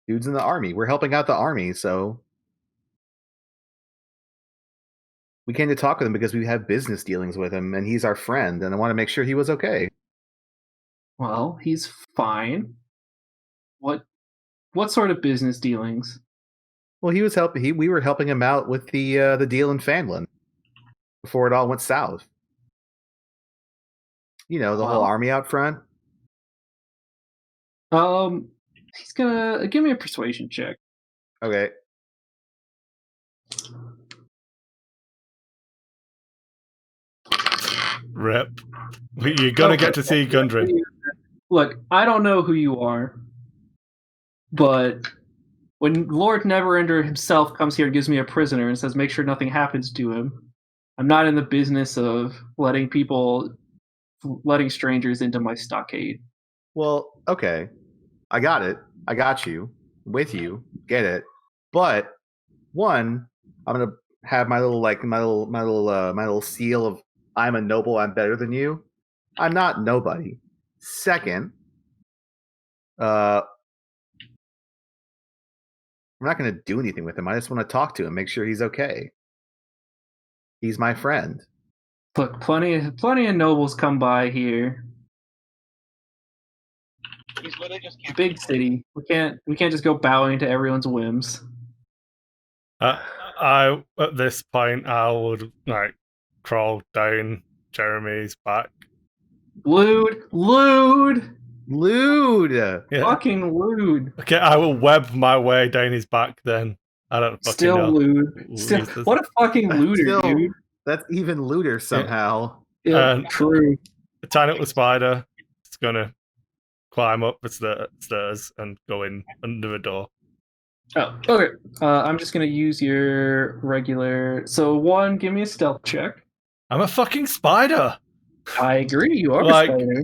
dudes in the army. We're helping out the army, so we came to talk with him because we have business dealings with him, and he's our friend, and I want to make sure he was okay. Well, he's fine. What sort of business dealings? Well, he was helping. We were helping him out with the deal in Fanlin before it all went south. You know, the whole Well- army out front. He's gonna give me a persuasion check. Okay. Rip. You're gonna get to see Gundren. Look, I don't know who you are, but when Lord Neverender himself comes here and gives me a prisoner and says make sure nothing happens to him, I'm not in the business of letting strangers into my stockade. Well, okay. I got it. I got you. With you. Get it. But one, I'm gonna have my little seal of I'm a noble, I'm better than you. I'm not nobody. Second, I'm not going to do anything with him. I just want to talk to him, make sure he's okay. He's my friend. Look, plenty of nobles come by here. Big city. We can't just go bowing to everyone's whims. I at this point I would like crawl down Jeremy's back. Lewd. Yeah. Fucking lewd. Okay, I will web my way down his back then. I don't fucking Still know. lewd. Still, what a fucking looter, dude. That's even looter somehow. Yeah, true. A tiny little spider is gonna climb up the stairs and go in under the door. Oh, okay. I'm just gonna use your regular. So one, give me a stealth check. I'm a fucking spider. I agree. You are Like- a spider.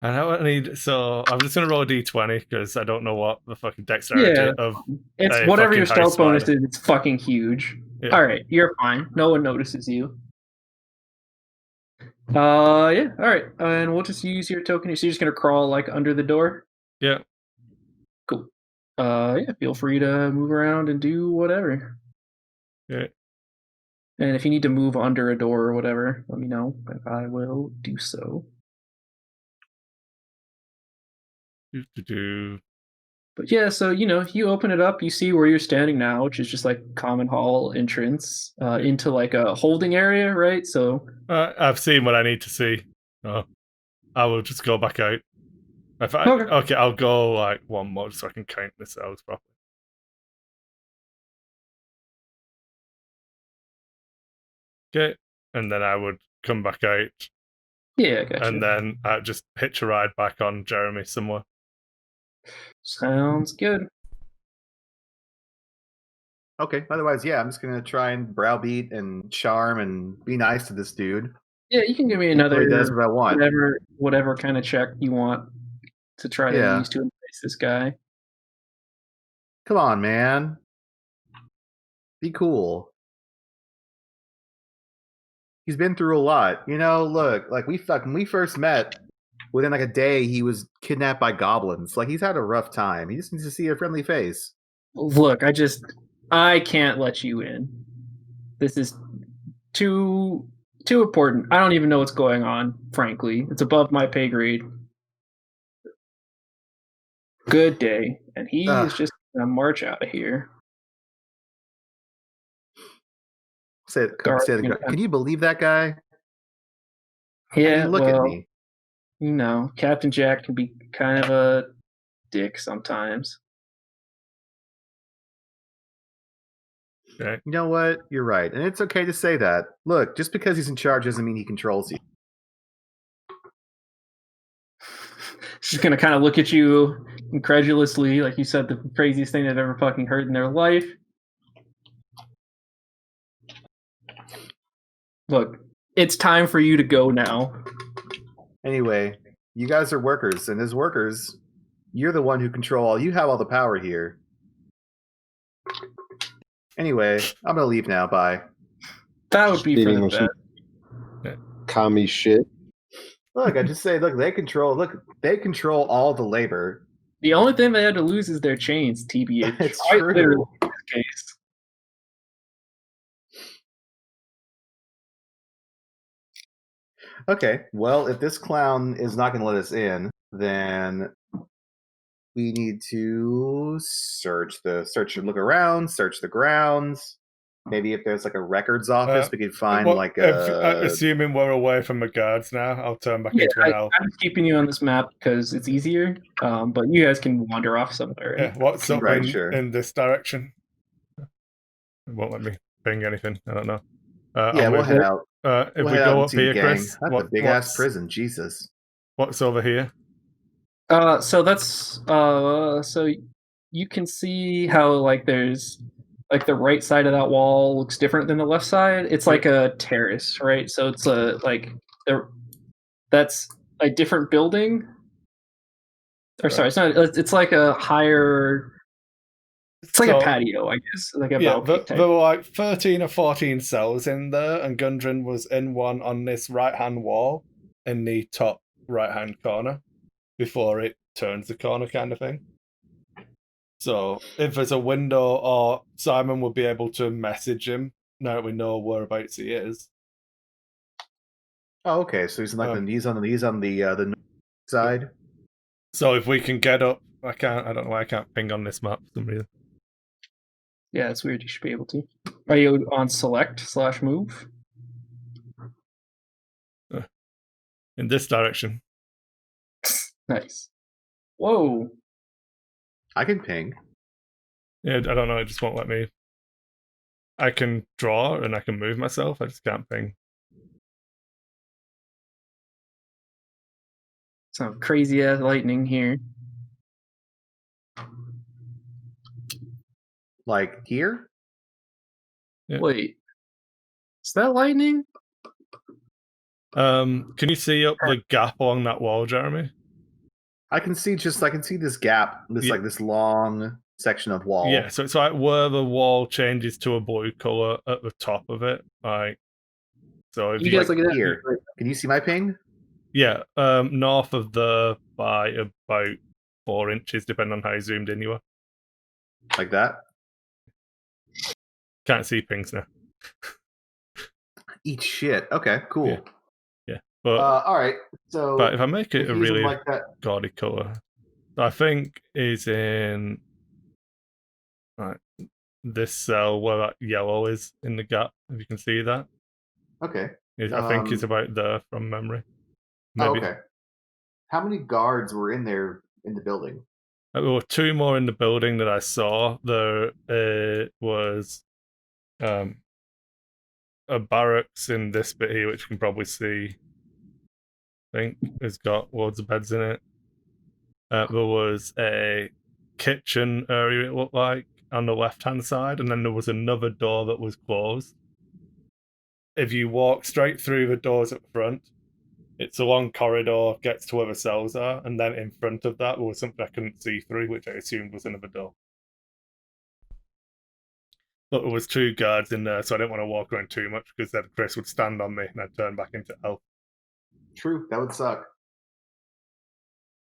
I know what I need, so I'm just gonna roll a d20 because I don't know what the fucking dexterity of. It's a whatever fucking your stealth house bonus spider. is. It's fucking huge. Yeah. All right, you're fine. No one notices you. Yeah. All right, and we'll just use your token. So you're just gonna crawl like under the door. Yeah. Cool. Yeah. Feel free to move around and do whatever. Yeah. And if you need to move under a door or whatever, let me know. But I will do so. But yeah, so you open it up, you see where you're standing now, which is just like common hall entrance into like a holding area, right? So I've seen what I need to see. I will just go back out. Okay, I'll go like one more so I can count this out properly. Okay, and then I would come back out. Yeah, gotcha. And then just hitch a ride back on Jeremy somewhere. Sounds good. Okay. Otherwise, yeah, I'm just gonna try and browbeat and charm and be nice to this dude. Yeah, you can give me another. He does what I want. Whatever kind of check you want to try to use to embrace this guy. Come on, man. Be cool. He's been through a lot. Look, like when we first met, within like a day, he was kidnapped by goblins. Like, he's had a rough time. He just needs to see a friendly face. Look, I can't let you in. This is too important. I don't even know what's going on, frankly. It's above my pay grade. Good day. And he is just gonna march out of here. Can you believe that guy? Yeah, I mean, look at me. Captain Jack can be kind of a dick sometimes. Okay. You know what? You're right. And it's okay to say that. Look, just because he's in charge doesn't mean he controls you. She's gonna kind of look at you incredulously, like you said the craziest thing they've ever fucking heard in their life. Look, it's time for you to go now. Anyway, you guys are workers, and as workers, you're the one who control. You have all the power here. Anyway, I'm gonna leave now. Bye. That would be for the best. Commie shit. Look, I just say, they control all the labor. The only thing they had to lose is their chains, TBH. It's true. In this case. Okay, well, if this clown is not going to let us in, then we need to look around, search the grounds. Maybe if there's like a records office, we could find assuming we're away from the guards now, I'll turn back into an elf. I'm just keeping you on this map because it's easier, but you guys can wander off somewhere. Yeah, what's up in this direction? It won't let me ping anything. I don't know. We'll head out. If we go up here, Chris, that's a big ass prison. Jesus. What's over here? So that's so you can see how like there's like the right side of that wall looks different than the left side. It's like a terrace, right? So it's that's a different building. Or sorry, it's not. It's like a higher. It's like a patio, I guess, like a balcony type. There were like 13 or 14 cells in there, and Gundren was in one on this right-hand wall in the top right-hand corner before it turns the corner kind of thing. So if there's a window, or Simon will be able to message him now that we know whereabouts he is. Oh, okay. So he's like he's on the north side. So if we can get up, I don't know why I can't ping on this map for some reason. Yeah, it's weird. You should be able to. Are you on select/move? In this direction. Nice. Whoa. I can ping. Yeah, I don't know. It just won't let me. I can draw and I can move myself. I just can't ping. Some crazy ass lightning here. Like here? Yeah. Wait. Is that lightning? Can you see up the gap along that wall, Jeremy? I can see this gap, like this long section of wall. Yeah, so it's like where the wall changes to a blue color at the top of it. Like, so if you guys look at that here, can you see my ping? Yeah, north of the by about 4 inches, depending on how zoomed in you are. Like that? Can't see pings now. Eat shit. Okay, cool. Yeah. But all right. So, but if I make it a really like that, gaudy color, I think is in this cell where that yellow is in the gap. If you can see that. Okay. I think it's about there from memory. Maybe. Okay. How many guards were in there in the building? There were 2 more in the building that I saw. There was a barracks in this bit here, which you can probably see. I think it's got loads of beds in it. There was a kitchen area, it looked like, on the left-hand side, and then there was another door that was closed. If you walk straight through the doors at the front, it's a long corridor, gets to where the cells are, and then in front of that was something I couldn't see through, which I assumed was another door. But there was 2 guards in there, so I didn't want to walk around too much, because then Chris would stand on me and I'd turn back into elf. True, that would suck.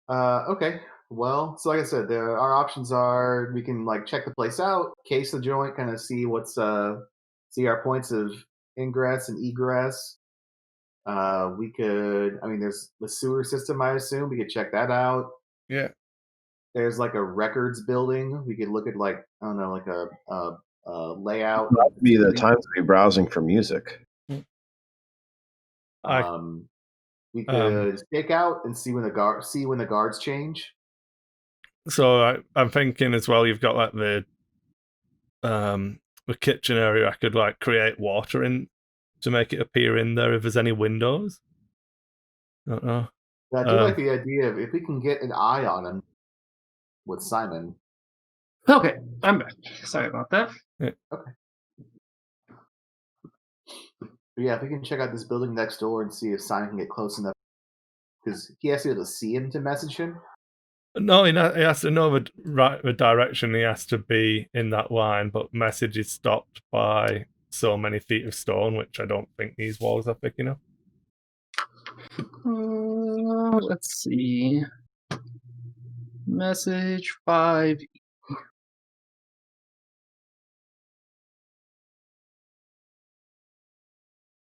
Okay. Well, so like I said, our options are we can like check the place out, case the joint, kind of see see our points of ingress and egress. We could, there's the sewer system, I assume. We could check that out. Yeah. There's like a records building. We could look at like, I don't know, like a layout. That would be the time to be browsing for music. We could stake out and see when the guards change. So I'm thinking as well. You've got like the kitchen area. I could like create water in to make it appear in there if there's any windows. I don't know. I do like the idea of if we can get an eye on him with Simon. Okay, I'm back. Sorry about that. Yeah. Okay. But yeah, if we can check out this building next door and see if Simon can get close enough, because he has to be able to see him to message him. No, he has to know the direction. He has to be in that line, but message is stopped by so many feet of stone, which I don't think these walls are thick enough. Let's see. Message 5.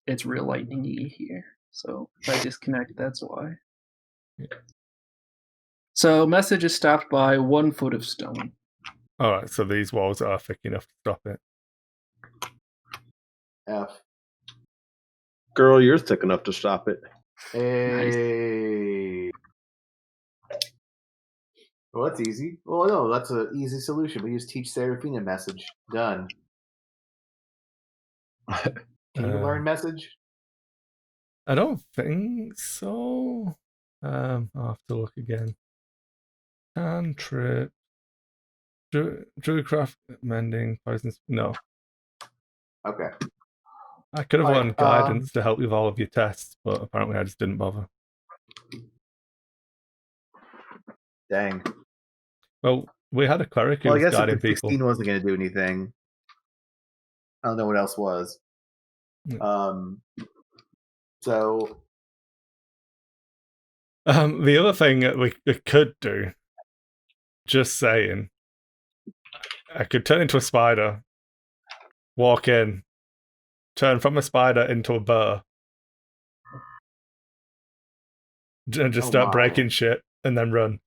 It's real lightning-y here. So if I disconnect, that's why. Yeah. So message is stopped by 1 foot of stone. Alright, so these walls are thick enough to stop it. F. Girl, you're thick enough to stop it. Hey. Well, that's easy. Well, no, that's an easy solution. We just teach Seraphina message. Done. Can you learn message? I don't think so. I'll have to look again. Cantrip. Druidcraft mending poisons. No. Okay. I could have learned guidance to help with all of your tests, but apparently I just didn't bother. Dang. Well, We had a cleric who Well, I was guess if guiding the 16 people. wasn't going to do anything, I don't know what else was. So the other thing that we could do, just saying, I could turn into a spider, walk in, turn from a spider into a burr, and just start breaking shit, and then run.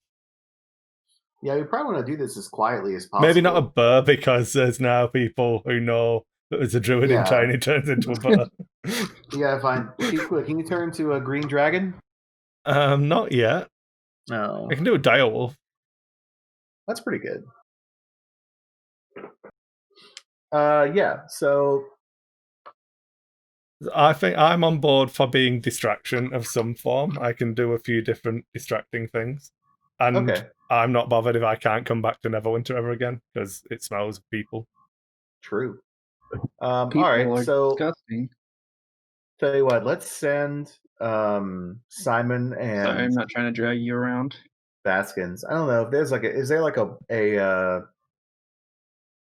Yeah, we probably want to do this as quietly as possible. Maybe not a burr, because there's now people who know that there's a druid in town who turns into a burr. You gotta find. Can you turn into a green dragon? Not yet. No. I can do a direwolf. That's pretty good. Yeah, so I think I'm on board for being distraction of some form. I can do a few different distracting things. And okay. I'm not bothered if I can't come back to Neverwinter ever again, because it smells of people. True. People all right, are so disgusting. tell you what, let's send Simon and Sorry, I'm not trying to drag you around. Baskins. I don't know if there's like is there like a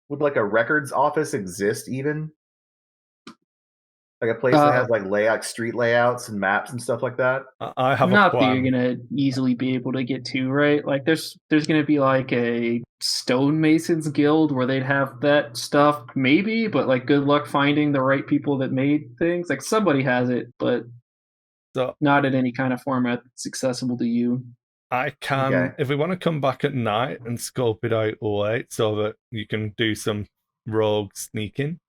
would like a records office exist even? Like a place that has like street layouts and maps and stuff like that? I have not a plan. that you're gonna easily be able to get to, right? Like there's gonna be like a stonemasons guild where they'd have that stuff, maybe, but like good luck finding the right people that made things. Like somebody has it, but not in any kind of format that's accessible to you. I can, if we want to come back at night and scope it out late so that you can do some rogue sneaking,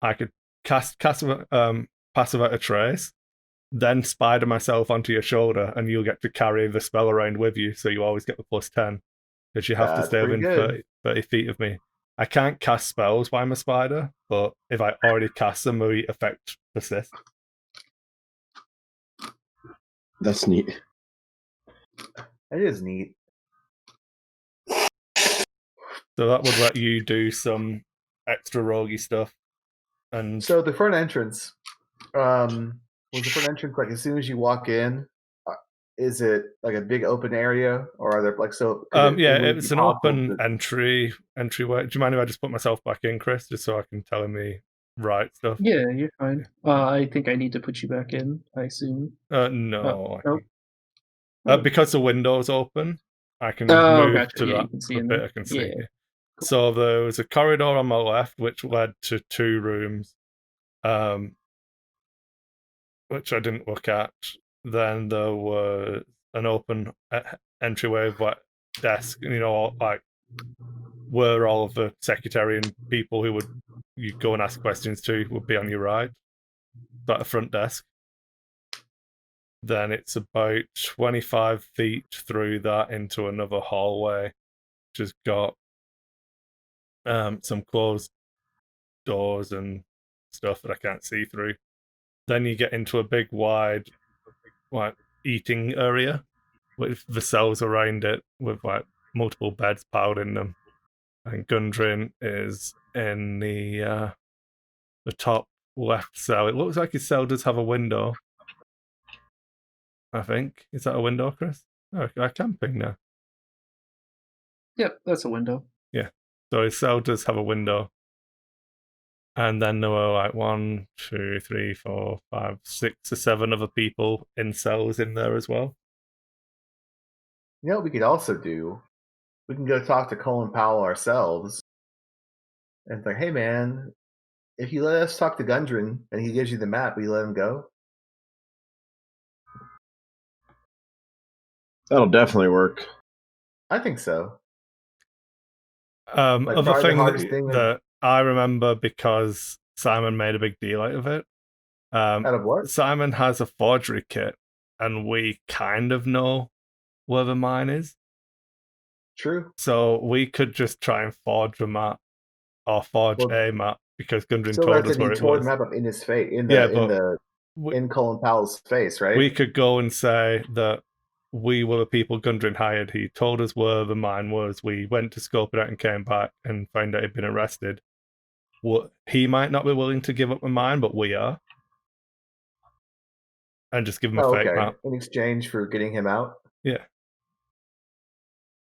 I could cast passive out a trace, then spider myself onto your shoulder, and you'll get to carry the spell around with you, so you always get the +10, because you have to stay within 30 feet of me. I can't cast spells while I'm a spider, but if I already cast them, the effect persists. That's neat. It is neat. So that would let you do some extra roguey stuff. And so the front entrance, was the front entrance like as soon as you walk in? Is it like a big open area, or are there like so? It's an open entryway. Do you mind if I just put myself back in, Chris, just so I can tell him the right stuff? Yeah, you're fine. I think I need to put you back in, I assume. No. Because the window's open, I can move to that the bit I can see. Yeah. Cool. So there was a corridor on my left, which led to 2 rooms, which I didn't look at. Then there was an open entryway with like desk, like where all of the secretary and people who would you go and ask questions to would be on your right, at the front desk. Then it's about 25 feet through that into another hallway, which has got some closed doors and stuff that I can't see through. Then you get into a big, wide, like eating area with the cells around it, with like multiple beds piled in them. And Gundren is in the top left cell. It looks like his cell does have a window. I think. Is that a window, Chris? Oh, I'm camping now. Yep, that's a window. Yeah. So his cell does have a window. And then there were like 1, 2, 3, 4, 5, 6 or 7 other people in cells in there as well. You know what we could also do? We can go talk to Colin Powell ourselves. And it's like, hey man, if you let us talk to Gundren and he gives you the map, will you let him go? That'll definitely work. I think so. Other thing that I remember, because Simon made a big deal out of it. Out of what? Simon has a forgery kit, and we kind of know where the mine is. True. So we could just try and forge a map, or forge a map, because Gundren told us where it was. He tore the map up in his face, in Colin Powell's face, right? We could go and say that we were the people Gundren hired. He told us where the mine was. We went to scope it out and came back and found out he'd been arrested. He might not be willing to give up the mine, but we are. And just give him a fake map. In exchange for getting him out? Yeah.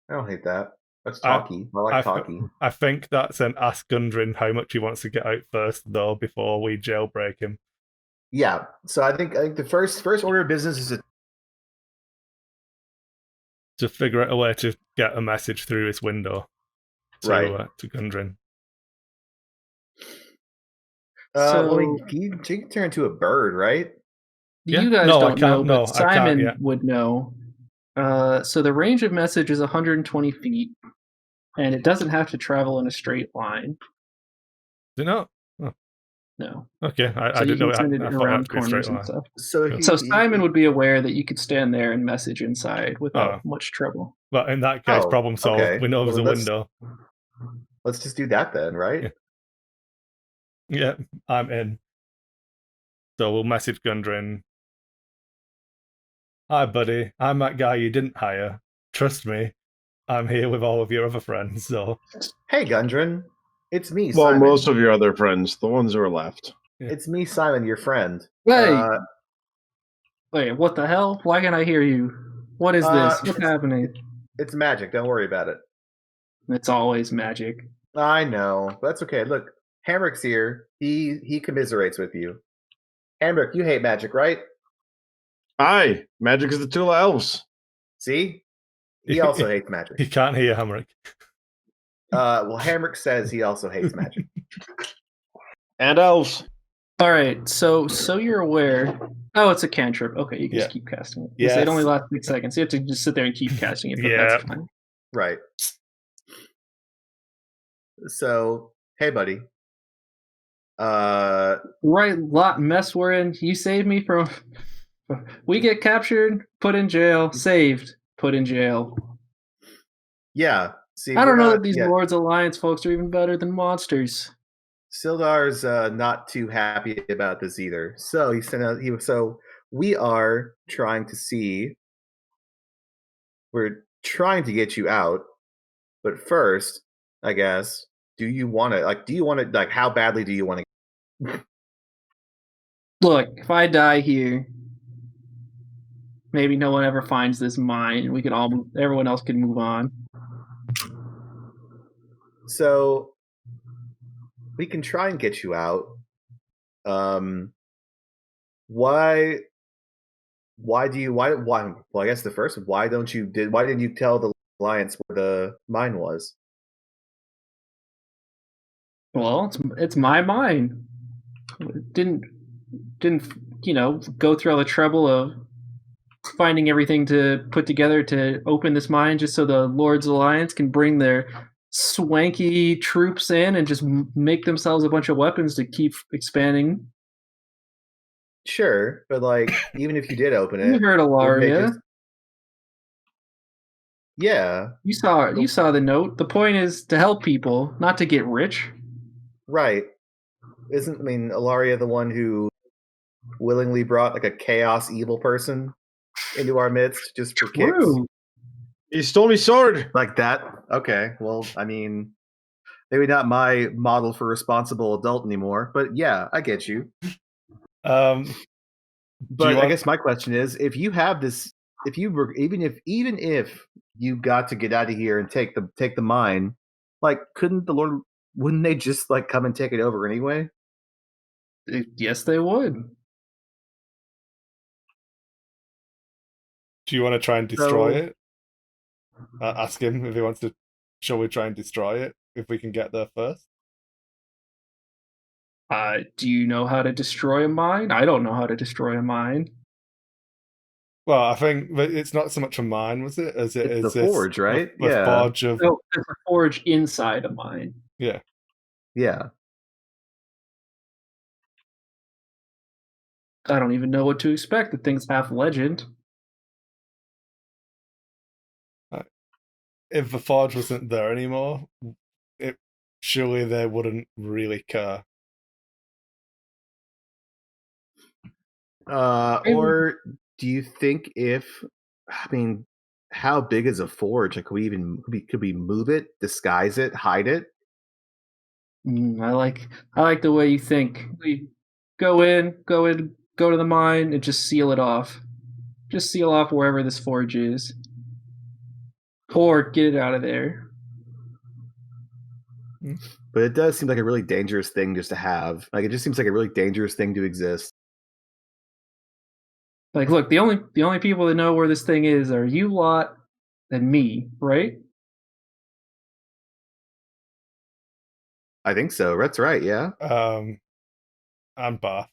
I don't hate that. That's talky. I like talky. I think that's an ask Gundren how much he wants to get out first, though, before we jailbreak him. Yeah. So I think the first order of business is to figure out a way to get a message through his window to Gundren. He can turn into a bird, right? You guys don't know, but Simon would know. So the range of message is 120 feet, and it doesn't have to travel in a straight line. Do you know? Oh. No. Okay, I didn't know. Send it around corners and stuff. So Simon would be aware that you could stand there and message inside without much trouble. Well, in that case, problem solved. Okay. We know there's a window. Let's just do that then, right? Yeah, I'm in. So we'll message Gundren. Hi, buddy. I'm that guy you didn't hire. Trust me, I'm here with all of your other friends. So, hey, Gundren, it's me. Well, Simon. Most of your other friends, the ones who are left. Yeah. It's me, Simon, your friend. Hey. Wait, what the hell? Why can't I hear you? What is this? What's happening? It's magic. Don't worry about it. It's always magic. I know. But that's okay. Look, Hamrick's here. He commiserates with you. Hamrick, you hate magic, right? Aye. Magic is the tool of elves. See? He also hates magic. He can't hear Hamrick. Well, Hamrick says he also hates magic. And elves. All right, so you're aware. Oh, it's a cantrip. Okay, you can just keep casting it. Yes. It only lasts 6 seconds. You have to just sit there and keep casting it. But that's fine. Right. So, hey, buddy. Right, lot mess we're in. You saved me from. We get captured, put in jail, saved, put in jail. Yeah. See, I don't know that these Lords Alliance folks are even better than monsters. Sildar's not too happy about this either. So he sent out. So we are trying to see. We're trying to get you out, but first, I guess, do you want to? Do you want to? How badly do you want to? Look, if I die here, maybe no one ever finds this mine, and we can all move. Everyone else can move on. So we can try and get you out. Why do you why well, I guess the first, why didn't you tell the Alliance where the mine was? Well, it's my mine. Didn't go through all the trouble of finding everything to put together to open this mine just so the Lords Alliance can bring their swanky troops in and just make themselves a bunch of weapons to keep expanding. Sure, but even if you did open it, you heard Ilaria. Yeah, you saw the note. The point is to help people, not to get rich. Right? Isn't Ilaria the one who willingly brought a chaos evil person into our midst just for kicks? He stole me sword. Like that? Okay. Well, maybe not my model for responsible adult anymore, but yeah, I get you. But I guess my question is, if you have this, even if you got to get out of here and take the mine, wouldn't they just come and take it over anyway? Yes, they would. Do you want to try and destroy it? Ask him if he wants to. Shall we try and destroy it if we can get there first? Do you know how to destroy a mine? I don't know how to destroy a mine. Well, I think it's not so much a mine, was it? As it is the forge, right? The forge of. No, it's a forge inside a mine. Yeah. Yeah. I don't even know what to expect. The thing's half legend. If the forge wasn't there anymore, surely they wouldn't really care. Or do you think how big is a forge? Could we move it, disguise it, hide it? I like the way you think. We go to the mine and just seal it off. Just seal off wherever this forge is. Or get it out of there. But it does seem like a really dangerous thing just to have. Like, it just seems like a really dangerous thing to exist. Like, look, the only people that know where this thing is are you lot and me, right? I think so. That's right, yeah. And Barth.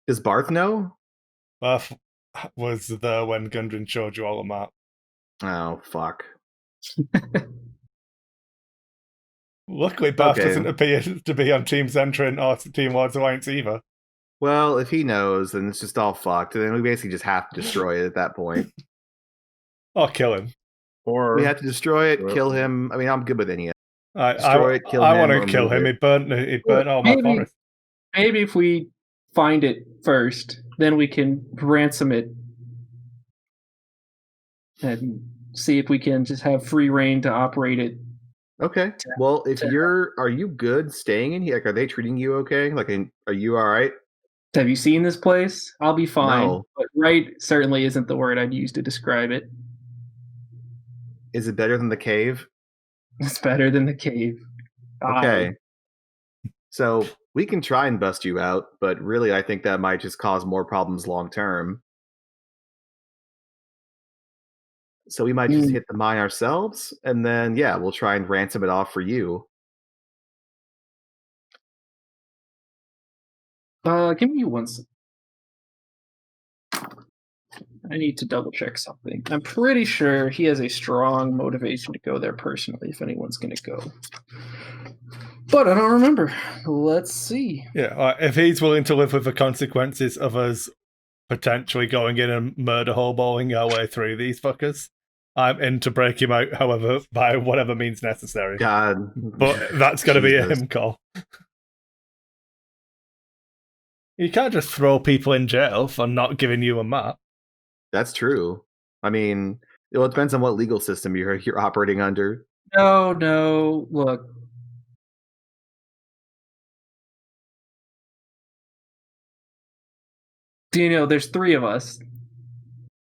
Does Barth know? Barth was there when Gundren showed you all the map. Oh, fuck. Luckily, Barth doesn't appear to be on Team Zentrant or Team Wards Alliance either. Well, if he knows, then it's just all fucked. And then we basically just have to destroy it at that point. Or kill him. Or we have to destroy it, kill him. I mean, I'm good with any of it. Destroy it, kill him. I want to kill him. He burnt all my forest. Maybe if we find it first, then we can ransom it and see if we can just have free reign to operate it. Okay. Well, are you good staying in here? Like, are they treating you okay? Like, are you all right? Have you seen this place? I'll be fine. No. But right certainly isn't the word I'd use to describe it. Is it better than the cave? It's better than the cave. Okay. So we can try and bust you out, but really I think that might just cause more problems long term. So we might just hit the mine ourselves, and then, yeah, we'll try and ransom it off for you. Give me one second. I need to double check something. I'm pretty sure he has a strong motivation to go there personally, if anyone's going to go. But I don't remember. Let's see. Yeah, if he's willing to live with the consequences of us potentially going in and murder hoboing our way through these fuckers, I'm in to break him out, however, by whatever means necessary. God. But that's going to be a him call. You can't just throw people in jail for not giving you a map. That's true. I mean, it depends on what legal system you're operating under. No, look. There's 3 of us.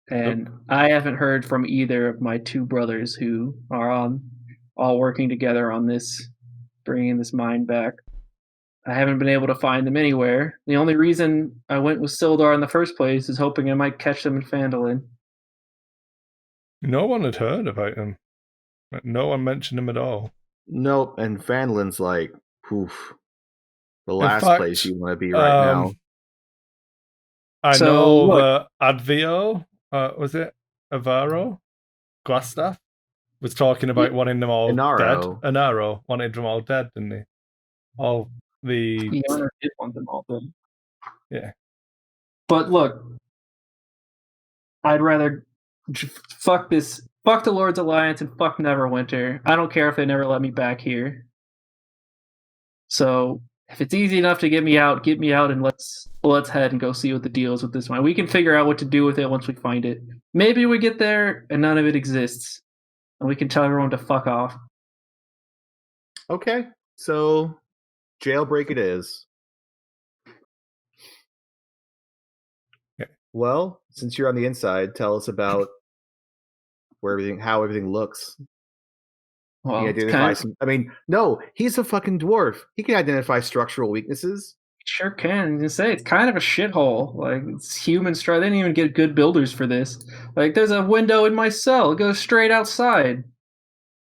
And I haven't heard from either of my 2 brothers who are all working together on this, bringing this mine back. I haven't been able to find them anywhere. The only reason I went with Sildar in the first place is hoping I might catch them in Phandalin. No one had heard about him. No one mentioned him at all. Nope, and Phandalin's like, poof, the last place you want to be right now. I know Advio, was it Avaro? Glassstaff was talking about wanting them all dead. Inaro wanted them all dead, didn't he? All the owner did want them all dead. Yeah. But look, I'd rather fuck the Lord's Alliance and fuck Neverwinter. I don't care if they never let me back here. So if it's easy enough to get me out, and let's head and go see what the deal is with this mine. We can figure out what to do with it once we find it. Maybe we get there and none of it exists, and we can tell everyone to fuck off. Okay, so jailbreak it is. Okay. Well, since you're on the inside, tell us about how everything looks. Well, no, he's a fucking dwarf. He can identify structural weaknesses. Sure can. You say it's kind of a shithole. Like, it's human strike. They didn't even get good builders for this. Like, there's a window in my cell. It goes straight outside.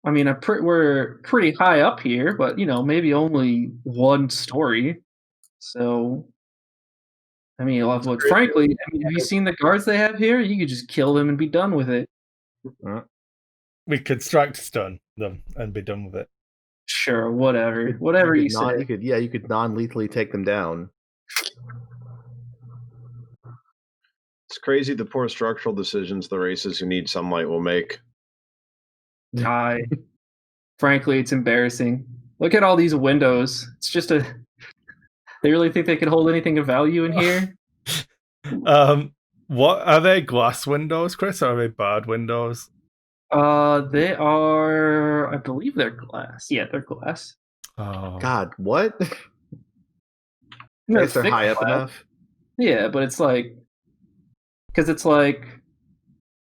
I mean, we're pretty high up here, but maybe only 1 story. So, I mean, look, frankly, have you seen the guards they have here? You could just kill them and be done with it. We could strike stun them and be done with it. Sure, whatever you say. You could non-lethally take them down. It's crazy the poor structural decisions the races who need sunlight will make. Frankly, it's embarrassing. Look at all these windows. It's just they really think they can hold anything of value in here? What are they, glass windows, Chris, or are they barred windows? They are, I believe they're glass. Yeah, they're glass. Oh. God, what? No, they're high up enough? Yeah, but it's like, because it's like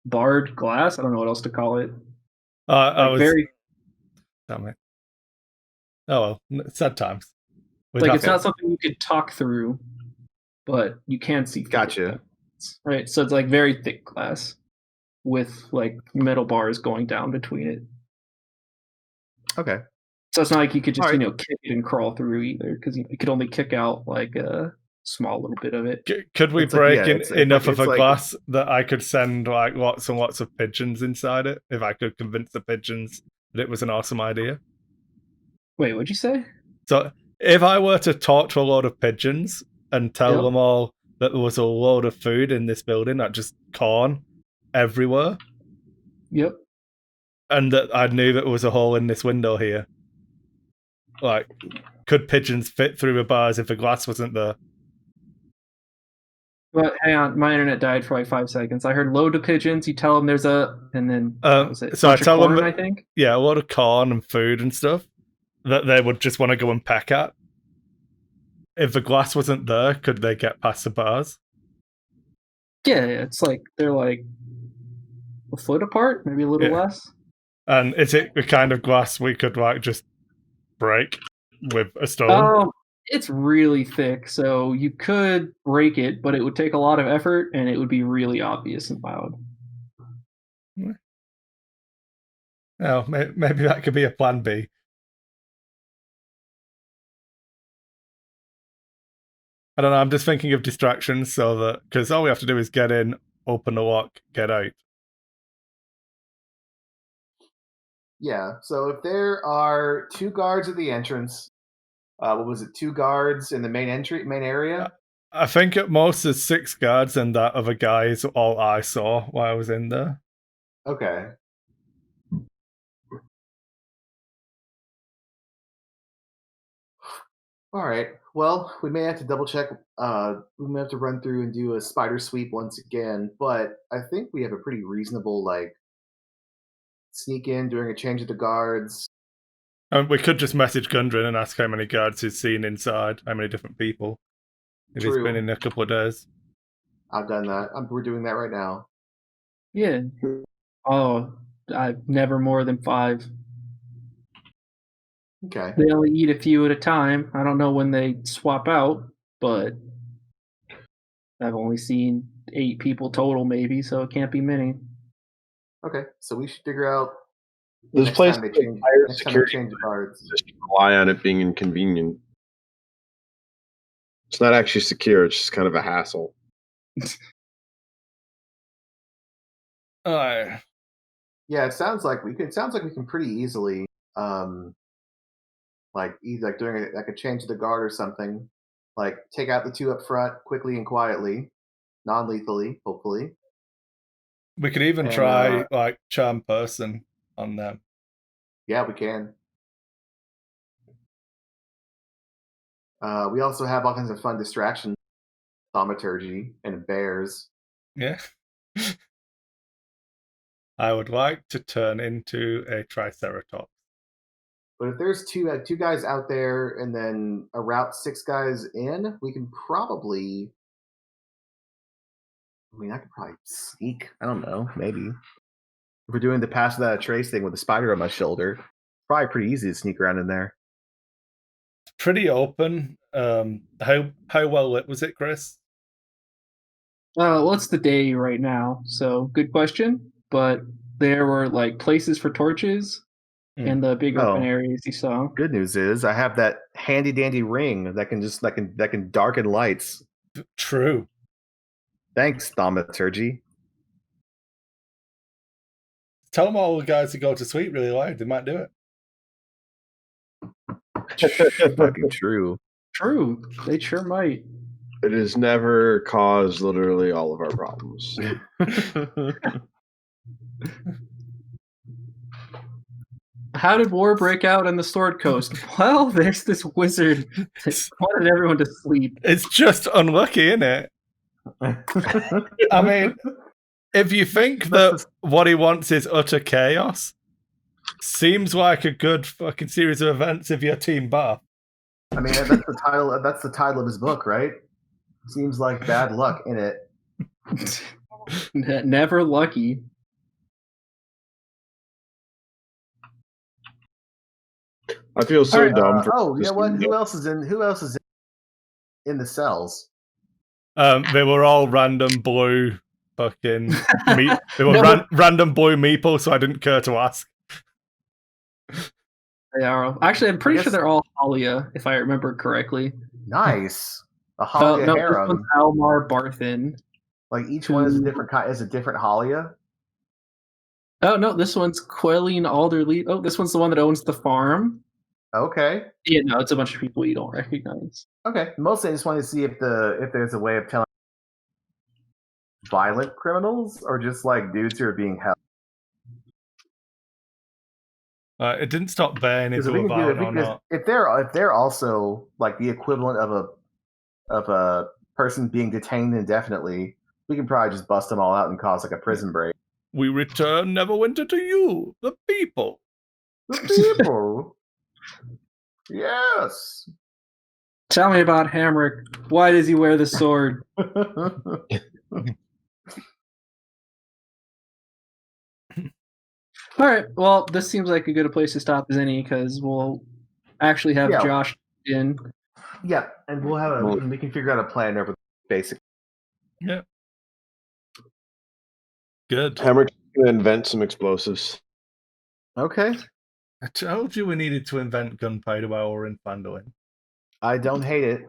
barred glass. I don't know what else to call it. Damn it. Oh well, sad times. It's not something you could talk through, but you can see through. Gotcha. Right, so it's like very thick glass with like metal bars going down between it. Okay. So it's not like you could just All right. kick it and crawl through either, because you could only kick out like a small little bit of it. Could we It's like- break yeah, in it's enough like- of a it's like- glass that I could send like lots and lots of pigeons inside it if I could convince the pigeons that it was an awesome idea? Wait, what'd you say? So if I were to talk to a load of pigeons and tell Yep. them all that there was a load of food in this building, not just corn everywhere, Yep. and that I knew that there was a hole in this window here, like, could pigeons fit through the bars if the glass wasn't there? But hang on, my internet died for like 5 seconds. I heard load of pigeons. You tell them there's a, and then what was it? So I Bunch of tell them corn, that- I think. Yeah, a lot of corn and food and stuff that they would just want to go and peck at. If the glass wasn't there, could they get past the bars? Yeah, it's like they're like a foot apart, maybe a little Yeah. less. And is it the kind of glass we could like just break with a stone? Oh, it's really thick, so you could break it, but it would take a lot of effort and it would be really obvious and loud. Oh, maybe that could be a plan B. I don't know. I'm just thinking of distractions so that because all we have to do is get in, open the lock, get out. Yeah. So if there are 2 guards at the entrance, what was it? 2 guards in the main area. I think at most there's 6 guards, and that other guy is all I saw while I was in there. Okay. All right. Well, we may have to double check. We may have to run through and do a spider sweep once again, but I think we have a pretty reasonable sneak in during a change of the guards. We could just message Gundren and ask how many guards he's seen inside, how many different people. If he's True. been in a couple of days. I've done that. We're doing that right now. Yeah. Oh, I've never more than 5. Okay. They only eat a few at a time. I don't know when they swap out, but I've only seen 8 people total, maybe, so it can't be many. Okay. So we should figure out This next place time they has change, higher next time they security. change the guards. Just rely on it being inconvenient. It's not actually secure. It's just kind of a hassle. Oh, Yeah, it sounds like we can pretty easily either doing a change of the guard or something. Like take out the 2 up front quickly and quietly, non-lethally, hopefully. we could even And, try like charm person on them. Yeah, we can. We also have all kinds of fun distractions, thaumaturgy and bears. Yeah. I would like to turn into a triceratops. But if there's 2 guys out there and then a route 6 guys in, we can probably. I mean, I could probably sneak. I don't know, maybe. If we're doing the pass without a trace thing with a spider on my shoulder, probably pretty easy to sneak around in there. Pretty open. How well lit was it, Chris? Well, it's the day right now, so good question. But there were like places for torches in the big open areas you saw. Good news is I have that handy dandy ring that can darken lights. True. Thanks, thaumaturgy. Tell them all the guys to go to sleep really loud. They might do it. Fucking true. True, they sure might. It has never caused literally all of our problems. How did war break out on the Sword Coast? Well, there's this wizard that wanted everyone to sleep. It's just unlucky, isn't it? I mean, if you think that what he wants is utter chaos, seems like a good fucking series of events if you're Team Buff. I mean, that's the title. That's the title of his book, right? Seems like bad luck in it. Never lucky. I feel so dumb. You know what? Who else is in the cells? They were all random blue fucking meat. They were random blue meeple, so I didn't care to ask. They are. Actually, I'm pretty sure they're all Halia, if I remember correctly. Nice. A Halia harem. This one's Almar Barthen. Like each one is a different Halia? Oh, no, this one's Quelline Alderleaf. Oh, this one's the one that owns the farm. Okay. Yeah, no, it's a bunch of people you don't recognize. Okay. Mostly I just wanted to see if there's a way of telling violent criminals or just like dudes who are being held. It didn't stop bearing if they were violent or not. If they're also like the equivalent of a person being detained indefinitely, we can probably just bust them all out and cause like a prison break. We return Neverwinter to you, the people. The people. Yes. Tell me about Hamrick. Why does he wear the sword? All right. Well, this seems like a good place to stop as any because we'll actually have Josh in. Yeah, and we'll have we can figure out a plan over basic. Yeah. Good. Hamrick's gonna invent some explosives. Okay. I told you we needed to invent gunpowder while we're in Phandalin. I don't hate it.